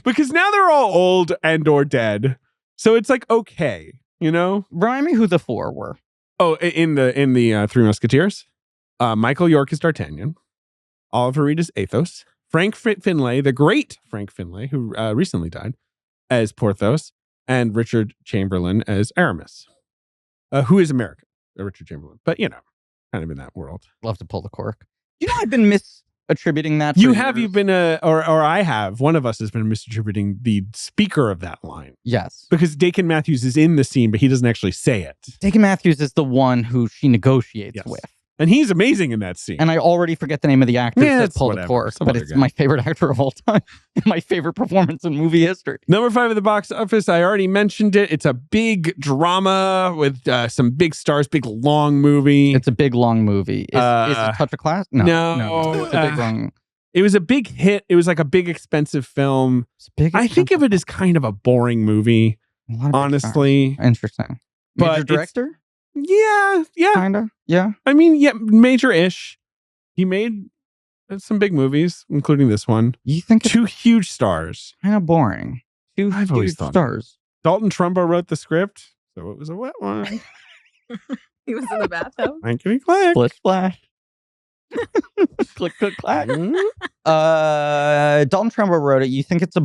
Because now they're all old and or dead. So it's like, okay, Remind me who the four were. Oh, in the Three Musketeers, Michael York is D'Artagnan. Oliver Reed is Athos. Frank Finlay, the great Frank Finlay, who recently died, as Porthos, and Richard Chamberlain as Aramis, who is American, Richard Chamberlain, but kind of in that world. Love to pull the cork. I've been misattributing that. You've years. been or I have. One of us has been misattributing the speaker of that line. Yes. Because Dakin Matthews is in the scene, but he doesn't actually say it. Dakin Matthews is the one who she negotiates with. And he's amazing in that scene. And I already forget the name of the actor Yeah, that it's pulled the whatever. cork, Some but other it's guy. my favorite actor of all time. And my favorite performance in movie history. Number 5 at the box office. I already mentioned it. It's a big drama with some big stars, big long movie. It's a big, long movie. Is it Touch of Class? No. It's a big, long... It was a big hit. It was like a big, expensive film. It's big, I think of it as kind of a boring movie, a lot of big honestly. stars. Interesting. But Major it's- director? Yeah. Kind of. Yeah. I mean, yeah, major-ish. He made some big movies, including this one. You think it's 2 huge stars. kind of boring. 2 I've always huge thought- stars. Dalton Trumbo wrote the script, so it was a wet one. He was in the bathtub. Blankety click. Splish splash. Click, click, clack. Mm. Dalton Trumbo wrote it. You think it's a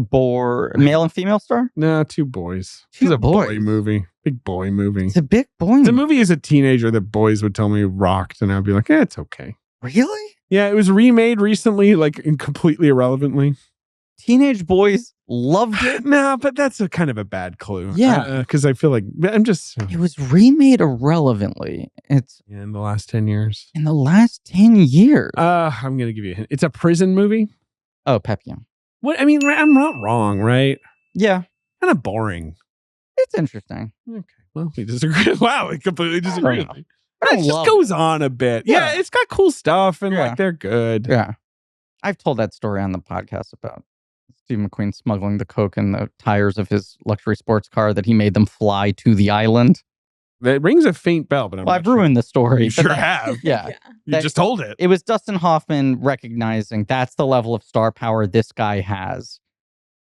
male and female star? No, 2 boys. Two It's a boy boys. movie. Big boy movie. It's a big boy. The movie as a teenager that boys would tell me rocked, and I'd be like, it's okay. Really? Yeah, it was remade recently, like completely irrelevantly. Teenage boys loved it. No, but that's a kind of a bad clue. Yeah. Because I feel like I'm just It was remade irrelevantly. It's in the last 10 years. in the last 10 years. I'm gonna give you a hint. It's a prison movie. Oh, Pepium. What I mean, I'm not wrong, right? Yeah. Kind of boring. It's interesting. Okay. Well, we disagree. Wow, we completely disagree. I don't know. I It don't just love goes on a bit. Yeah, Yeah. it's got cool stuff and Yeah. like they're good. Yeah. I've told that story on the podcast about Steve McQueen smuggling the coke in the tires of his luxury sports car that he made them fly to the island. It rings a faint bell, but I'm Well, not I've sure. ruined the story. You but sure that- have. Yeah. You That- just told it. It was Dustin Hoffman recognizing that's the level of star power this guy has.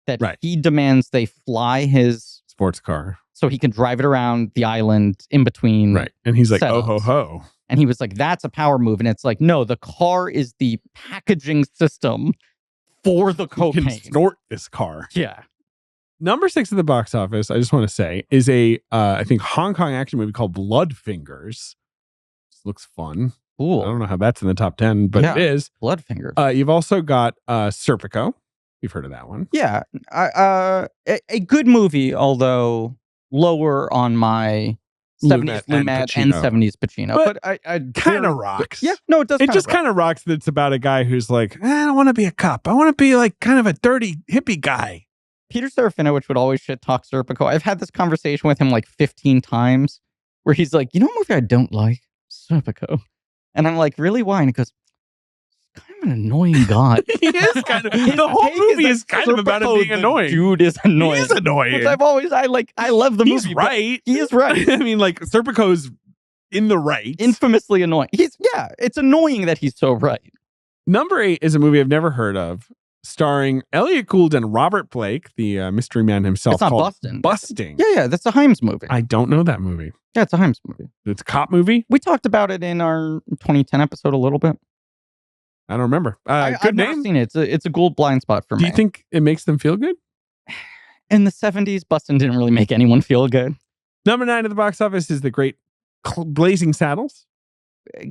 That Right. he demands they fly his Sports car. so he can drive it around the island in between. Right. And he's like, oh setups. ho ho. And he was like, that's a power move. And it's like, no, the car is the packaging system for the You cocaine. can snort this car. Yeah. Number 6 at the box office, I just want to say, is a I think Hong Kong action movie called Blood Fingers. This looks fun. Cool. I don't know how that's in the top 10, but it is. Blood Fingers. You've also got Serpico. You've heard of that one. Yeah. A good movie, although lower on my 70s Lumet and 70s Pacino. But I kind of rocks. Yeah, no, it does. It just kind of rocks that it's about a guy who's like, I don't want to be a cop. I want to be like kind of a dirty hippie guy. Peter Serafinowicz would always shit talk Serpico. I've had this conversation with him like 15 times where he's like, you know what movie I don't like? Serpico. And I'm like, really? Why? And he goes, kind of an annoying guy. He is kind of. The whole movie is kind of about him being annoying. Dude is annoying. He is annoying. Which I love the movie. He's right. He is right. I mean, like, Serpico's in the right. Infamously annoying. It's annoying that he's so right. Number 8 is a movie I've never heard of, starring Elliot Gould and Robert Blake, the mystery man himself. It's not called Bustin'. Busting. Yeah, that's a Himes movie. I don't know that movie. Yeah, it's a Himes movie. It's a cop movie? We talked about it in our 2010 episode a little bit. I don't remember. I've good never name. seen it. It's a Gould blind spot for me. Do you think it makes them feel good? In the 70s, Bustin' didn't really make anyone feel good. Number 9 at the box office is the great Blazing Saddles.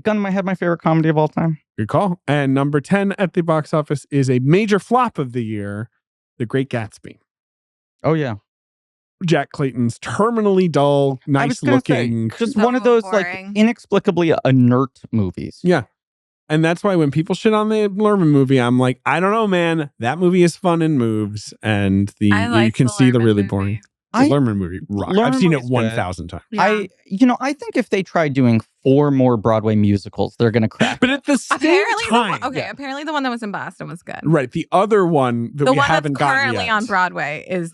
Gun in my head, my favorite comedy of all time. Good call. And number 10 at the box office is a major flop of the year, The Great Gatsby. Oh, yeah. Jack Clayton's terminally dull, nice looking. Just So one of those boring. like inexplicably inert movies. Yeah. And that's why when people shit on the Lerman movie, I'm like, I don't know, man. That movie is fun and moves. And you can see the really boring. The Lerman movie rocks. I've seen it 1,000 times. Yeah. I think if they try doing 4 more Broadway musicals, they're going to crack. But at the same time. Apparently the one that was in Boston was good. Right. The other one that we haven't gotten yet. The one that's currently on Broadway is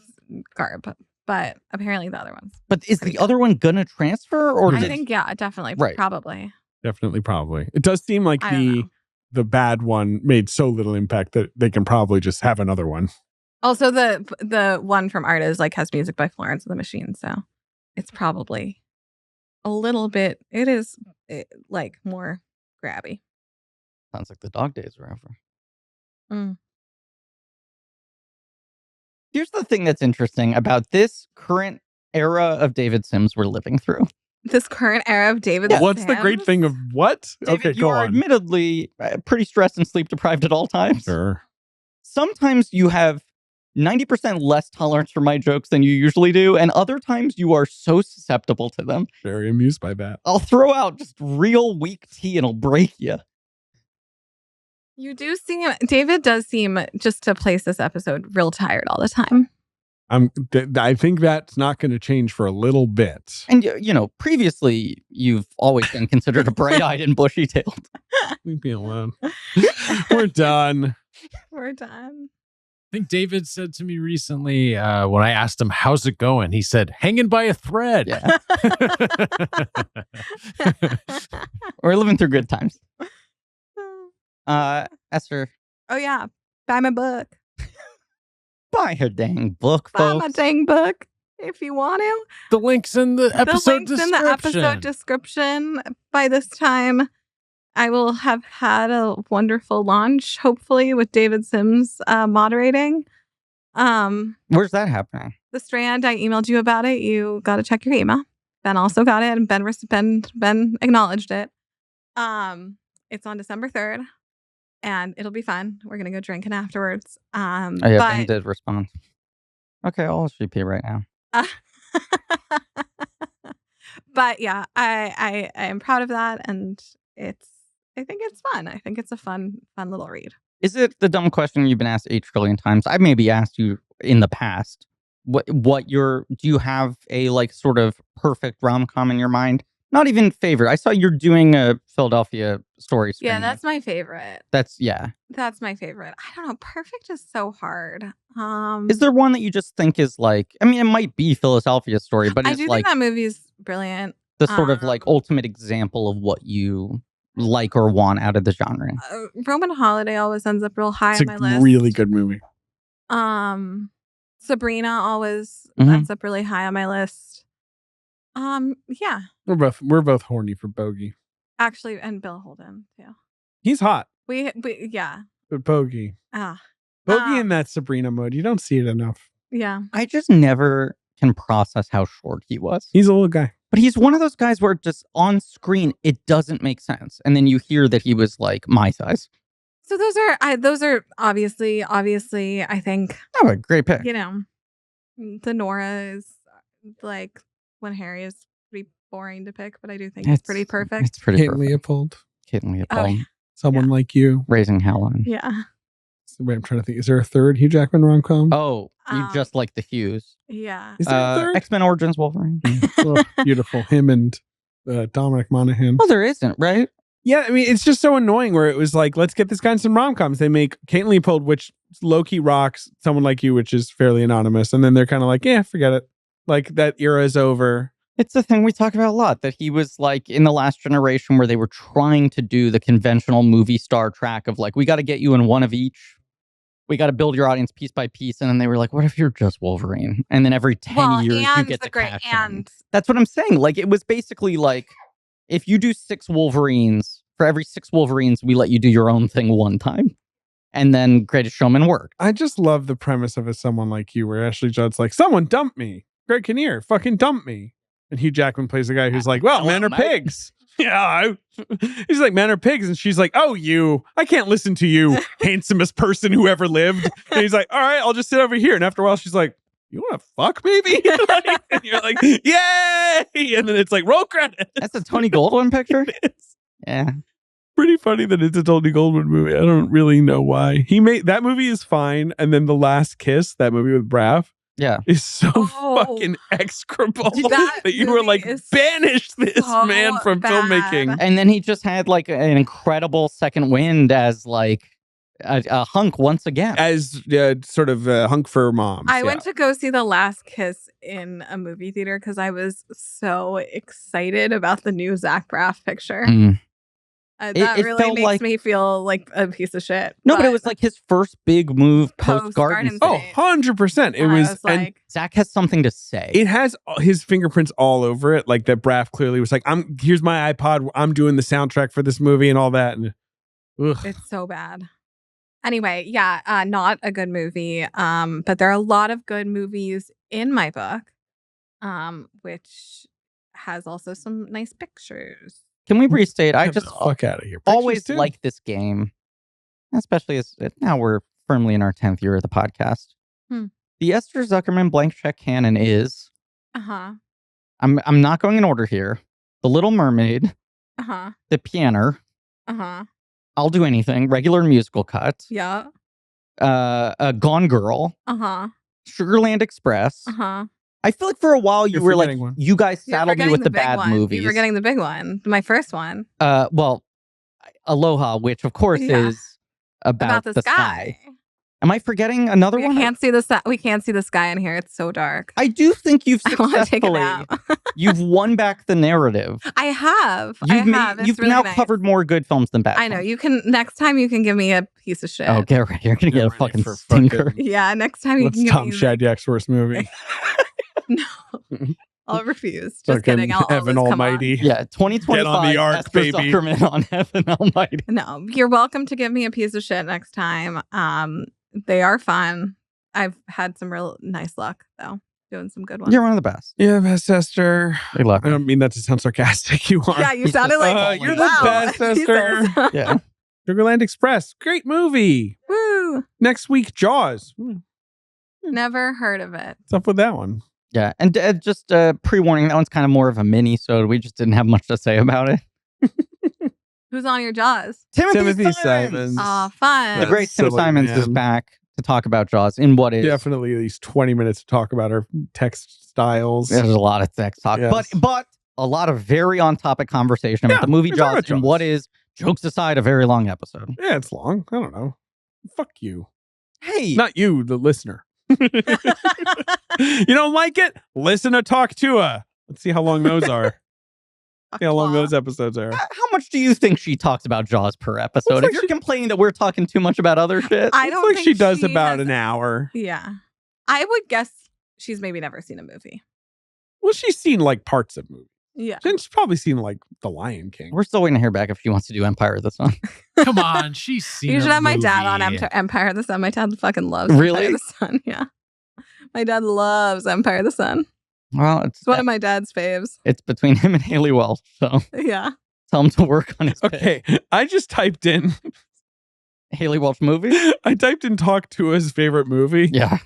garb. But apparently the other one's. But is the other one going to transfer? Or I think, yeah, definitely. Right. Probably. Definitely, probably. It does seem like the bad one made so little impact that they can probably just have another one. Also, the one from Art is like has music by Florence and the Machine, so it's probably a little bit. It is like more grabby. Sounds like the dog days are over. Here's the thing that's interesting about this current era of David Sims we're living through. This current era of David Sims. What's the great thing of what? David, okay, you go are on. admittedly pretty stressed and sleep deprived at all times. Sure. Sometimes you have 90% less tolerance for my jokes than you usually do, and other times you are so susceptible to them. Very amused by that. I'll throw out just real weak tea and it'll break you. You do seem, David does seem, just to place this episode, real tired all the time. I think that's not going to change for a little bit. And, previously, you've always been considered a bright-eyed and bushy-tailed. Leave me alone. We're done. We're done. I think David said to me recently when I asked him, how's it going? He said, hanging by a thread. Yeah. We're living through good times. Esther. Oh, yeah. Buy my book. Buy her dang book, Buy folks. my dang book if you want to. The link's in the episode The link's in the episode description. By this time, I will have had a wonderful launch, hopefully, with David Sims moderating. Where's that happening? The Strand, I emailed you about it. You got to check your email. Ben also got it, and Ben acknowledged it. It's on December 3rd. And it'll be fun. We're gonna go drinking afterwards. Ben did respond. Okay, I'll GP right now. But yeah, I am proud of that, and I think it's fun. I think it's a fun little read. Is it the dumb question you've been asked 8 trillion times? I maybe asked you in the past. Do you have a like sort of perfect rom-com in your mind? Not even favorite. I saw you're doing a Philadelphia story. Yeah, that's my favorite. That's my favorite. I don't know. Perfect is so hard. Is there one that you just think is like? I mean, it might be Philadelphia Story, but I it's do like think that movie's brilliant. the sort of like ultimate example of what you like or want out of the genre. Roman Holiday always ends up real high on my list. It's a really good movie. Sabrina always ends up really high on my list. Yeah. We're both horny for Bogey. Actually, and Bill Holden too. He's hot. We yeah. But Bogey. Bogey In that Sabrina mode. You don't see it enough. Yeah. I just never can process how short he was. He's a little guy. But he's one of those guys where just on screen, it doesn't make sense. And then you hear that he was like my size. So those are obviously, I think. Oh, a great pick. You know, the Nora is like when Harry is pretty boring to pick, but I do think it's pretty perfect. It's pretty Kate perfect. Leopold. Kate Leopold. Oh, yeah. Someone like you. Raising Helen. Yeah. Wait, I'm trying to think. Is there a third Hugh Jackman rom-com? Oh, you just like the Hughes. Yeah. Is there a third? X-Men Origins Wolverine. Oh, beautiful. Him and Dominic Monaghan. Well, there isn't, right? Yeah, I mean, it's just so annoying where it was like, let's get this guy in some rom-coms. They make Kate Leopold, which low-key rocks, Someone Like You, which is fairly anonymous. And then they're kind of like, yeah, forget it. Like, that era is over. It's the thing we talk about a lot, that he was like in the last generation where they were trying to do the conventional movie star track of like, we got to get you in one of each. We got to build your audience piece by piece. And then they were like, what if you're just Wolverine? And then every 10 years you get to cash in. That's what I'm saying. Like, it was basically like, if you do 6 Wolverines, for every 6 Wolverines, we let you do your own thing one time. And then Greatest Showman worked. I just love the premise of Someone Like You, where Ashley Judd's like, someone dumped me. Greg Kinnear fucking dumped me. And Hugh Jackman plays the guy who's like, well, men are pigs. Yeah. He's like, men are pigs. And she's like, oh, I can't listen to you, handsomest person who ever lived. And he's like, all right, I'll just sit over here. And after a while, she's like, you want to fuck, baby? And you're like, yay! And then it's like, roll credits. That's a Tony Goldwyn picture? Yeah. Pretty funny that it's a Tony Goldwyn movie. I don't really know why. That movie is fine. And then The Last Kiss, that movie with Braff, is so fucking execrable that you were like, banish this man from filmmaking. And then he just had like an incredible second wind as like a hunk once again. As sort of a hunk for moms. I went to go see The Last Kiss in a movie theater because I was so excited about the new Zach Braff picture. That really makes me feel like a piece of shit. No, but it was like his first big move post Garden State. Oh, 100%. It was like, and Zach has something to say. It has his fingerprints all over it. Like that Braff clearly was like, here's my iPod. I'm doing the soundtrack for this movie and all that. And it's so bad. Anyway, yeah, not a good movie. But there are a lot of good movies in my book, which has also some nice pictures. Can we restate? I just fuck out of here. Always like this game, especially as now we're firmly in our 10th year of the podcast. The Esther Zuckerman blank check canon is. I'm not going in order here. The Little Mermaid. The Pianer. I'll Do Anything. Regular musical cut. Yeah. Gone Girl. Sugarland Express. I feel like for a while you were like, you guys saddled me with the bad movies. You were getting the big one. My first one. Well, Aloha, which of course is about the sky. Am I forgetting another one? We can't see the sky in here. It's so dark. I do think you've successfully you've won back the narrative. I have. You've really now covered more good films than bad. I know. You can next time you can give me a piece of shit. Oh, get ready. You're gonna get a fucking stinker. Yeah, next time you can give Tom Shadyack's worst movie. No. I'll refuse. Just kidding. I'll Heaven Almighty. Yeah, 2025. Get on the ark, Esther baby. Zuckerman on Heaven Almighty. No, you're welcome to give me a piece of shit next time. They are fun. I've had some real nice luck though, doing some good ones. You're one of the best. Yeah, best Esther. They love I don't mean that to sound sarcastic. You are. Yeah, you sounded like you're the best, Esther. Yeah. Sugarland Express, great movie. Woo! Next week, Jaws. Never heard of it. What's up with that one? Yeah, and just pre-warning, that one's kind of more of a mini-sode. We just didn't have much to say about it. Who's on your Jaws? Timothy Simons. Oh, fun. The great Tim Simons is back to talk about Jaws in what is definitely at least 20 minutes to talk about our text styles. There's a lot of text talk, yes. but a lot of very on-topic conversation about the movie Jaws and what is, jokes aside, a very long episode. Yeah, it's long. I don't know. Fuck you. Hey. Not you, the listener. You don't like it? Listen to Hawk Tuah. Let's see how long those are. See how long those episodes are. How much do you think she talks about Jaws per episode? If you're complaining that we're talking too much about other shit, I don't think she does about an hour. Yeah, I would guess she's maybe never seen a movie. Well, she's seen like parts of movies. Yeah. And she's probably seen like The Lion King. We're still waiting to hear back if she wants to do Empire of the Sun. Come on, she's seen. You should a have my dad on movie. Empire of the Sun. My dad fucking loves Really? Empire of the Sun. Yeah. My dad loves Empire of the Sun. Well, It's one of my dad's faves. it's between him and Haley Welsh, so Yeah. tell him to work on his pick. Okay, I just typed in Haley Welsh movie. Hawk Tuah's favorite movie. Yeah,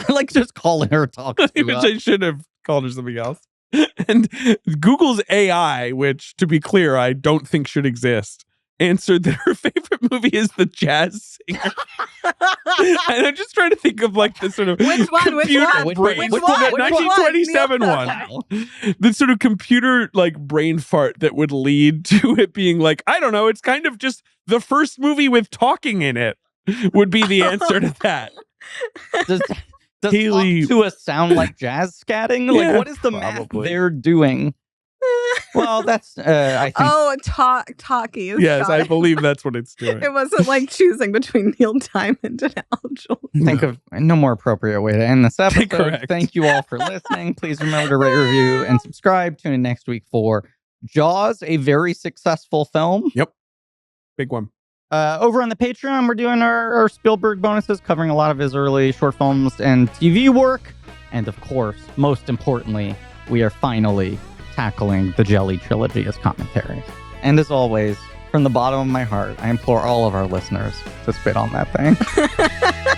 I like just calling her talk to Which I should have called her something else. And Google's AI, which to be clear, I don't think should exist, answered that her favorite movie is The Jazz Singer. And I'm just trying to think of like the sort of Which one? Which computer one? brain Which fart, one? that Which one? 1927 one. The sort of computer like brain fart that would lead to it being like, I don't know, it's kind of just the first movie with talking in it would be the answer to that. Does Haley- Hawk Tuah sound like jazz scatting? Yeah, Like, what is the math probably. they're doing? Well, that's I think. Oh, talkies. Yes, Got I it. believe that's what it's doing. It wasn't like choosing between Neil Diamond and Al Jolson. Think of no more appropriate way to end this episode. Correct. Thank you all for listening. Please remember to rate, review, and subscribe. Tune in next week for Jaws, a very successful film. Big one. Over on the Patreon, we're doing our Spielberg bonuses, covering a lot of his early short films and TV work. And of course, most importantly, we are finally tackling the Jelly trilogy as commentary. And as always, from the bottom of my heart, I implore all of our listeners to spit on that thing.